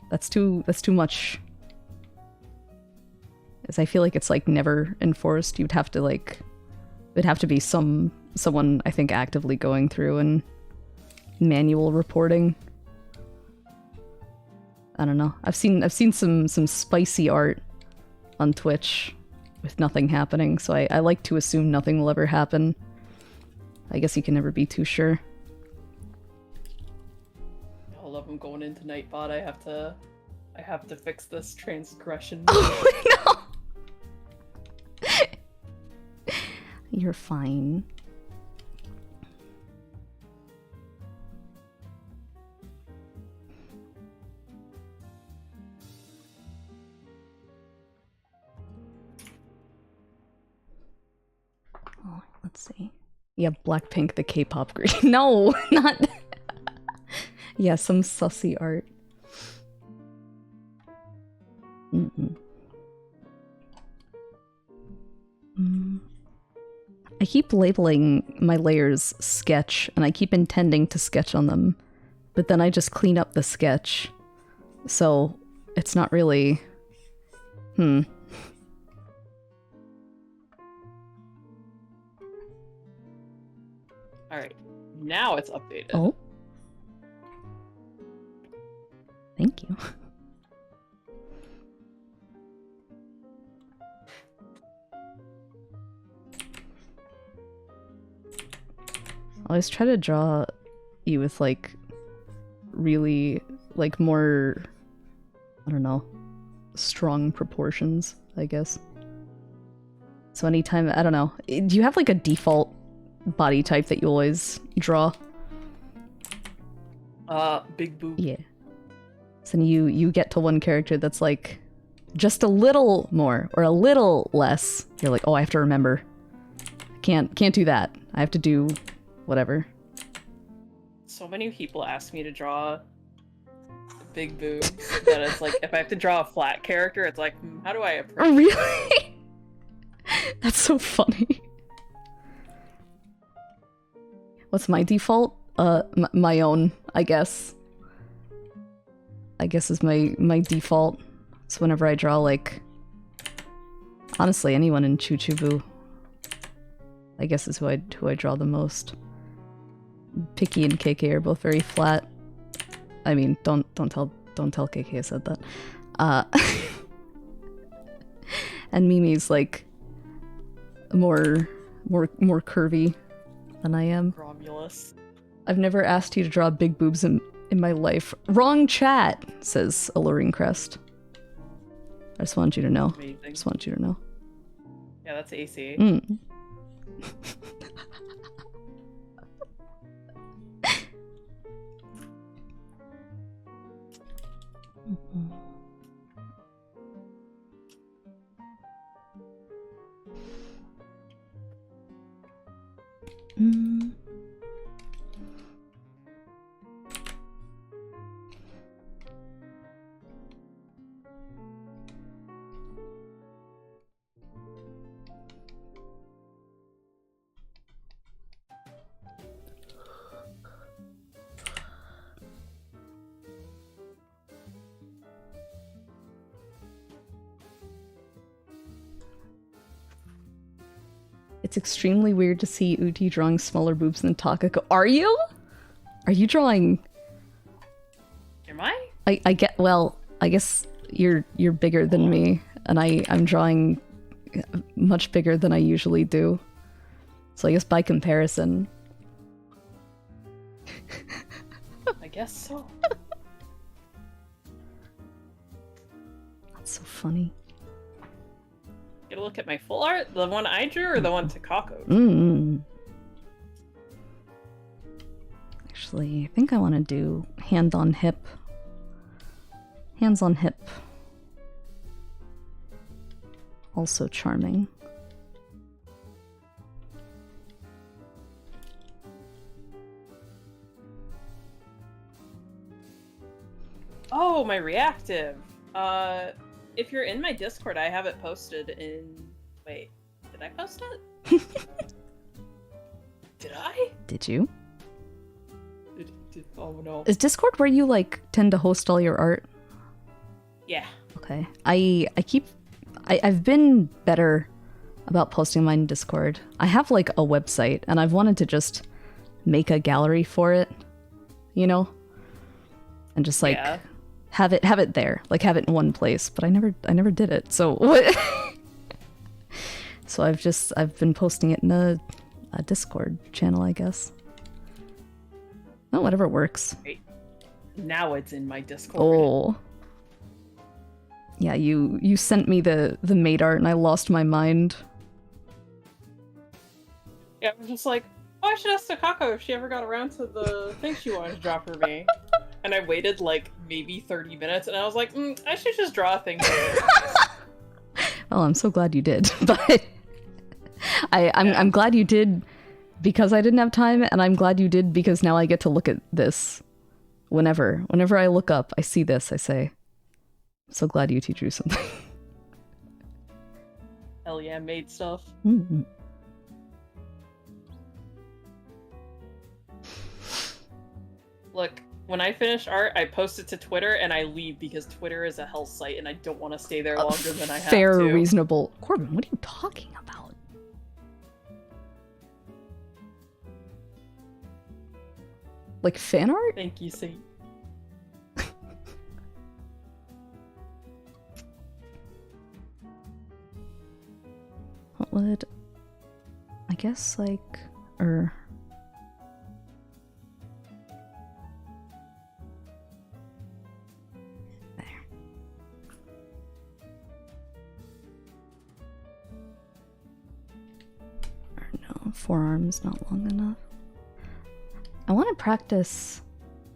Speaker 1: That's too much. As I feel like it's like never enforced. You'd have to like it'd have to be someone I think actively going through and manual reporting. I don't know. I've seen some spicy art on Twitch with nothing happening, so I like to assume nothing will ever happen. I guess you can never be too sure.
Speaker 2: I love him going into Nightbot. I have to fix this transgression.
Speaker 1: Oh no! You're fine. Oh, let's see. Yeah, Blackpink, the K-pop group. No, not... Yeah, some sussy art. I keep labeling my layers sketch, and I keep intending to sketch on them, but then I just clean up the sketch. So it's not really...
Speaker 2: Alright, now it's updated.
Speaker 1: Oh. Thank you. I always try to draw you with, like, really, like, more, I don't know, strong proportions, I guess. So anytime, I don't know, do you have, like, a default body type that you always draw?
Speaker 2: Big boob.
Speaker 1: Yeah. So then you get to one character that's, like, just a little more, or a little less. You're like, oh, I have to remember. Can't do that. I have to do... whatever.
Speaker 2: So many people ask me to draw big boobs that it's like, if I have to draw a flat character, it's like, how do I approach
Speaker 1: Oh, really? That's so funny. What's my default? My own, I guess. I guess is my default. So whenever I draw, like, honestly, anyone in Chuchubu, I guess is who I draw the most. Picky and KK are both very flat. I mean, don't tell KK I said that. And Mimi's like more curvy than I am.
Speaker 2: Romulus?
Speaker 1: I've never asked you to draw big boobs in my life. Wrong chat, says Alluring Crest. I just want you to know.
Speaker 2: Amazing.
Speaker 1: Just want you to know.
Speaker 2: Yeah, that's AC.
Speaker 1: It's extremely weird to see Utie drawing smaller boobs than Takako. Are you? Are you drawing?
Speaker 2: Am I?
Speaker 1: I get. Well, I guess you're bigger than me, and I'm drawing much bigger than I usually do. So I guess by comparison.
Speaker 2: I guess so.
Speaker 1: That's so funny.
Speaker 2: Get a look at my full art? The one I drew or the one Takako drew?
Speaker 1: Actually, I think I want to do hand on hip. Hands on hip. Also charming.
Speaker 2: Oh, my reactive. If you're in my Discord, I have it posted in... Wait, did I post it? Did I?
Speaker 1: Did you?
Speaker 2: Oh no.
Speaker 1: Is Discord where you, like, tend to host all your art?
Speaker 2: Yeah.
Speaker 1: Okay. I've been better about posting mine in Discord. I have, like, a website, and I've wanted to just make a gallery for it, you know? And just, like...
Speaker 2: Yeah.
Speaker 1: Have it there, like have it in one place, but I never did it. So what? So I've been posting it in a Discord channel, I guess. Oh, whatever works.
Speaker 2: Wait. Now it's in my Discord.
Speaker 1: Oh. Yeah, you sent me the maid art and I lost my mind.
Speaker 2: Yeah, I was just like, oh, I should ask Takako if she ever got around to the thing she wanted to draw for me. And I waited like maybe 30 minutes and I was like, I should just draw a thing.
Speaker 1: Well, I'm so glad you did, but I'm glad you did because I didn't have time, and I'm glad you did because now I get to look at this Whenever I look up, I see this, I say, I'm so glad Utie drew something.
Speaker 2: Hell yeah, maid stuff.
Speaker 1: Mm-hmm.
Speaker 2: Look, when I finish art, I post it to Twitter and I leave because Twitter is a hell site and I don't want to stay there longer than I have
Speaker 1: Fair,
Speaker 2: to.
Speaker 1: reasonable. Corbin, what are you talking about? Like fan art?
Speaker 2: Thank you, Saint.
Speaker 1: What would... I guess, like... There. Or no, forearm's not long enough. I want to practice...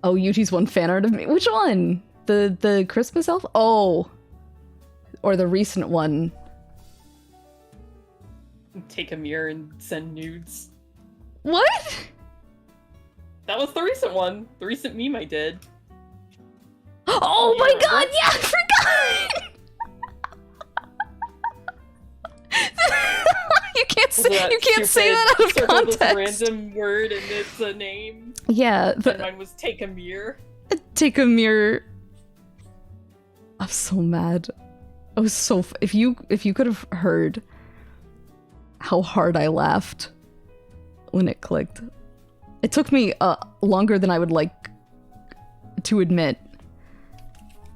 Speaker 1: Oh, Utie's one fan art of me. Which one? The Christmas elf? Oh! Or the recent one.
Speaker 2: Take a mirror and send nudes.
Speaker 1: What?
Speaker 2: That was the recent one. The recent meme I did.
Speaker 1: Oh my god, yeah, I forgot! You can't say that out of context.
Speaker 2: This random word and it's a name.
Speaker 1: Yeah,
Speaker 2: but mine was take a mirror.
Speaker 1: Take a mirror. I'm so mad. I was so if you could have heard how hard I laughed when it clicked. It took me longer than I would like to admit,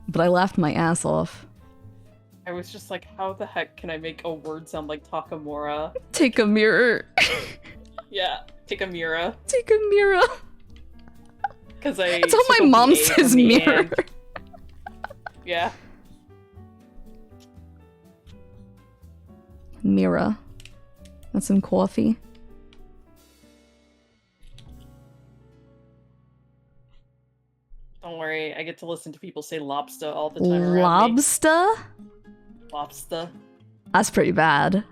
Speaker 1: but I laughed my ass off.
Speaker 2: I was just like, how the heck can I make a word sound like Takamura?
Speaker 1: Take a mirror.
Speaker 2: Yeah, take a mirror.
Speaker 1: Take a mirror.
Speaker 2: Because
Speaker 1: That's how my mom says mirror.
Speaker 2: Yeah.
Speaker 1: Mirror. That's some coffee.
Speaker 2: Don't worry, I get to listen to people say lobster all the time.
Speaker 1: Lobster?
Speaker 2: Lobster.
Speaker 1: That's pretty bad.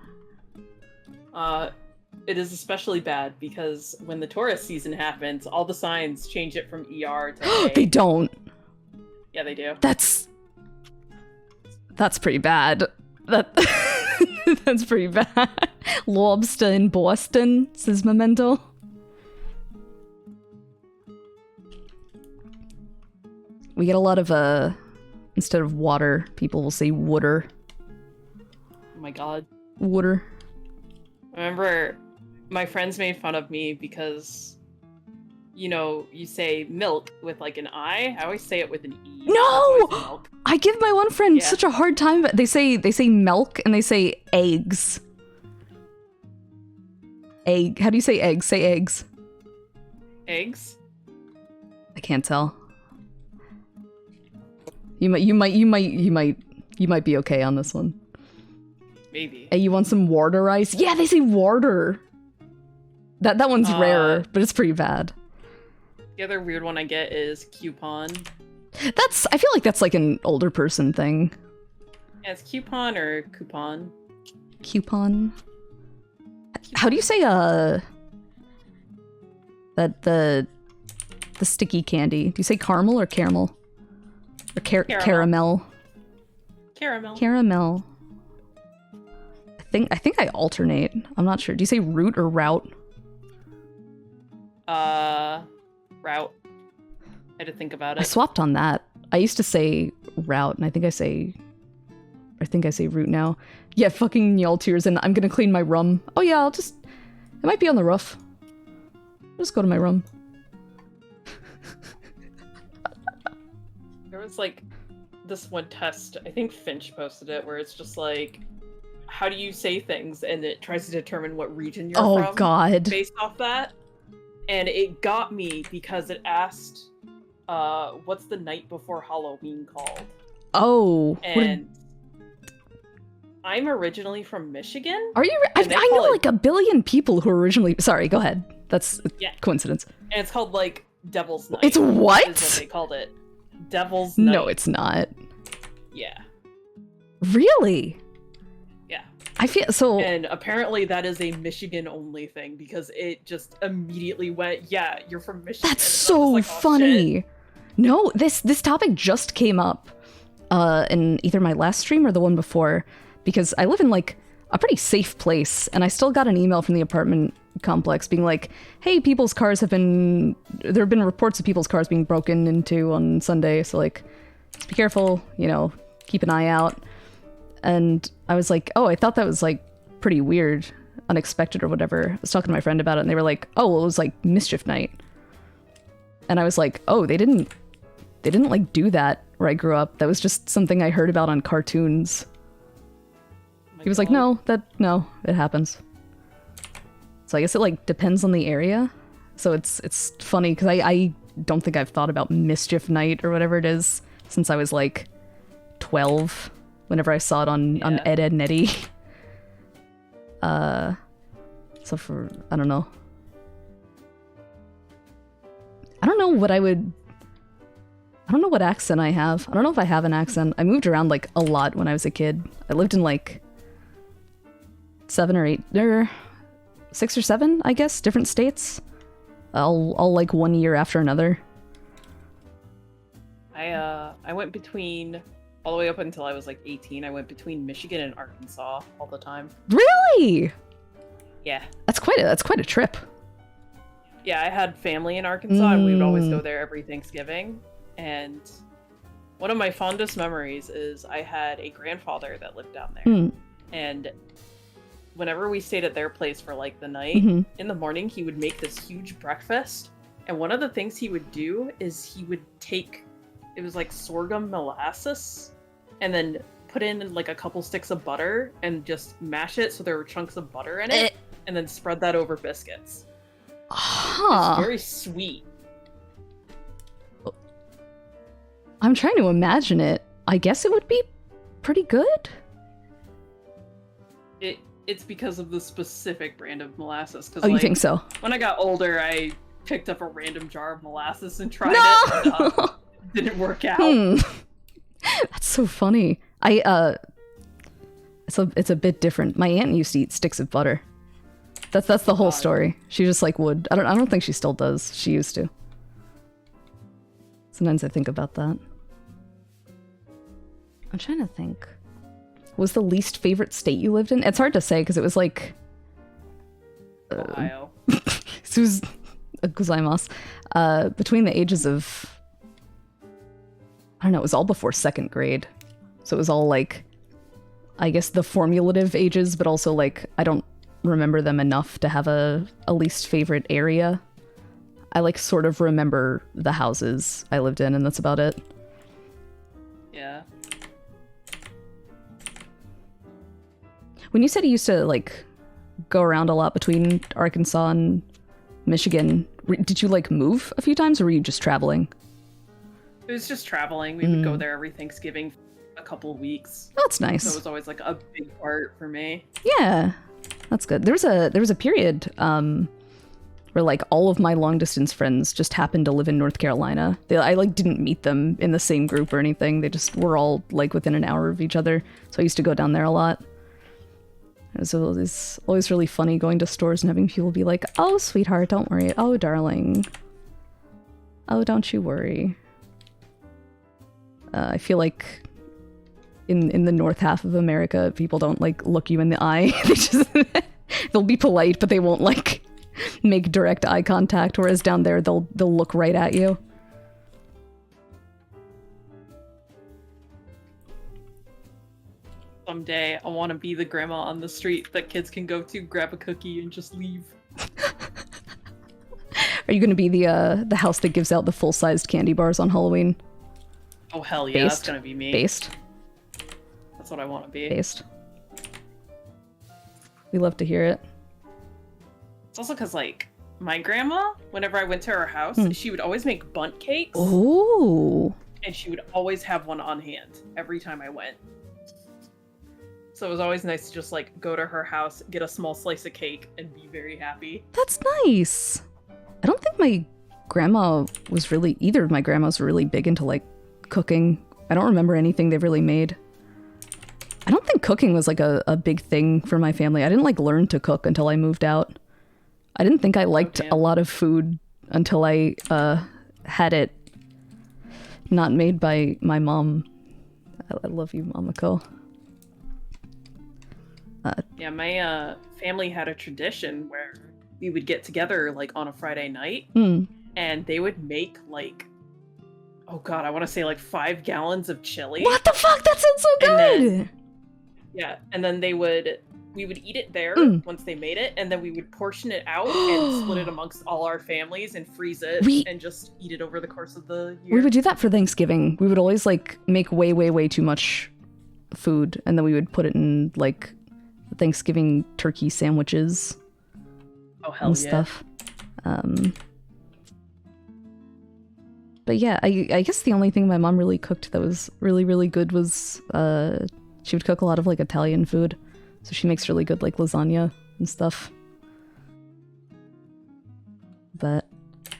Speaker 2: It is especially bad because when the tourist season happens, all the signs change it from ER to A.
Speaker 1: They don't.
Speaker 2: Yeah, they do.
Speaker 1: That's pretty bad. That's pretty bad. Lobster in Boston, says Memento. We get a lot of, instead of water, people will say wooder.
Speaker 2: Oh my god.
Speaker 1: Wooder.
Speaker 2: I remember my friends made fun of me because, you know, you say milk with like an I. I always say it with an E.
Speaker 1: No! I give my one friend such a hard time, but they say milk and they say eggs. Egg. How do you say eggs? Say eggs.
Speaker 2: Eggs?
Speaker 1: I can't tell. You might be okay on this one.
Speaker 2: Maybe.
Speaker 1: Hey, you want some water ice? Yeah, they say water. That one's rarer, but it's pretty bad.
Speaker 2: The other weird one I get is coupon.
Speaker 1: I feel like that's like an older person thing.
Speaker 2: Yeah, it's coupon or coupon.
Speaker 1: Coupon. How do you say that the sticky candy? Do you say caramel or caramel? Or caramel?
Speaker 2: Caramel.
Speaker 1: Caramel. I think I alternate. I'm not sure. Do you say root or route?
Speaker 2: Route. I had to think about it.
Speaker 1: I swapped on that. I used to say route, and I think I say root now. Yeah, fucking y'all tears, and I'm gonna clean my room. Oh yeah, it might be on the roof. I'll just go to my room.
Speaker 2: There was like this one test, I think Finch posted it, where it's just like, how do you say things? And it tries to determine what region you're from.
Speaker 1: Oh god.
Speaker 2: Based off that. And it got me because it asked, what's the night before Halloween called?
Speaker 1: Oh.
Speaker 2: And I'm originally from Michigan.
Speaker 1: Are you? I know like a billion people who are originally... Sorry, go ahead. That's a coincidence.
Speaker 2: And it's called like Devil's Night.
Speaker 1: It's what?
Speaker 2: Is what they called it. Devil's Night.
Speaker 1: No, it's not.
Speaker 2: Yeah.
Speaker 1: Really?
Speaker 2: Yeah.
Speaker 1: I feel so...
Speaker 2: And apparently that is a Michigan-only thing, because it just immediately went, yeah, you're from Michigan.
Speaker 1: That's so funny! No, this topic just came up in either my last stream or the one before, because I live in like a pretty safe place, and I still got an email from the apartment complex being like, hey, there have been reports of people's cars being broken into on Sunday, so like, just be careful, you know, keep an eye out. And I was like, oh, I thought that was like pretty weird, unexpected or whatever. I was talking to my friend about it, and they were like, oh, well, it was like mischief night. And I was like, oh, they didn't like do that where I grew up. That was just something I heard about on cartoons. He was like, no, it happens. So I guess it like depends on the area. So it's funny because I don't think I've thought about mischief night or whatever it is since I was like 12, whenever I saw it on Ed, Edd n Eddy. So I don't know. I don't know what accent I have. I don't know if I have an accent. I moved around like a lot when I was a kid. I lived in like 6 or 7, I guess, different states. All like 1 year after another.
Speaker 2: I went between all the way up until I was like 18. I went between Michigan and Arkansas all the time.
Speaker 1: Really?
Speaker 2: Yeah.
Speaker 1: That's quite a trip.
Speaker 2: Yeah, I had family in Arkansas, and we would always go there every Thanksgiving. And one of my fondest memories is I had a grandfather that lived down there. And whenever we stayed at their place for like the night, in the morning he would make this huge breakfast. And one of the things he would do is he would take, it was like sorghum molasses, and then put in like a couple sticks of butter and just mash it so there were chunks of butter in it, and then spread that over biscuits. It's very sweet.
Speaker 1: I'm trying to imagine it. I guess it would be pretty good.
Speaker 2: It's because of the specific brand of molasses.
Speaker 1: Oh, you think so?
Speaker 2: When I got older, I picked up a random jar of molasses and tried it. And, didn't work out.
Speaker 1: That's so funny. It's a bit different. My aunt used to eat sticks of butter. That's the whole story. She just like would. I don't think she still does. She used to. Sometimes I think about that. I'm trying to think. What was the least favorite state you lived in? It's hard to say because it was like
Speaker 2: Ohio.
Speaker 1: It was gozaimasu. Between the ages of, I don't know, it was all before 2nd grade. So it was all like, I guess the formulative ages, but also like I don't remember them enough to have a least favorite area. I like sort of remember the houses I lived in, and that's about it.
Speaker 2: Yeah.
Speaker 1: When you said you used to like go around a lot between Arkansas and Michigan, did you like move a few times, or were you just traveling?
Speaker 2: It was just traveling. We would go there every Thanksgiving for a couple of weeks.
Speaker 1: That's nice.
Speaker 2: So it was always like a big part for me.
Speaker 1: Yeah, that's good. There was a period where like all of my long distance friends just happened to live in North Carolina. I like didn't meet them in the same group or anything. They just were all like within an hour of each other. So I used to go down there a lot. It was always really funny going to stores and having people be like, "Oh, sweetheart, don't worry. Oh, darling. Oh, don't you worry." I feel like in the north half of America, people don't like look you in the eye. They'll be polite, but they won't like make direct eye contact. Whereas down there, they'll look right at you.
Speaker 2: Someday, I want to be the grandma on the street that kids can go to, grab a cookie, and just leave.
Speaker 1: Are you going to be the house that gives out the full-sized candy bars on Halloween?
Speaker 2: Oh, hell yeah, that's going to be me.
Speaker 1: Based.
Speaker 2: That's what I want to be.
Speaker 1: Based. We love to hear it.
Speaker 2: It's also because, like, my grandma, whenever I went to her house, she would always make bundt cakes.
Speaker 1: Ooh.
Speaker 2: And she would always have one on hand every time I went. So it was always nice to just, like, go to her house, get a small slice of cake, and be very happy.
Speaker 1: That's nice. I don't think my grandma was really... Either of my grandmas were really big into, like, cooking. I don't remember anything they've really made. I don't think cooking was, like, a big thing for my family. I didn't, like, learn to cook until I moved out. I didn't think I liked a lot of food until I had it. not made by my mom. I love you, Mamako.
Speaker 2: Yeah, my family had a tradition where we would get together like on a Friday night, and they would make like, oh god, I want to say like 5 gallons of chili.
Speaker 1: What the fuck? That sounds so good!
Speaker 2: And then we would eat it there once they made it, and then we would portion it out and split it amongst all our families and freeze it and just eat it over the course of the year.
Speaker 1: We would do that for Thanksgiving. We would always like make way too much food, and then we would put it in like Thanksgiving turkey sandwiches.
Speaker 2: Oh hell
Speaker 1: and
Speaker 2: yeah.
Speaker 1: Stuff. But yeah, I guess the only thing my mom really cooked that was really good was she would cook a lot of like Italian food. So she makes really good like lasagna and stuff. But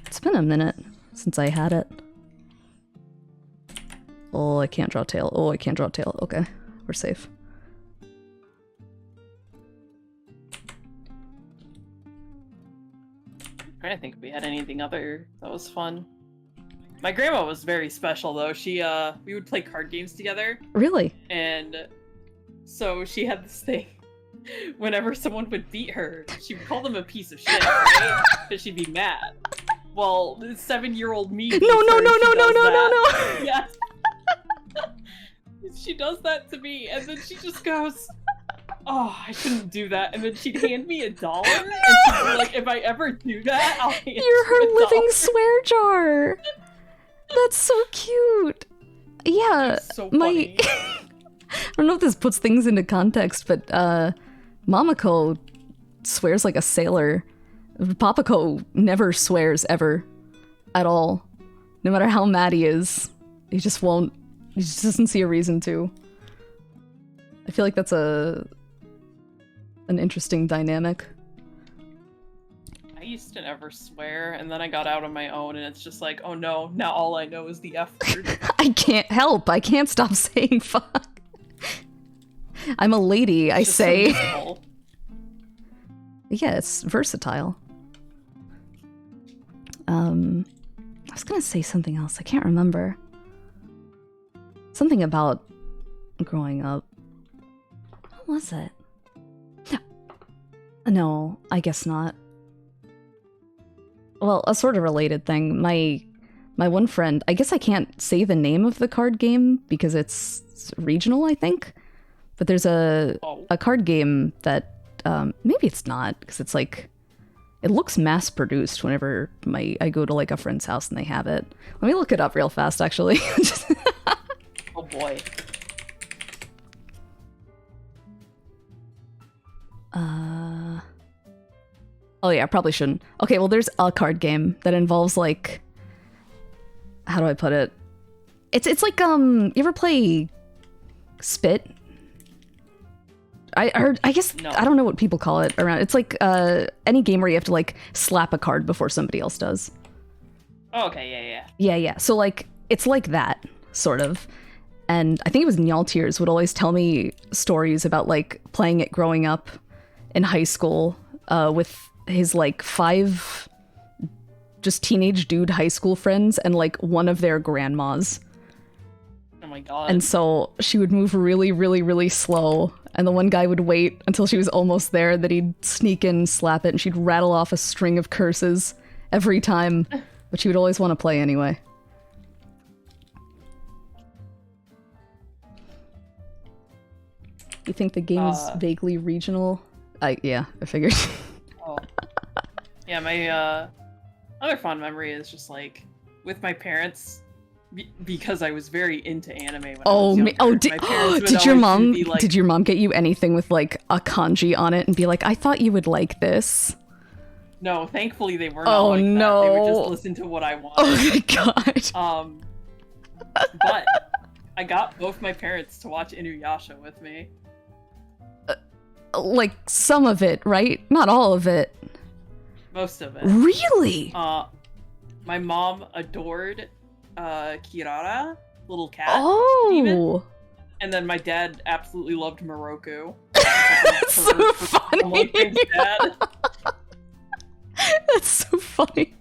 Speaker 1: it's been a minute since I had it. Oh, I can't draw tail. Oh, I can't draw tail. Okay, we're safe.
Speaker 2: I'm trying to think if we had anything other that was fun. My grandma was very special though. She we would play card games together.
Speaker 1: Really?
Speaker 2: And so she had this thing. Whenever someone would beat her, she would call them a piece of shit, right? Because she'd be mad. Well, the 7-year-old me.
Speaker 1: No.
Speaker 2: Yes. She does that to me, and then she just goes, "Oh, I shouldn't do that." And then she'd hand me $1, and she'd be like, "If I ever do that, I'll hand
Speaker 1: You're her
Speaker 2: you $1."
Speaker 1: living swear jar. That's so cute. Yeah,
Speaker 2: It's so funny.
Speaker 1: I don't know if this puts things into context, but Mamako swears like a sailor. Papako never swears ever. At all. No matter how mad he is. He just won't. He just doesn't see a reason to. I feel like that's an interesting dynamic.
Speaker 2: I used to never swear, and then I got out on my own, and it's just like, oh no, now all I know is the F word.
Speaker 1: I can't help. I can't stop saying fuck. I'm a lady, I
Speaker 2: Just
Speaker 1: say.
Speaker 2: so
Speaker 1: Yeah, it's versatile. I was gonna say something else. I can't remember. Something about growing up. What was it? No, I guess not. Well, a sort of related thing. My one friend, I guess I can't say the name of the card game because it's regional, I think. But there's a card game that maybe it's not, because it's like it looks mass produced whenever I go to like a friend's house and they have it. Let me look it up real fast, actually.
Speaker 2: Oh boy.
Speaker 1: Oh yeah, I probably shouldn't. Okay, well there's a card game that involves like, how do I put it? It's like you ever play Spit? I guess
Speaker 2: No.
Speaker 1: I don't know what people call it around. It's like any game where you have to like slap a card before somebody else does.
Speaker 2: Oh, okay, yeah.
Speaker 1: Yeah. So like it's like that sort of. And I think it was Nyaltiers would always tell me stories about like playing it growing up in high school with his like 5 just teenage dude high school friends and like one of their grandmas.
Speaker 2: Oh my god.
Speaker 1: And so she would move really slow, and the one guy would wait until she was almost there, that he'd sneak in, slap it, and she'd rattle off a string of curses every time, but she would always want to play anyway. You think the game is vaguely regional? Yeah, I figured.
Speaker 2: Oh. Yeah, my other fond memory is just like with my parents, because I was very into anime when I was younger.
Speaker 1: Did your mom
Speaker 2: be like,
Speaker 1: did your mom get you anything with like a kanji on it and be like, I thought you would like this?
Speaker 2: No, thankfully they were not like that. They would just listen to what I wanted.
Speaker 1: Oh my god.
Speaker 2: But I got both my parents to watch Inuyasha with me.
Speaker 1: Like some of it, right? Not all of it.
Speaker 2: Most of it.
Speaker 1: Really?
Speaker 2: My mom adored Kirara, little cat.
Speaker 1: Oh.
Speaker 2: Demon. And then my dad absolutely loved Moroku.
Speaker 1: That's so funny.
Speaker 2: Dad.
Speaker 1: That's so funny.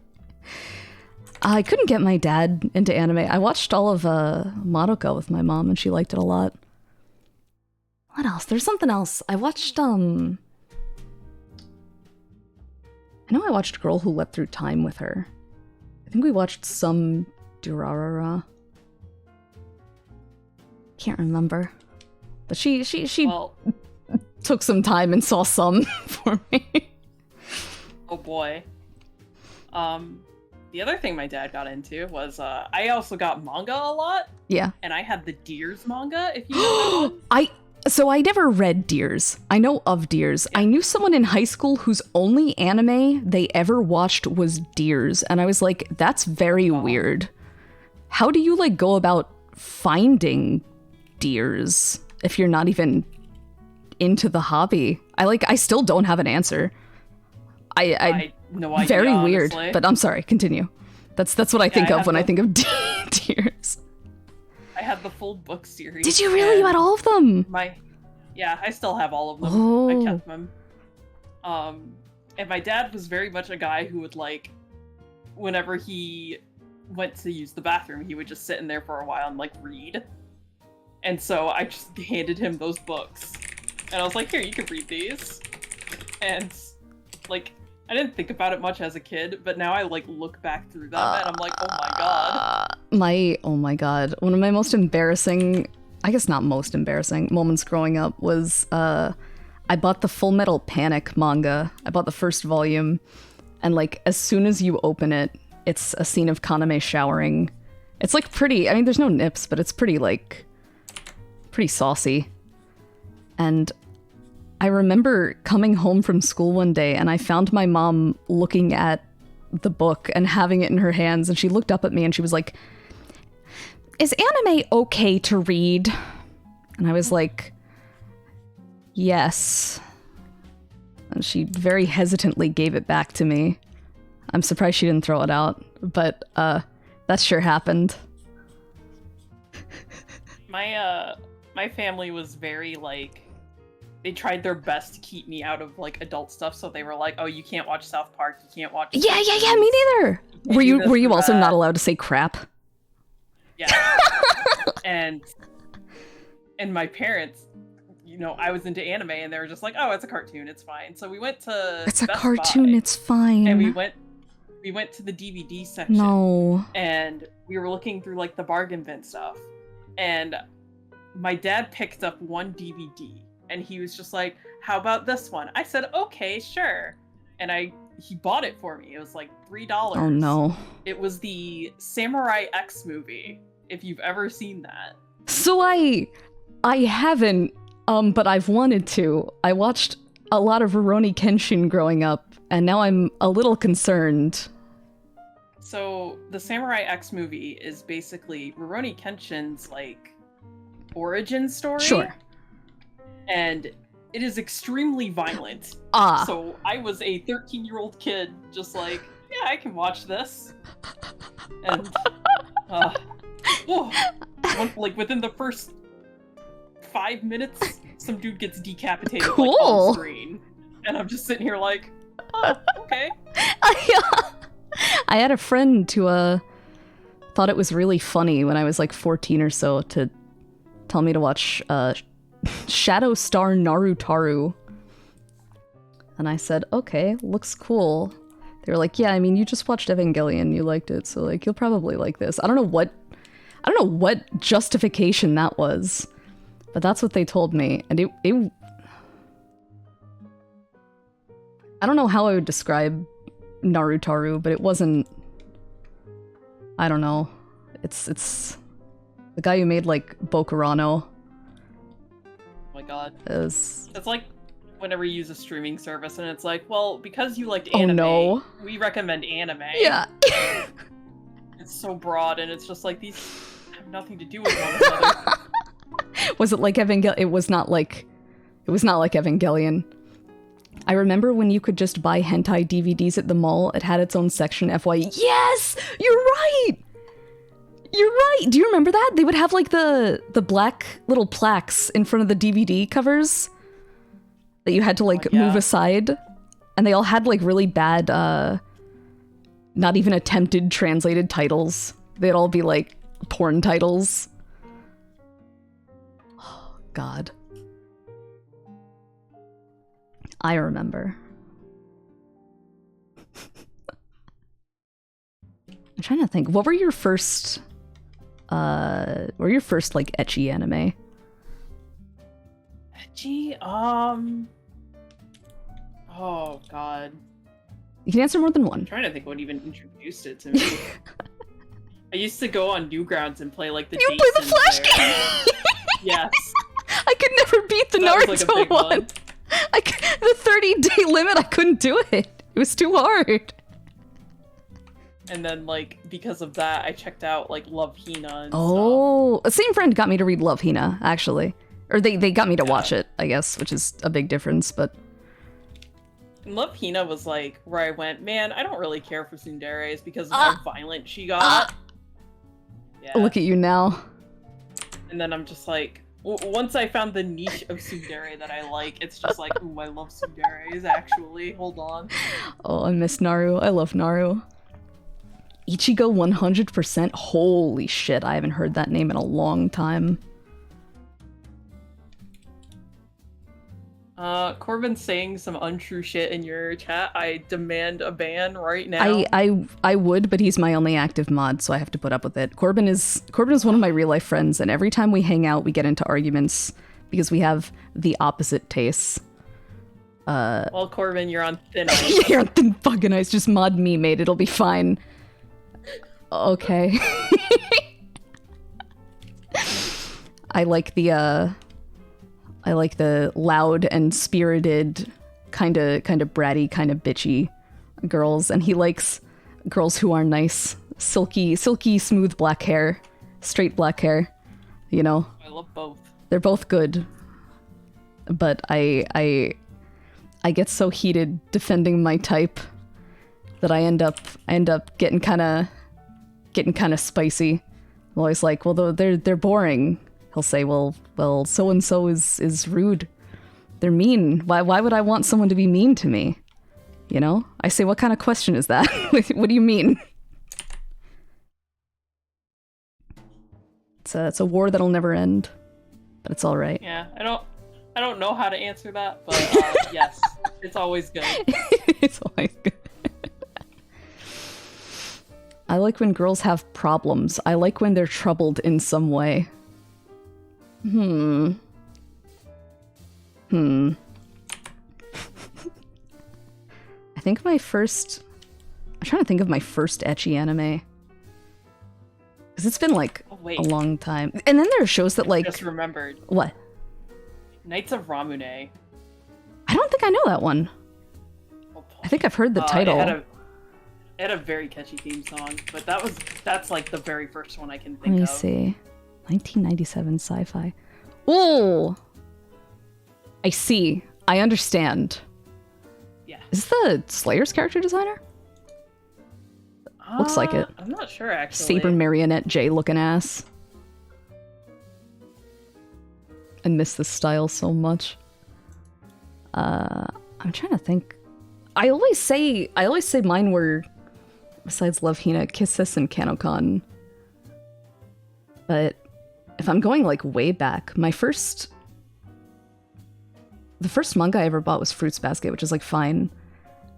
Speaker 1: I couldn't get my dad into anime. I watched all of Madoka with my mom, and she liked it a lot. What else? There's something else. I watched, I know I watched Girl Who Leapt Through Time with her. I think we watched some Durarara. Can't remember. But she
Speaker 2: Well,
Speaker 1: took some time and saw some for me.
Speaker 2: oh boy. The other thing my dad got into was, I also got manga a lot.
Speaker 1: Yeah.
Speaker 2: And I had the Deers manga, if you know that one.
Speaker 1: So I never read Deers. I know of Deers.
Speaker 2: Yeah.
Speaker 1: I knew someone in high school whose only anime they ever watched was Deers. And I was like, that's very weird. How do you, like, go about finding Deers if you're not even into the hobby? I still don't have an answer. I
Speaker 2: no idea,
Speaker 1: very weird,
Speaker 2: honestly.
Speaker 1: but I'm sorry, continue. That's what I think of when I think of Deers.
Speaker 2: I had the full book series.
Speaker 1: Did you really? You had all of them?
Speaker 2: Yeah, I still have all of them.
Speaker 1: Oh.
Speaker 2: I kept them. And my dad was very much a guy who would, like, whenever he went to use the bathroom, he would just sit in there for a while and, like, read. And so I just handed him those books. And I was like, here, you can read these. And, like, I didn't think about it much as a kid, but now I, like, look back through them and I'm like, oh my god.
Speaker 1: Oh my god. One of my most embarrassing, I guess not most embarrassing, moments growing up was, I bought the Full Metal Panic manga. I bought the first volume, and, like, as soon as you open it, it's a scene of Kaname showering. It's, like, pretty, I mean, there's no nips, but it's pretty, like, pretty saucy. And I remember coming home from school one day and I found my mom looking at the book and having it in her hands, and she looked up at me and she was like, "Is anime okay to read?" And I was like, "Yes." And she very hesitantly gave it back to me. I'm surprised she didn't throw it out, but that sure happened.
Speaker 2: My family was very, like, they tried their best to keep me out of, like, adult stuff, so they were like, oh, you can't watch South Park, you can't watch...
Speaker 1: Yeah, me neither! Were you also not allowed to say crap?
Speaker 2: Yeah. and my parents, you know, I was into anime, and they were just like, oh, it's a cartoon, it's fine. So we went to
Speaker 1: It's a
Speaker 2: Best
Speaker 1: cartoon,
Speaker 2: Buy,
Speaker 1: it's fine.
Speaker 2: and we went to the DVD section.
Speaker 1: No.
Speaker 2: And we were looking through, like, the bargain bin stuff. And my dad picked up one DVD. And he was just like, how about this one? I said, okay, sure. And he bought it for me. It was like $3.
Speaker 1: Oh no.
Speaker 2: It was the Samurai X movie, if you've ever seen that.
Speaker 1: So I haven't, but I've wanted to. I watched a lot of Rurouni Kenshin growing up, and now I'm a little concerned.
Speaker 2: So the Samurai X movie is basically Rurouni Kenshin's, like, origin story.
Speaker 1: Sure.
Speaker 2: And it is extremely violent.
Speaker 1: Ah.
Speaker 2: So I was a 13-year-old kid, just like, yeah, I can watch this. And, like, within the first 5 minutes, some dude gets decapitated, like, on screen. And I'm just sitting here like, oh, okay.
Speaker 1: I had a friend who thought it was really funny when I was like 14 or so to tell me to watch Shadow Star Narutaru. And I said, okay, looks cool. They were like, yeah, I mean, you just watched Evangelion, you liked it, so, like, you'll probably like this. I don't know what justification that was, but that's what they told me. And it I don't know how I would describe Narutaru, but it wasn't, I don't know. It's the guy who made, like, Bokurano.
Speaker 2: Oh my god.
Speaker 1: It's
Speaker 2: like whenever you use a streaming service and it's like, well, because you liked anime,
Speaker 1: no.
Speaker 2: we recommend anime.
Speaker 1: Yeah.
Speaker 2: It's so broad, and it's just like, these have nothing to do with one another.
Speaker 1: Was it like Evangelion? It was not like Evangelion. I remember when you could just buy hentai DVDs at the mall, it had its own section, FYE. Yes! You're right! You're right! Do you remember that? They would have, like, the black little plaques in front of the DVD covers that you had to, like, move aside. And they all had, like, really bad, not even attempted translated titles. They'd all be like porn titles. Oh, God. I remember. I'm trying to think. What were your first like ecchi anime?
Speaker 2: Ecchi? Oh god.
Speaker 1: You can answer more than one.
Speaker 2: I'm trying to think what even introduced it to me. I used to go on Newgrounds and play like the
Speaker 1: You play the Flash game!
Speaker 2: Yes.
Speaker 1: I could never beat the
Speaker 2: That was,
Speaker 1: Naruto
Speaker 2: like, a big one.
Speaker 1: The 30-day limit, I couldn't do it. It was too hard.
Speaker 2: And then, like, because of that, I checked out, like, Love Hina and
Speaker 1: Oh, the same friend got me to read Love Hina, actually. Or they got me to watch it, I guess, which is a big difference, but...
Speaker 2: And Love Hina was, like, where I went, man, I don't really care for tsunderes because of how violent she got. Yeah.
Speaker 1: Look at you now.
Speaker 2: And then I'm just like, once I found the niche of tsundere that I like, it's just like, ooh, I love tsunderes, actually. Hold on.
Speaker 1: Oh, I miss Naru. I love Naru. Ichigo 100%? Holy shit, I haven't heard that name in a long time.
Speaker 2: Corbin's saying some untrue shit in your chat. I demand a ban right now.
Speaker 1: I would, but he's my only active mod, so I have to put up with it. Corbin is one of my real life friends, and every time we hang out, we get into arguments because we have the opposite tastes.
Speaker 2: Well, Corbin, you're on thin ice.
Speaker 1: Yeah, you're on thin fucking ice. Just mod me, mate. It'll be fine. Okay. I like the loud and spirited, kind of bratty, kind of bitchy girls, and he likes girls who are nice, silky, smooth black hair, straight black hair. You know.
Speaker 2: I love both.
Speaker 1: They're both good, but I get so heated defending my type that I end up getting kind of spicy. I'm always like, well, they're boring. He'll say, well, so and so is rude. They're mean. Why would I want someone to be mean to me? You know? I say, what kind of question is that? What do you mean? It's a war that'll never end, but it's all right.
Speaker 2: Yeah, I don't know how to answer that, but yes, it's always good.
Speaker 1: It's always good. I like when girls have problems. I like when they're troubled in some way. I think I'm trying to think of my first ecchi anime. Because it's been like a long time. And then there are shows that like...
Speaker 2: Just remembered.
Speaker 1: What?
Speaker 2: Knights of Ramune.
Speaker 1: I don't think I know that one. I think I've heard the title.
Speaker 2: It had a very catchy theme song, but that's like the very first one I can think of.
Speaker 1: Let me see. 1997 sci-fi. Oh! I see. I understand.
Speaker 2: Yeah.
Speaker 1: Is this the Slayer's character designer? Looks like it.
Speaker 2: I'm not sure, actually.
Speaker 1: Saber Marionette J looking ass. I miss this style so much. I'm trying to think. I always say mine were, besides Love Hina, Kisses and Kanokon. But if I'm going like way back, the first manga I ever bought was Fruits Basket, which is like fine.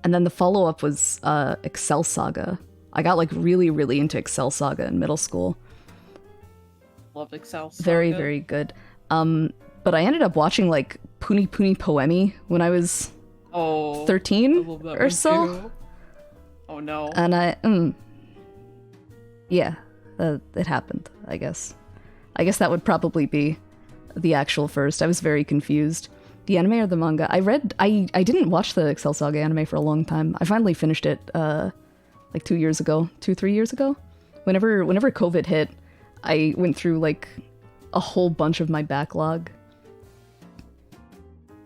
Speaker 1: And then the follow-up was Excel Saga. I got like really, really into Excel Saga in middle school.
Speaker 2: Love Excel Saga.
Speaker 1: Very, very good. But I ended up watching like Puni Puni Poemi when I was 13 or so.
Speaker 2: Too. Oh no.
Speaker 1: And yeah, it happened, I guess. I guess that would probably be the actual first. I was very confused. The anime or the manga? I didn't watch the Excel Saga anime for a long time. I finally finished it like 3 years ago. Whenever COVID hit, I went through like a whole bunch of my backlog.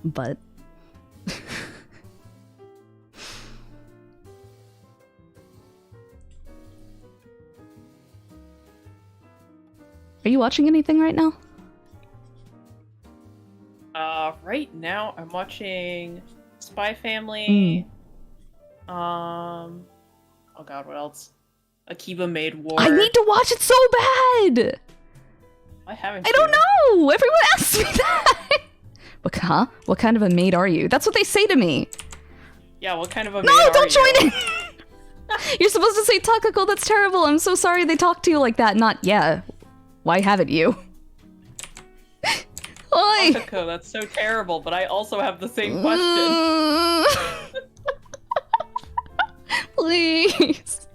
Speaker 1: But are you watching anything right now?
Speaker 2: Right now I'm watching Spy Family. Oh god, what else? Akiba Maid War.
Speaker 1: I need to watch it so bad!
Speaker 2: Why haven't
Speaker 1: I
Speaker 2: you?
Speaker 1: don't know! Everyone asks me that! What kind of a maid are you? That's what they say to me!
Speaker 2: Yeah, what kind of a maid
Speaker 1: No,
Speaker 2: are
Speaker 1: don't
Speaker 2: you?
Speaker 1: join in! You're supposed to say Takako, that's terrible, I'm so sorry they talk to you like that, not, yeah. Why haven't you? Oi!
Speaker 2: Takako, that's so terrible, but I also have the same question.
Speaker 1: Please.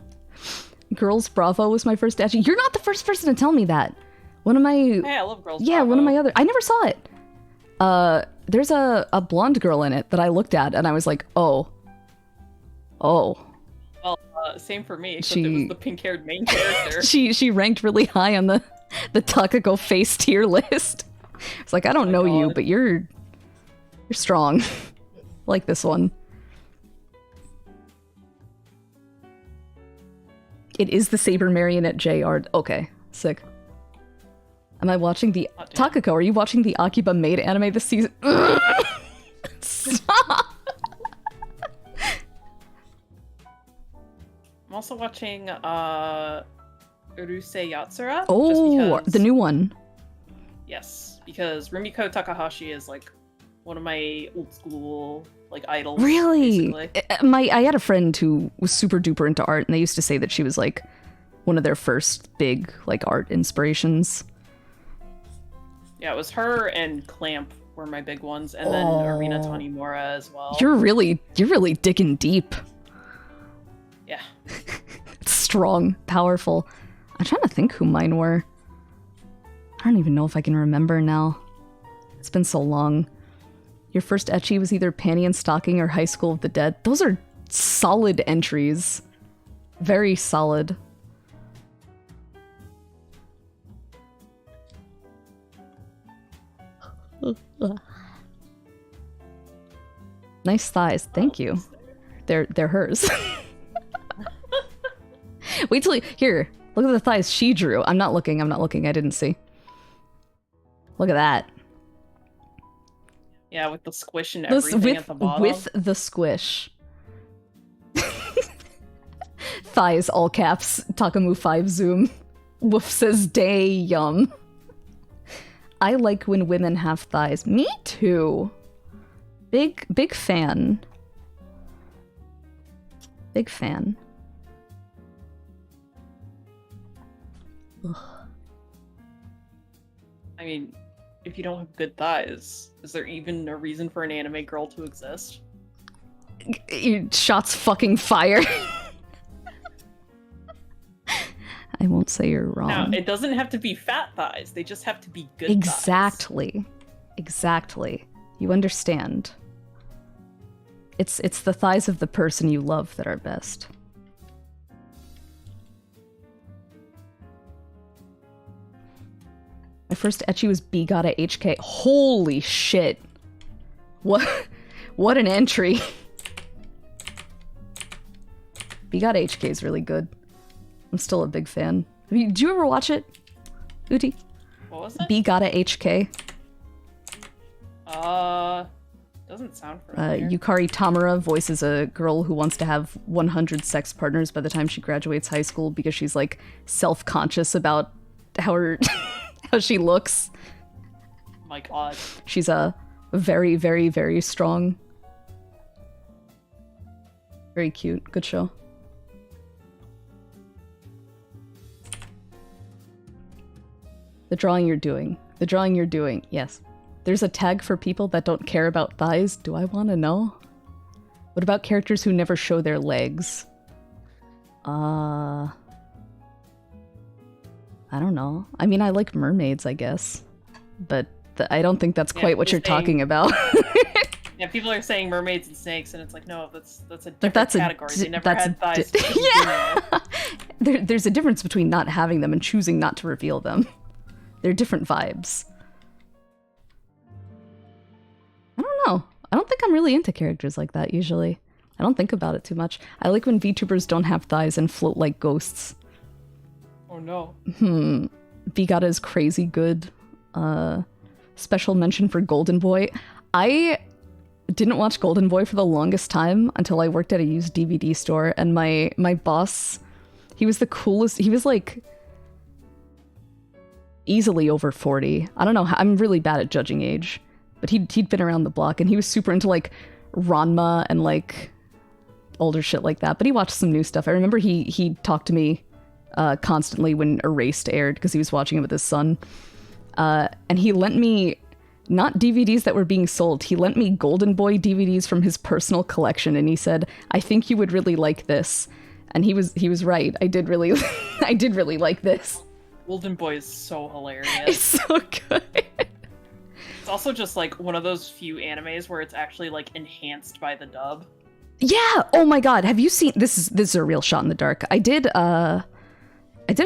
Speaker 1: Girls Bravo was my first ecchi. You're not the first person to tell me that. One of my...
Speaker 2: Hey, I love Girls
Speaker 1: Yeah,
Speaker 2: Bravo.
Speaker 1: one of my other... I never saw it. There's a blonde girl in it that I looked at and I was like, oh. Oh.
Speaker 2: Well, same for me, except it was the pink-haired main character.
Speaker 1: She ranked really high on the Takako face tier list. It's like, I don't know you, but you're strong. Like this one. It is the Saber Marionette J art. Okay, sick. Am I watching the... Takako, are you watching the Akiba Maid anime this season? Stop!
Speaker 2: I'm also watching, Urusei Yatsura.
Speaker 1: Oh, the new one.
Speaker 2: Yes, because Rumiko Takahashi is, like, one of my old school, like, idols.
Speaker 1: Really?
Speaker 2: Basically.
Speaker 1: I had a friend who was super duper into art, and they used to say that she was, like, one of their first big, like, art inspirations.
Speaker 2: Yeah, it was her and Clamp were my big ones, and then Arina Tanimura as well.
Speaker 1: You're really digging deep.
Speaker 2: Yeah.
Speaker 1: Strong, powerful. I'm trying to think who mine were. I don't even know if I can remember now. It's been so long. Your first ecchi was either Panty and Stocking or High School of the Dead. Those are solid entries. Very solid. Nice thighs. Thank you. They're hers. Wait till here. Look at the thighs she drew. I'm not looking. I didn't see. Look at that.
Speaker 2: Yeah, with the squish and everything at the bottom.
Speaker 1: With the squish. Thighs, all caps. Takamu 5 zoom. Woof says day yum. I like when women have thighs. Me too. Big fan. Big fan. Ugh.
Speaker 2: I mean, if you don't have good thighs, is there even a reason for an anime girl to exist?
Speaker 1: Shots fucking fire. I won't say you're wrong.
Speaker 2: Now, it doesn't have to be fat thighs. They just have to be good thighs.
Speaker 1: Exactly. Exactly. You understand. It's the thighs of the person you love that are best. My first ecchi was B Gotta HK. Holy shit. What an entry. B Gotta HK is really good. I'm still a big fan. Did you ever watch it, Utie?
Speaker 2: What was it?
Speaker 1: B Gotta HK.
Speaker 2: Doesn't sound familiar.
Speaker 1: Yukari Tamura voices a girl who wants to have 100 sex partners by the time she graduates high school because she's like self-conscious about how how she looks.
Speaker 2: My god.
Speaker 1: She's a very, very, very strong. Very cute. Good show. The drawing you're doing. The drawing you're doing. Yes. There's a tag for people that don't care about thighs. Do I want to know? What about characters who never show their legs? I don't know. I mean, I like mermaids, I guess. But I don't think that's quite what you're talking about.
Speaker 2: Yeah, people are saying mermaids and snakes, and it's like, no, that's a different category. They never had thighs.
Speaker 1: Yeah! There's a difference between not having them and choosing not to reveal them. They're different vibes. I don't know. I don't think I'm really into characters like that, usually. I don't think about it too much. I like when VTubers don't have thighs and float like ghosts.
Speaker 2: Oh no.
Speaker 1: Vigata is crazy good. Special mention for Golden Boy. I didn't watch Golden Boy for the longest time until I worked at a used DVD store, and my boss, he was the coolest. He was like easily over 40. I don't know. I'm really bad at judging age, but he'd been around the block, and he was super into like Ranma and like older shit like that. But he watched some new stuff. I remember he talked to me constantly when Erased aired because he was watching it with his son, and he lent me not DVDs that were being sold. He lent me Golden Boy DVDs from his personal collection, and he said, "I think you would really like this." And he was right. I did really like this.
Speaker 2: Golden Boy is so hilarious.
Speaker 1: It's so good.
Speaker 2: It's also just like one of those few animes where it's actually like enhanced by the dub.
Speaker 1: Yeah. Oh my god. Have you seen this? Is a real shot in the dark. I did a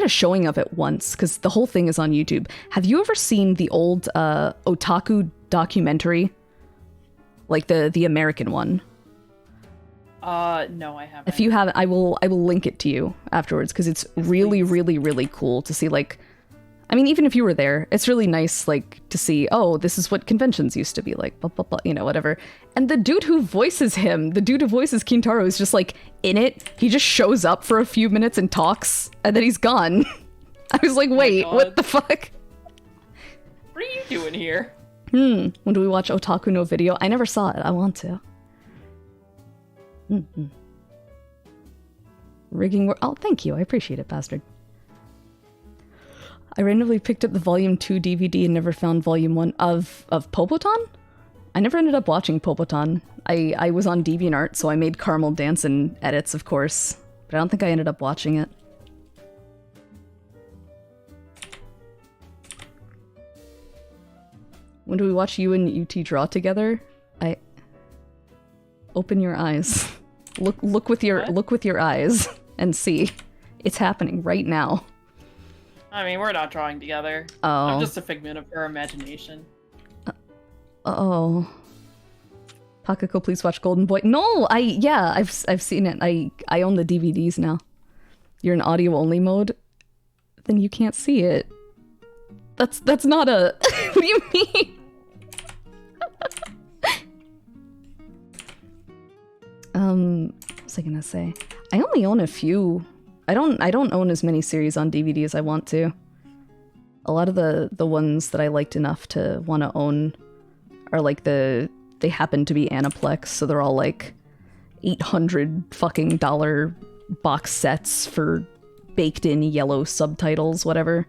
Speaker 1: showing of it once because the whole thing is on YouTube. Have you ever seen the old otaku documentary, like the American one?
Speaker 2: No, I haven't.
Speaker 1: If you haven't, I will link it to you afterwards because it's really, really, really cool to see. Like, I mean, even if you were there, it's really nice, like, to see, oh, this is what conventions used to be like, blah, blah, blah, you know, whatever. And the dude who voices Kintaro is just, like, in it. He just shows up for a few minutes and talks, and then he's gone. I was like, wait, what the fuck?
Speaker 2: What are you doing here?
Speaker 1: When do we watch Otaku no Video? I never saw it. I want to. Rigging oh, thank you. I appreciate it, bastard. I randomly picked up the Volume 2 DVD and never found Volume 1 of Popoton? I never ended up watching Popoton. I was on DeviantArt, so I made Caramel Dance and edits, of course. But I don't think I ended up watching it. When do we watch you and Utie draw together? Open your eyes. Look with your eyes and see. It's happening right now.
Speaker 2: I mean, we're not drawing together.
Speaker 1: Oh.
Speaker 2: I'm just a figment of her imagination.
Speaker 1: Oh. Takako, please watch Golden Boy. No, I've seen it. I own the DVDs now. You're in audio only mode? Then you can't see it. That's not a what do you mean? What was I gonna say? I only own a few. I don't own as many series on DVD as I want to. A lot of the ones that I liked enough to want to own are like they happen to be Aniplex, so they're all like $800 fucking box sets for baked in yellow subtitles, whatever.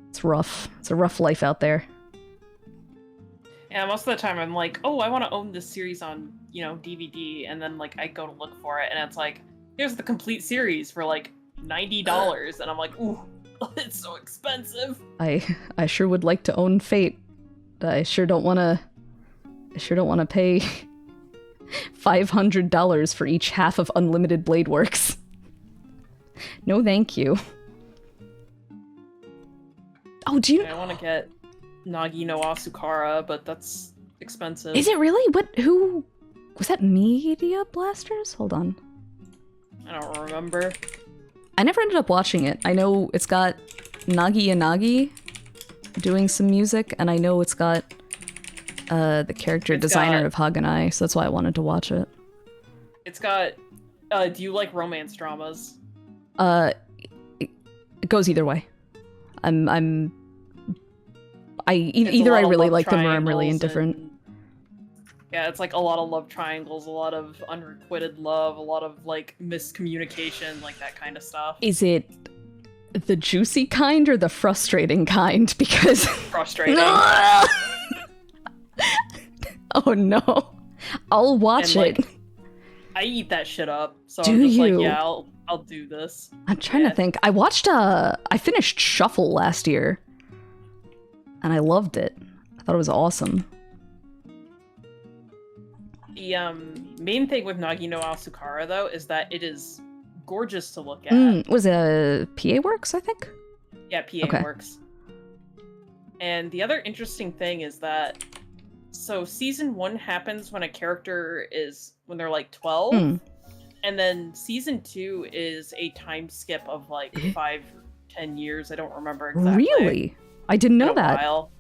Speaker 1: It's rough. It's a rough life out there.
Speaker 2: Yeah, most of the time I'm like, oh, I want to own this series on, DVD, and then like I go to look for it, and it's like, here's the complete series for like $90, and I'm like, ooh, it's so expensive.
Speaker 1: I sure would like to own Fate. I sure don't want to pay $500 for each half of Unlimited Blade Works. No, thank you. Oh, do you?
Speaker 2: I want to get Nagi no Asukara, but that's expensive.
Speaker 1: Is it really? Who was that? Media Blasters? Hold on.
Speaker 2: I don't remember.
Speaker 1: I never ended up watching it. I know it's got Nagi Yanagi doing some music, and I know it's got the character designer of Haganai, so that's why I wanted to watch it.
Speaker 2: It's got. Do you like romance dramas?
Speaker 1: It goes either way. Either I really like them or I'm really indifferent.
Speaker 2: Yeah, it's like a lot of love triangles, a lot of unrequited love, a lot of like miscommunication, like that kind of stuff.
Speaker 1: Is it the juicy kind or the frustrating kind? Because
Speaker 2: frustrating.
Speaker 1: Oh no. I'll watch it.
Speaker 2: I eat that shit up. So
Speaker 1: Do
Speaker 2: I'm just
Speaker 1: you?
Speaker 2: like, yeah, I'll do this.
Speaker 1: I'm trying to think. I watched I finished Shuffle last year. And I loved it. I thought it was awesome.
Speaker 2: The main thing with Nagi no Asukara, though, is that it is gorgeous to look at.
Speaker 1: Was it PA Works, I think?
Speaker 2: Yeah, PA Works. And the other interesting thing is that, so season 1 happens when a character is, when they're like 12, and then season 2 is a time skip of like 5 or 10 years, I don't remember exactly.
Speaker 1: Really? I didn't know that.
Speaker 2: While.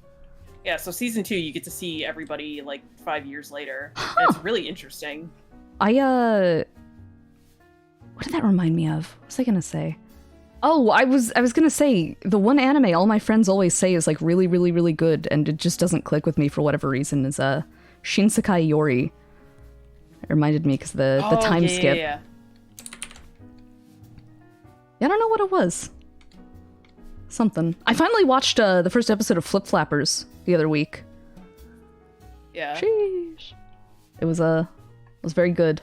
Speaker 2: Yeah, so season 2, you get to see everybody like 5 years later. And it's really interesting.
Speaker 1: What did that remind me of? What was I gonna say? Oh, I was gonna say the one anime all my friends always say is like really, really, really good, and it just doesn't click with me for whatever reason. Is Shinsekai Yori. It reminded me because the time skip.
Speaker 2: Yeah.
Speaker 1: I don't know what it was. Something. I finally watched the first episode of Flip Flappers the other week.
Speaker 2: Yeah.
Speaker 1: Sheesh. It was very good.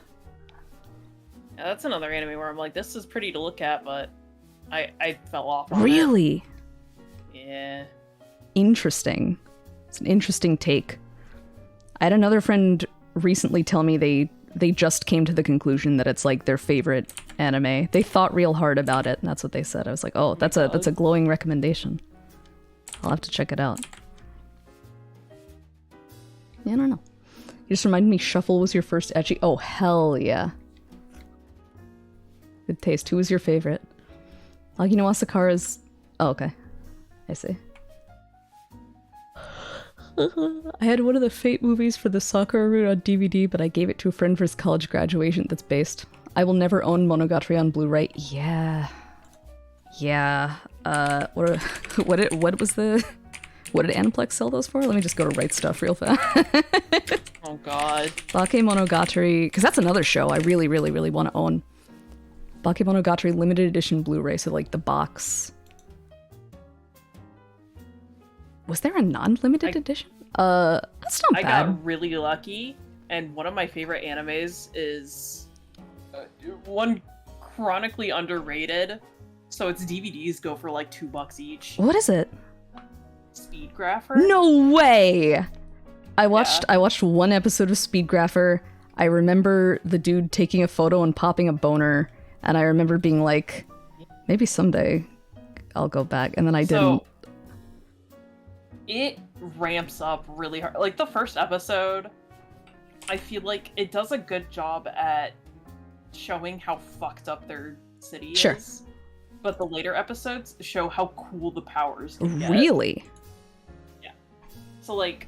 Speaker 2: Yeah, that's another anime where I'm like, this is pretty to look at, but I fell off on
Speaker 1: Really?
Speaker 2: it. Yeah.
Speaker 1: Interesting. It's an interesting take. I had another friend recently tell me they just came to the conclusion that it's like their favorite anime. They thought real hard about it, and that's what they said. I was like, oh, that's a glowing recommendation. I'll have to check it out. Yeah, I don't know. You just reminded me Shuffle was your first ecchi. Oh, hell yeah. Good taste. Who was your favorite? Agino Asakara's... Oh, okay. I see. I had one of the Fate movies for the Sakura route on DVD, but I gave it to a friend for his college graduation that's based. I will never own Monogatari on Blu-ray. Yeah. Yeah. What did Aniplex sell those for? Let me just go to Right Stuff real fast.
Speaker 2: Oh god.
Speaker 1: Bake Monogatari, because that's another show I really, really, really want to own. Bake Monogatari limited edition Blu-ray, so like the box. Was there a non-limited edition? That's not bad.
Speaker 2: I got really lucky, and one of my favorite animes is one chronically underrated. So its DVDs go for like $2 each.
Speaker 1: What is it?
Speaker 2: Speedgrapher?
Speaker 1: No way! I watched one episode of Speedgrapher. I remember the dude taking a photo and popping a boner, and I remember being like, maybe someday I'll go back, and then I didn't.
Speaker 2: It ramps up really hard. Like, the first episode, I feel like it does a good job at showing how fucked up their city is. But the later episodes show how cool the powers can get.
Speaker 1: Really?
Speaker 2: Yeah. So, like,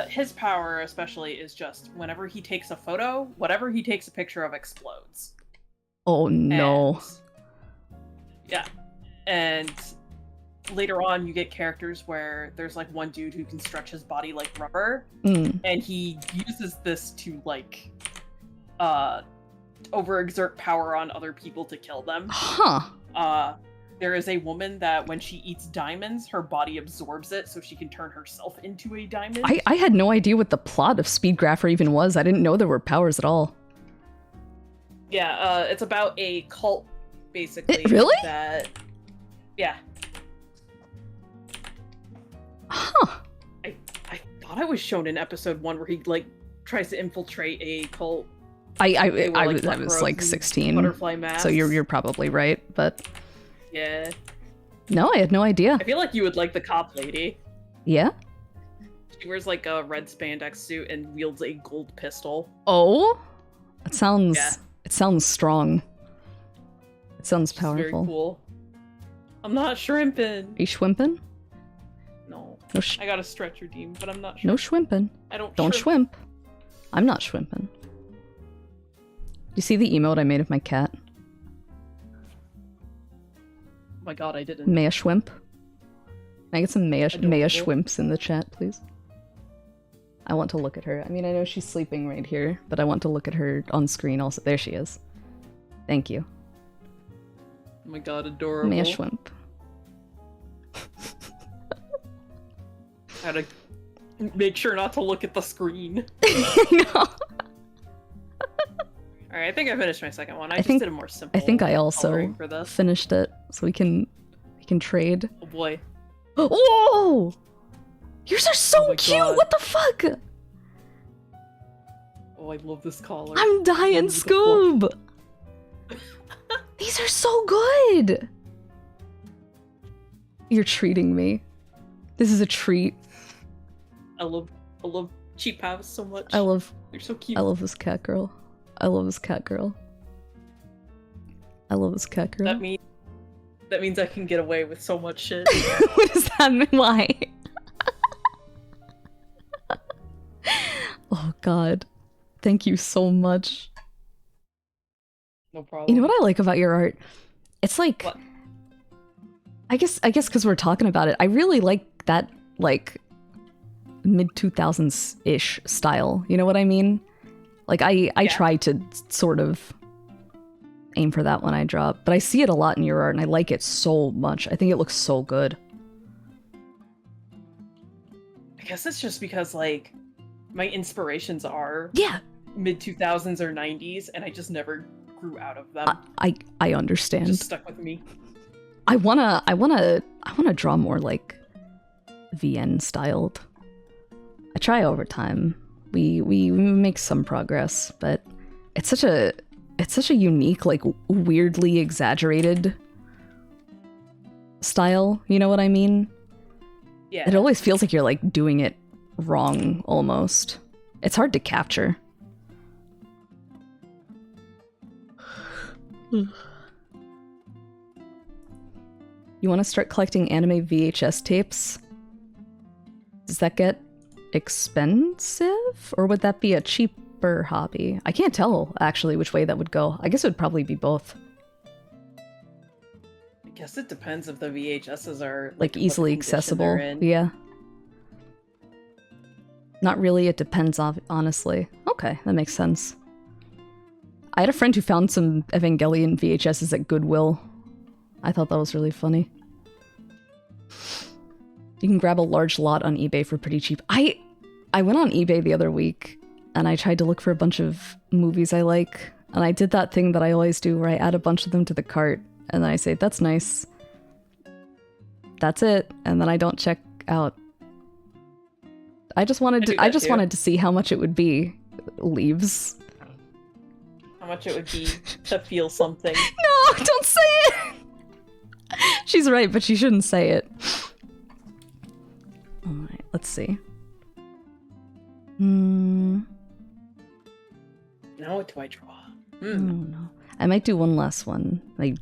Speaker 2: his power especially is just whenever he takes a photo, whatever he takes a picture of explodes.
Speaker 1: Oh no.
Speaker 2: Yeah. And later on, you get characters where there's like one dude who can stretch his body like rubber, and he uses this to like overexert power on other people to kill them.
Speaker 1: Huh.
Speaker 2: There is a woman that when she eats diamonds, her body absorbs it so she can turn herself into a diamond.
Speaker 1: I had no idea what the plot of Speedgrapher even was. I didn't know there were powers at all.
Speaker 2: Yeah, it's about a cult, basically.
Speaker 1: Really?
Speaker 2: Yeah.
Speaker 1: Huh.
Speaker 2: I thought I was shown in episode 1 where he like tries to infiltrate a cult.
Speaker 1: I was like 16.
Speaker 2: Butterfly masks.
Speaker 1: So you're probably right, but
Speaker 2: yeah.
Speaker 1: No, I had no idea.
Speaker 2: I feel like you would like the cop lady.
Speaker 1: Yeah?
Speaker 2: She wears like a red spandex suit and wields a gold pistol.
Speaker 1: Oh? It sounds strong. It sounds
Speaker 2: She's
Speaker 1: powerful.
Speaker 2: very cool. I'm not shrimping.
Speaker 1: Are you shwimping?
Speaker 2: No.
Speaker 1: No
Speaker 2: I got a stretch redeem, but I'm not sure.
Speaker 1: No shwimping.
Speaker 2: I don't
Speaker 1: shwimp. I'm not shwimping. You see the emote I made of my cat?
Speaker 2: Oh my god, I didn't.
Speaker 1: Maya Schwimp? Can I get some Maya Schwimps in the chat, please? I want to look at her. I mean, I know she's sleeping right here, but I want to look at her on screen also. There she is. Thank you.
Speaker 2: Oh my god, adorable.
Speaker 1: Maya Schwimp.
Speaker 2: How to make sure not to look at the screen.
Speaker 1: No.
Speaker 2: Alright, I think I finished my second one. I just did a more simple.
Speaker 1: I think I also
Speaker 2: coloring for this.
Speaker 1: finished it, so we can trade.
Speaker 2: Oh boy.
Speaker 1: Whoa! Yours are so cute!
Speaker 2: God.
Speaker 1: What the fuck?
Speaker 2: Oh, I love this collar.
Speaker 1: I'm dying, Scoob! These are so good! You're treating me. This is a treat.
Speaker 2: I love cheap house so much. They're so cute.
Speaker 1: I love this cat girl. I love this cat girl. I love this cat girl.
Speaker 2: That means I can get away with so much shit.
Speaker 1: What does that mean? Why? God. Thank you so much.
Speaker 2: No problem.
Speaker 1: You know what I like about your art? It's like...
Speaker 2: What?
Speaker 1: I guess because we're talking about it, I really like that, like, mid-2000s-ish style. You know what I mean? Like, I try to sort of aim for that when I draw, but I see it a lot in your art, and I like it so much. I think it looks so good.
Speaker 2: I guess it's just because, like, my inspirations are mid-2000s or 90s, and I just never grew out of them.
Speaker 1: I understand.
Speaker 2: Just stuck with me.
Speaker 1: I wanna draw more like VN styled. I try over time. We make some progress, but it's such a unique, like, weirdly exaggerated style. You know what I mean?
Speaker 2: Yeah.
Speaker 1: It always feels like you're like doing it wrong almost. It's hard to capture. You want to start collecting anime VHS tapes? Does that get expensive? Or would that be a cheaper hobby? I can't tell, actually, which way that would go. I guess it would probably be both.
Speaker 2: I guess it depends if the VHSs are...
Speaker 1: Like, easily accessible.
Speaker 2: In.
Speaker 1: Yeah. Not really, it depends, honestly. Okay, that makes sense. I had a friend who found some Evangelion VHSs at Goodwill. I thought that was really funny. You can grab a large lot on eBay for pretty cheap. I went on eBay the other week, and I tried to look for a bunch of movies I like, and I did that thing that I always do where I add a bunch of them to the cart, and then I say, that's nice. That's it, and then I don't check out. I just wanted to see how much it would be. Leaves.
Speaker 2: How much it would be to feel something.
Speaker 1: No, don't say it! She's right, but she shouldn't say it. Alright, let's see.
Speaker 2: Now what do I draw?
Speaker 1: Oh no. I might do one last one. My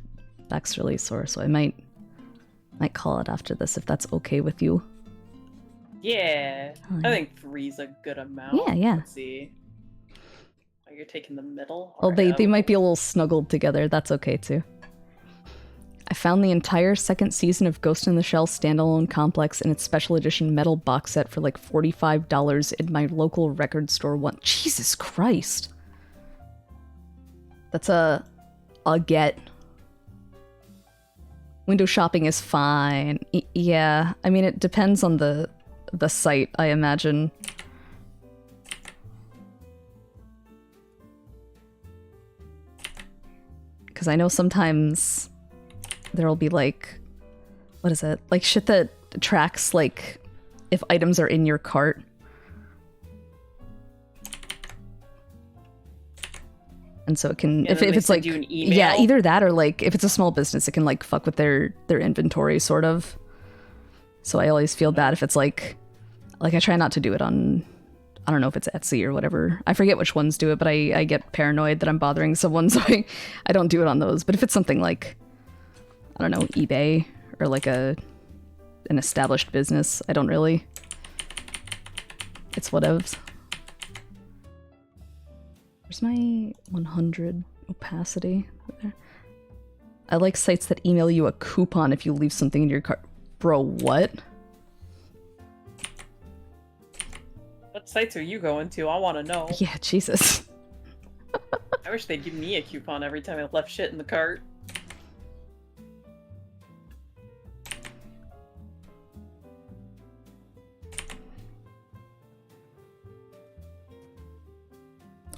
Speaker 1: back's really sore, so I might call it after this if that's okay with you.
Speaker 2: Yeah.
Speaker 1: Oh,
Speaker 2: I think 3's a good amount.
Speaker 1: Yeah.
Speaker 2: Let's see. Oh, you're taking the middle?
Speaker 1: Well, they might be a little snuggled together. That's okay, too. I found the entire second season of Ghost in the Shell standalone complex in its special edition metal box set for like $45 in my local record store one. Jesus Christ. That's a get. Window shopping is fine. Yeah, I mean, it depends on the site, I imagine. Because I know sometimes there'll be like, what is it? Like shit that tracks like if items are in your cart. And so it can, if it's like, yeah, either that or like, if it's a small business, it can like fuck with their inventory sort of. So I always feel bad if it's like I try not to do it on, I don't know if it's Etsy or whatever. I forget which ones do it, but I get paranoid that I'm bothering someone, so I don't do it on those. But if it's something like, I don't know, eBay or like an established business, I don't really. It's whatevs. Where's my 100 opacity? There. I like sites that email you a coupon if you leave something in your cart. Bro, what?
Speaker 2: What sites are you going to? I want to know.
Speaker 1: Yeah, Jesus.
Speaker 2: I wish they'd give me a coupon every time I left shit in the cart.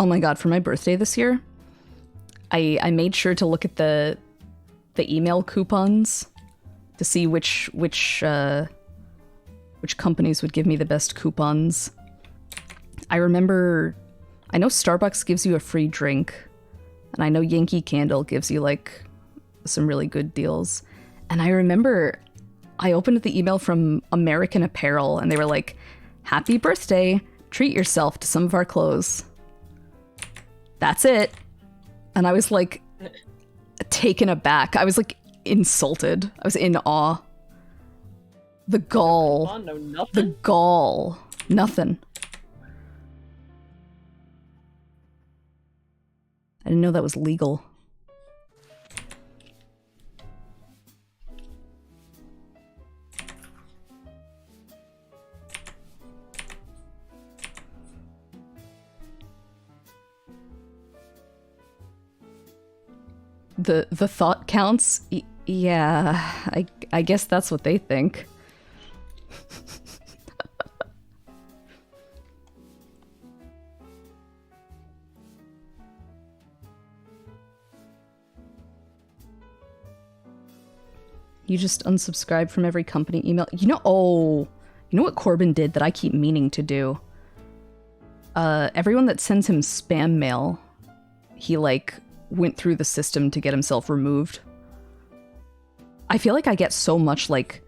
Speaker 1: Oh my god, for my birthday this year, I made sure to look at the email coupons to see which companies would give me the best coupons. I remember, I know Starbucks gives you a free drink, and I know Yankee Candle gives you like some really good deals. And I remember I opened the email from American Apparel, and they were like, "Happy birthday, treat yourself to some of our clothes." That's it. And I was like taken aback. I was like insulted. I was in awe. The gall.
Speaker 2: No, nothing.
Speaker 1: The gall. Nothing. I didn't know that was legal. The thought counts? Yeah, I guess that's what they think. You just unsubscribe from every company email. You know what Corbin did that I keep meaning to do? Everyone that sends him spam mail, he like went through the system to get himself removed. I feel like I get so much like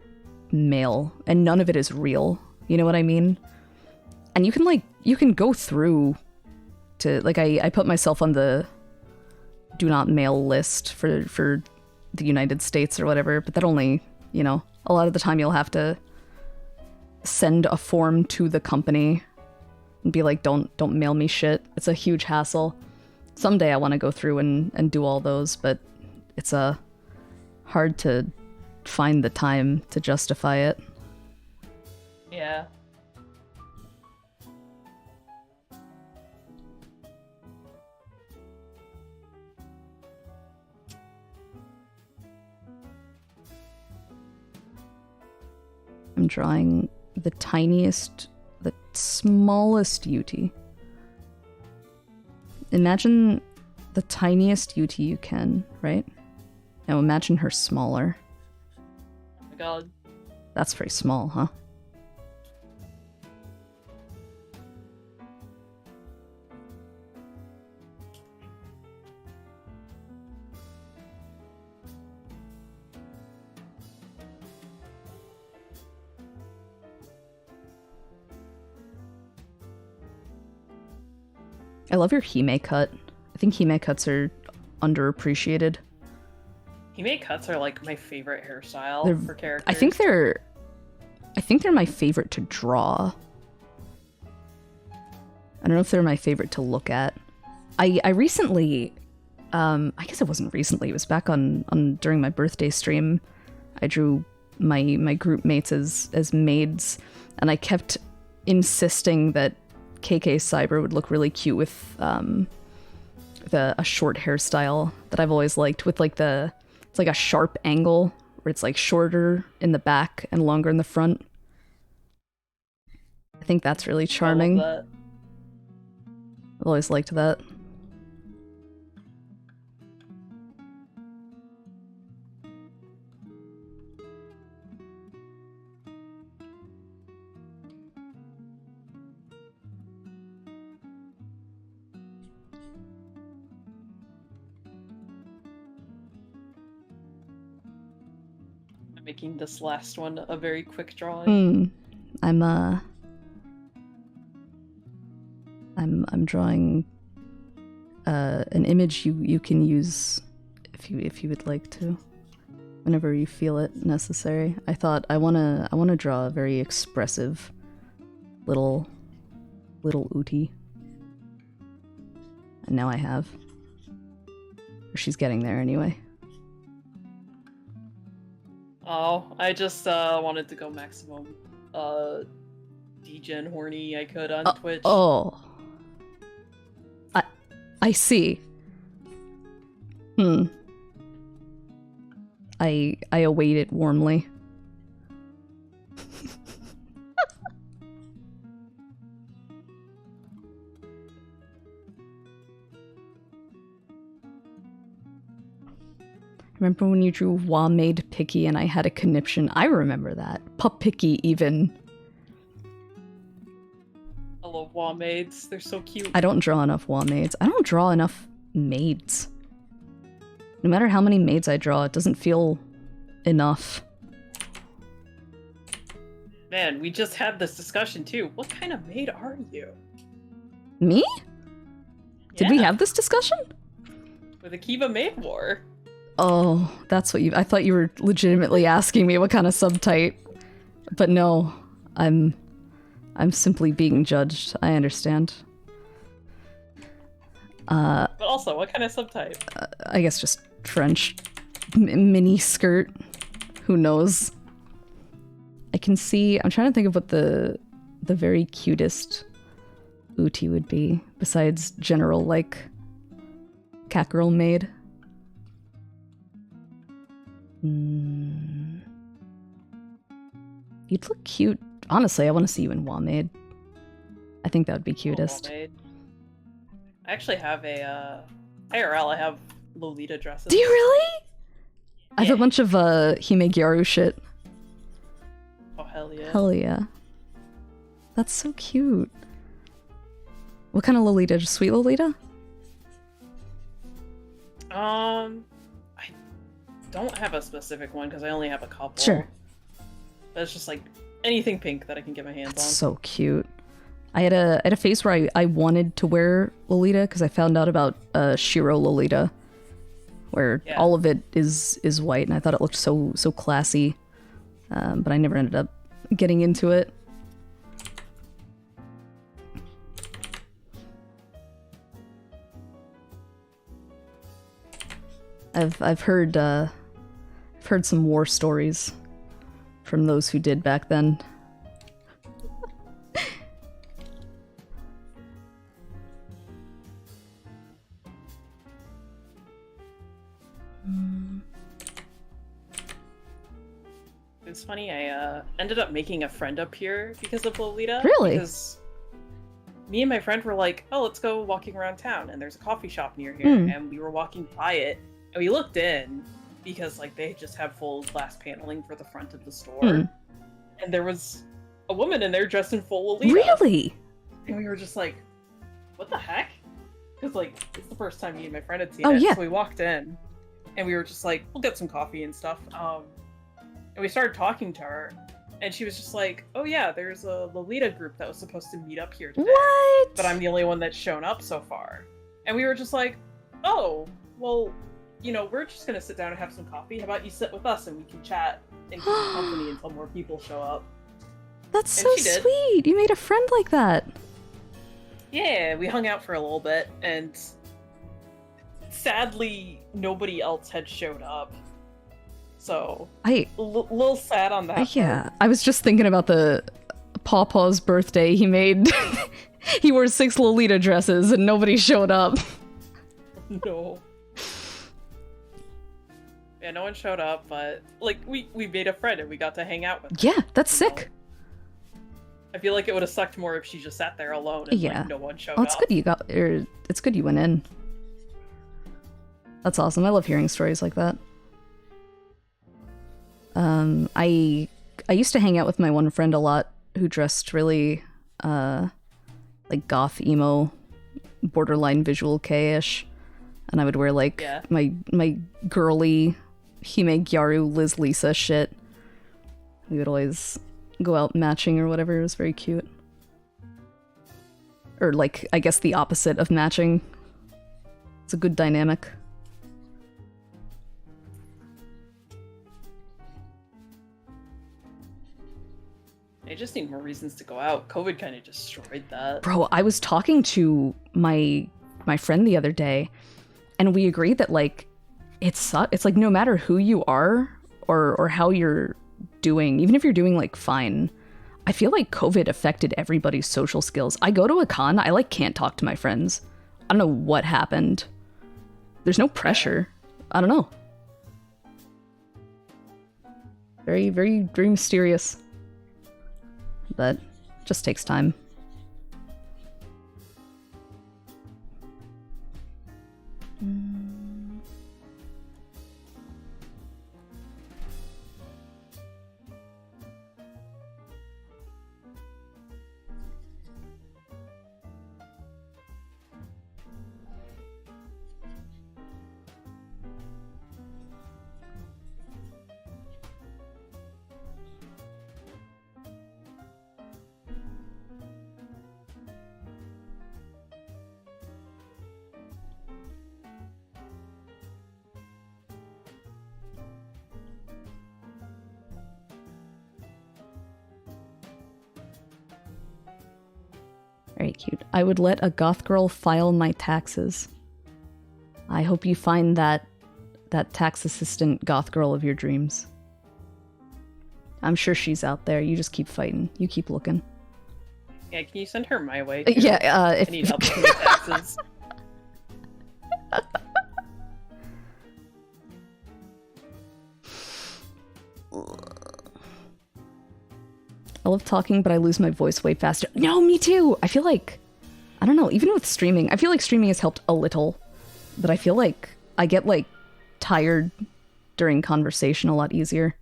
Speaker 1: mail and none of it is real. You know what I mean? And you can go through to like I put myself on the do not mail list for the United States or whatever, but that only, you know, a lot of the time you'll have to send a form to the company and be like, don't mail me shit. It's a huge hassle. Someday I want to go through and do all those, but it's hard to find the time to justify it.
Speaker 2: Yeah.
Speaker 1: I'm drawing the smallest Utie. Imagine the tiniest Utie you can, right? Now imagine her smaller.
Speaker 2: Oh my god.
Speaker 1: That's very small, huh? I love your Hime cut. I think Hime cuts are underappreciated.
Speaker 2: Hime cuts are like my favorite hairstyle for characters.
Speaker 1: I think they're my favorite to draw. I don't know if they're my favorite to look at. I recently, I guess it wasn't recently, it was back on during my birthday stream. I drew my group mates as maids, and I kept insisting that KK Cyber would look really cute with a short hairstyle that I've always liked, with like it's like a sharp angle where it's like shorter in the back and longer in the front. I think that's really charming.
Speaker 2: I love that.
Speaker 1: I've always liked that.
Speaker 2: Making this last one a very quick drawing.
Speaker 1: I'm drawing an image you can use if you would like to, whenever you feel it necessary. I thought I wanna draw a very expressive little Utie, and now I have. Or she's getting there anyway.
Speaker 2: Oh, I just wanted to go maximum degen horny I could on Twitch.
Speaker 1: Oh. I see. I await it warmly. Remember when you drew maid picky and I had a conniption? I remember that. Pup picky even.
Speaker 2: I love maids. They're so cute.
Speaker 1: I don't draw enough maids. I don't draw enough maids. No matter how many maids I draw, it doesn't feel enough.
Speaker 2: Man, we just had this discussion too. What kind of maid are you?
Speaker 1: Me? Did we
Speaker 2: Yeah.
Speaker 1: have this discussion?
Speaker 2: With Akiba Maid War.
Speaker 1: Oh, that's what I thought you were legitimately asking me what kind of subtype. But no, I'm simply being judged. I understand.
Speaker 2: But also, what kind of subtype?
Speaker 1: I guess just French. Mini skirt. Who knows? I can see... I'm trying to think of what the very cutest Utie would be, besides general, like, cat girl maid. You'd look cute. Honestly, I want to see you in maid. I think that would be cutest.
Speaker 2: Maid. I actually have a IRL. I have Lolita dresses.
Speaker 1: Do you really?
Speaker 2: Yeah.
Speaker 1: I have a bunch of Hime shit.
Speaker 2: Oh hell yeah!
Speaker 1: Hell yeah! That's so cute. What kind of Lolita? Just sweet Lolita?
Speaker 2: I don't have a specific one because I only have a couple.
Speaker 1: Sure.
Speaker 2: But it's just like anything pink that I can get my hands
Speaker 1: That's
Speaker 2: on.
Speaker 1: so cute. I had a phase where I wanted to wear Lolita because I found out about Shiro Lolita, where all of it is white, and I thought it looked so classy, but I never ended up getting into it. I've heard some war stories from those who did back then.
Speaker 2: It's funny, I ended up making a friend up here because of Lolita.
Speaker 1: Really?
Speaker 2: Because me and my friend were like, oh, let's go walking around town, and there's a coffee shop near here, and we were walking by it, and we looked in, because like they just have full glass paneling for the front of the store, and there was a woman in there dressed in full Lolita.
Speaker 1: Really?
Speaker 2: And we were just like, what the heck? Because like, it's the first time me and my friend had seen
Speaker 1: Oh,
Speaker 2: it,
Speaker 1: yeah.
Speaker 2: so we walked in, and we were just like, we'll get some coffee and stuff, and we started talking to her, and she was just like, oh yeah, there's a Lolita group that was supposed to meet up here today.
Speaker 1: What?
Speaker 2: But I'm the only one that's shown up so far. And we were just like, oh, well, you know, we're just gonna sit down and have some coffee. How about you sit with us and we can chat and keep company until more people show up.
Speaker 1: That's
Speaker 2: And
Speaker 1: so
Speaker 2: she did.
Speaker 1: sweet. You made a friend like that.
Speaker 2: Yeah, we hung out for a little bit, and sadly, nobody else had showed up. So, little sad on that.
Speaker 1: Yeah, I was just thinking about the Pawpaw's birthday. He made he wore 6 Lolita dresses and nobody showed up.
Speaker 2: No. Yeah, no one showed up, but like we made a friend and we got to hang out with her.
Speaker 1: Yeah, that's sick.
Speaker 2: I feel like it would have sucked more if she just sat there alone and like, no one showed up.
Speaker 1: It's good you it's good you went in. That's awesome. I love hearing stories like that. I used to hang out with my one friend a lot who dressed really like goth emo, borderline visual K-ish, and I would wear like my girly Hime Gyaru Liz Lisa shit. We would always go out matching or whatever. It was very cute. Or like, I guess the opposite of matching. It's a good dynamic.
Speaker 2: I just need more reasons to go out. COVID kind of destroyed that.
Speaker 1: Bro, I was talking to my friend the other day, and we agreed that like it's like no matter who you are or how you're doing, even if you're doing like fine, I feel like COVID affected everybody's social skills. I go to a con, I like can't talk to my friends. I don't know what happened. There's no pressure. I don't know. Very, very, very mysterious. But just takes time. Very cute. I would let a goth girl file my taxes. I hope you find that tax assistant goth girl of your dreams. I'm sure she's out there. You just keep fighting. You keep looking.
Speaker 2: Yeah, can you send her my way? Too?
Speaker 1: Yeah, if
Speaker 2: I need help with my taxes.
Speaker 1: I love talking, but I lose my voice way faster. No, me too! I feel like... I don't know, even with streaming, I feel like streaming has helped a little. But I feel like I get, like, tired during conversation a lot easier.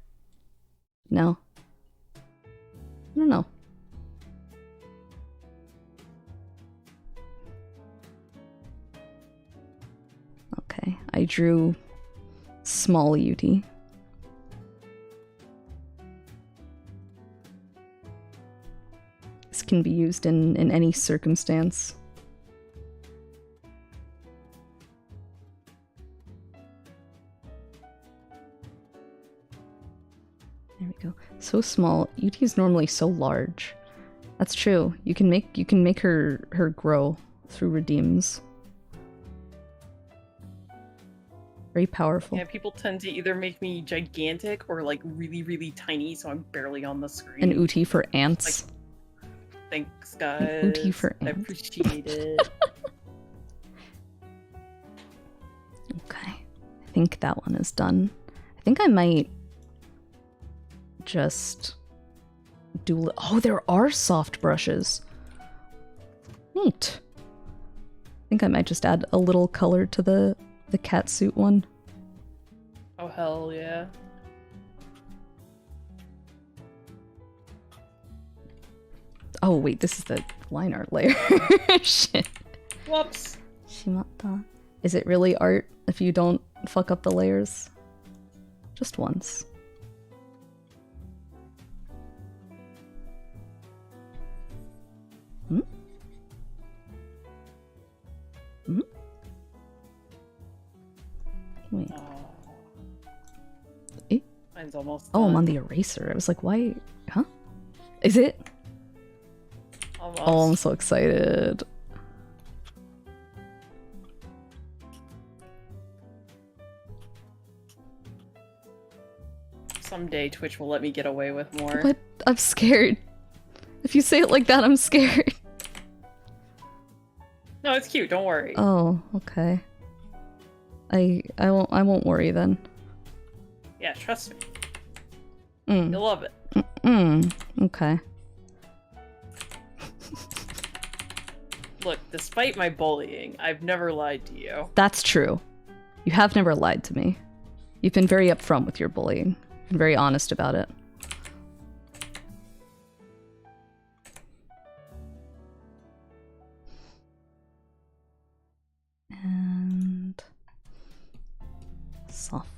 Speaker 1: No? I don't know. Okay, I drew small Utie. This can be used in any circumstance. There we go. So small. Utie is normally so large. That's true. You can make her grow through redeems. Very powerful.
Speaker 2: Yeah, people tend to either make me gigantic or like really, really tiny, so I'm barely on the screen.
Speaker 1: An Utie for ants.
Speaker 2: Like, thanks, guys.
Speaker 1: An Utie for
Speaker 2: I
Speaker 1: ants.
Speaker 2: appreciate it.
Speaker 1: Okay. I think that one is done. I think I might just do... Oh, there are soft brushes. Neat. I think I might just add a little color to the catsuit one.
Speaker 2: Oh, hell yeah.
Speaker 1: Oh, wait, this is the line art layer. Shit.
Speaker 2: Whoops.
Speaker 1: Shimata. Is it really art if you don't fuck up the layers? Just once. Hmm? Hmm? Wait. Eh?
Speaker 2: Mine's almost
Speaker 1: Oh, I'm
Speaker 2: done.
Speaker 1: on the eraser. I was like, why? Huh? Is it?
Speaker 2: Almost.
Speaker 1: Oh, I'm so excited.
Speaker 2: Someday Twitch will let me get away with more.
Speaker 1: What? I'm scared. If you say it like that, I'm scared.
Speaker 2: No, it's cute. Don't worry.
Speaker 1: Oh, okay. I won't worry then.
Speaker 2: Yeah, trust me.
Speaker 1: Mm.
Speaker 2: You'll love it.
Speaker 1: Okay.
Speaker 2: Look, despite my bullying, I've never lied to you.
Speaker 1: That's true. You have never lied to me. You've been very upfront with your bullying. Been very honest about it. And soft.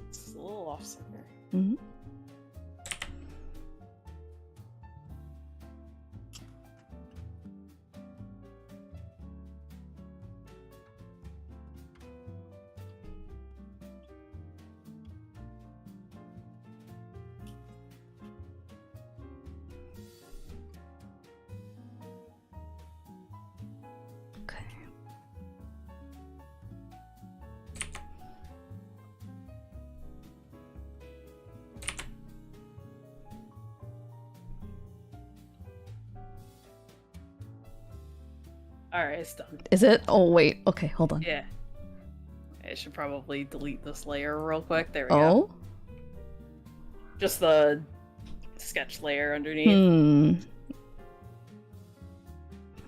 Speaker 2: It's a little off center.
Speaker 1: Mm-hmm.
Speaker 2: Alright, it's done.
Speaker 1: Is it? Oh, wait. Okay, hold on.
Speaker 2: Yeah. I should probably delete this layer real quick. There we go.
Speaker 1: Oh?
Speaker 2: Just the sketch layer underneath.
Speaker 1: Hmm.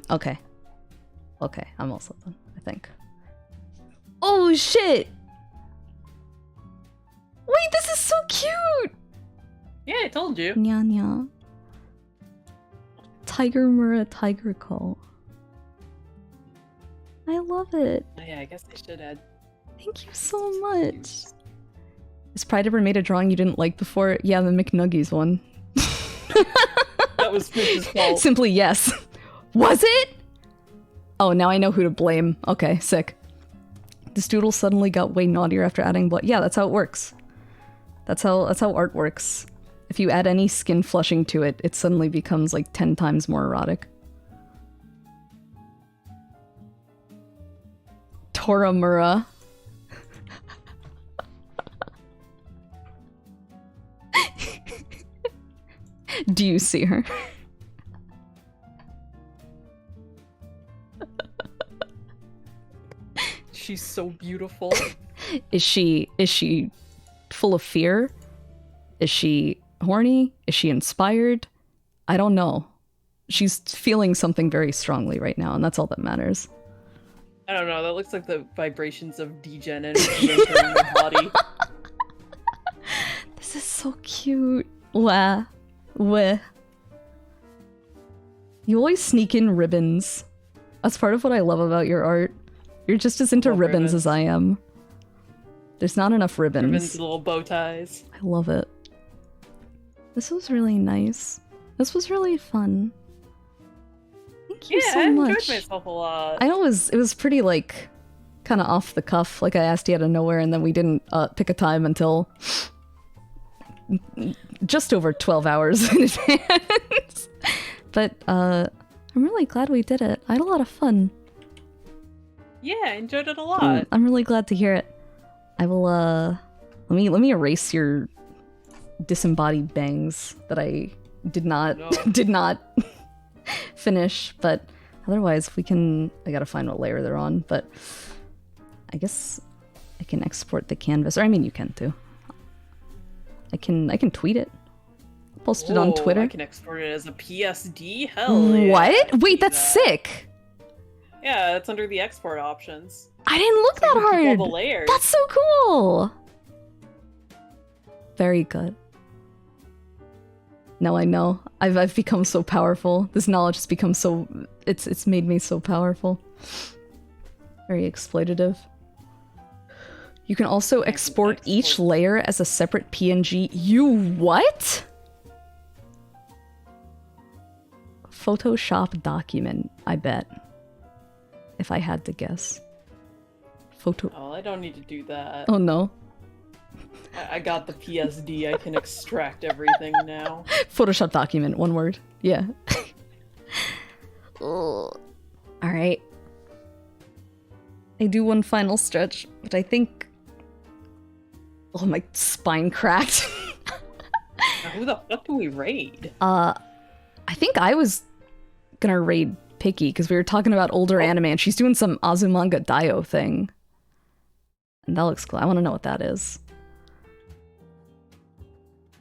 Speaker 1: Okay. Okay, I'm also done, I think. Oh, shit! Wait, this is so cute!
Speaker 2: Yeah, I told you.
Speaker 1: Nya nya. Tiger Mura Tiger Call. I love it.
Speaker 2: Oh, yeah, I guess I should add.
Speaker 1: Thank you so much. Has Pride ever made a drawing you didn't like before? Yeah, the McNuggies one.
Speaker 2: That was Twitch's fault.
Speaker 1: Simply yes. Was it? Oh, now I know who to blame. Okay, sick. This doodle suddenly got way naughtier after adding blood. Yeah, that's how it works. That's how art works. If you add any skin flushing to it, it suddenly becomes like 10 times more erotic. Toramura. Do you see her?
Speaker 2: She's so beautiful.
Speaker 1: Is she full of fear? Is she horny? Is she inspired? I don't know. She's feeling something very strongly right now, and that's all that matters.
Speaker 2: I don't know, that looks like the vibrations of degen energy entering her body.
Speaker 1: This is so cute. Wah. Wah. You always sneak in ribbons. That's part of what I love about your art. You're just as into ribbons as I am. There's not enough ribbons.
Speaker 2: Ribbons and little bow ties.
Speaker 1: I love it. This was really nice. This was really fun. Thank you so much.
Speaker 2: I enjoyed myself a lot.
Speaker 1: I know it was pretty like kind of off the cuff. Like I asked you out of nowhere, and then we didn't pick a time until just over 12 hours in advance. But I'm really glad we did it. I had a lot of fun.
Speaker 2: Yeah, I enjoyed it a lot.
Speaker 1: I'm really glad to hear it. I will let me erase your disembodied bangs that I did not did not finish, but otherwise I gotta find what layer they're on, but I guess I can export the canvas, or I mean you can too. I can tweet it. Post it on Twitter.
Speaker 2: I can export it as a PSD? Hell yeah.
Speaker 1: What? Wait, that's sick!
Speaker 2: Yeah, it's under the export options.
Speaker 1: I didn't look that hard!
Speaker 2: All the layers.
Speaker 1: That's so cool! Very good. Now I know. I've become so powerful. This knowledge has become so... It's made me so powerful. Very exploitative. You can also export each layer as a separate PNG. You what? Photoshop document, I bet. If I had to guess.
Speaker 2: Oh, I don't need to do that.
Speaker 1: Oh no.
Speaker 2: I got the PSD. I can extract everything now.
Speaker 1: Photoshop document, one word. Yeah. Alright. I do one final stretch, but I think... Oh, my spine cracked.
Speaker 2: Now, who the fuck do we raid?
Speaker 1: I think I was gonna raid Picky, because we were talking about older anime, and she's doing some Azumanga Daioh thing. And that looks cool. I want to know what that is.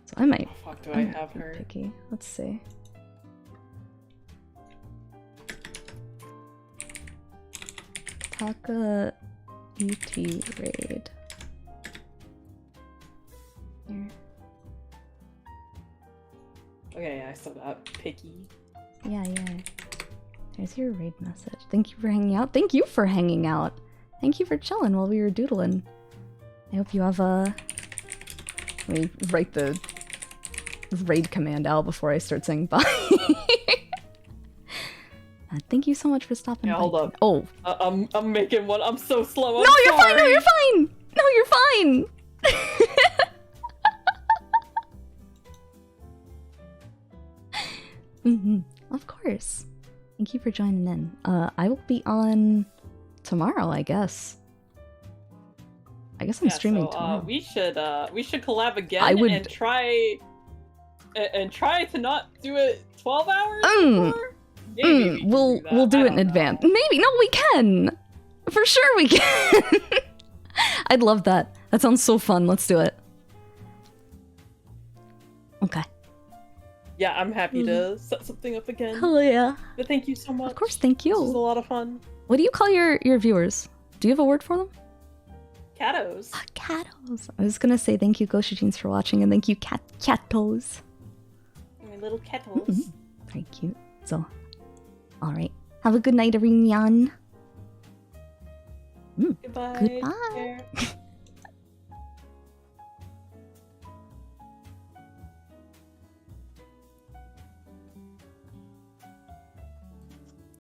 Speaker 1: So I might...
Speaker 2: Oh, fuck, do I have her?
Speaker 1: Picky. Let's see. Taka Utie raid. Here.
Speaker 2: Okay, I still got Picky.
Speaker 1: Yeah. There's your raid message. Thank you for hanging out. Thank you for hanging out. Thank you for chilling while we were doodling. I hope you have a... Let me write the raid command out before I start saying bye. Thank you so much for stopping by.
Speaker 2: Hold up.
Speaker 1: Oh.
Speaker 2: I'm making one. I'm so slow.
Speaker 1: No, you're fine. No, you're fine. No, you're fine. Of course. Thank you for joining in. I will be on tomorrow, I guess. I'm streaming tomorrow.
Speaker 2: We should collab again and try to not do it 12 hours before? Maybe
Speaker 1: we'll do it in advance. Maybe. No, we can. For sure we can. I'd love that. That sounds so fun. Let's do it. Okay.
Speaker 2: Yeah, I'm happy to set something up again.
Speaker 1: Oh yeah.
Speaker 2: But thank you so much.
Speaker 1: Of course, thank you.
Speaker 2: This was a lot of fun.
Speaker 1: What do you call your viewers? Do you have a word for them?
Speaker 2: Catos.
Speaker 1: Catos. I was gonna say thank you, Goshujins, for watching, and thank you, Catos.
Speaker 2: My little catos.
Speaker 1: Very cute. So, alright. Have a good night, everyone.
Speaker 2: Goodbye.
Speaker 1: Goodbye.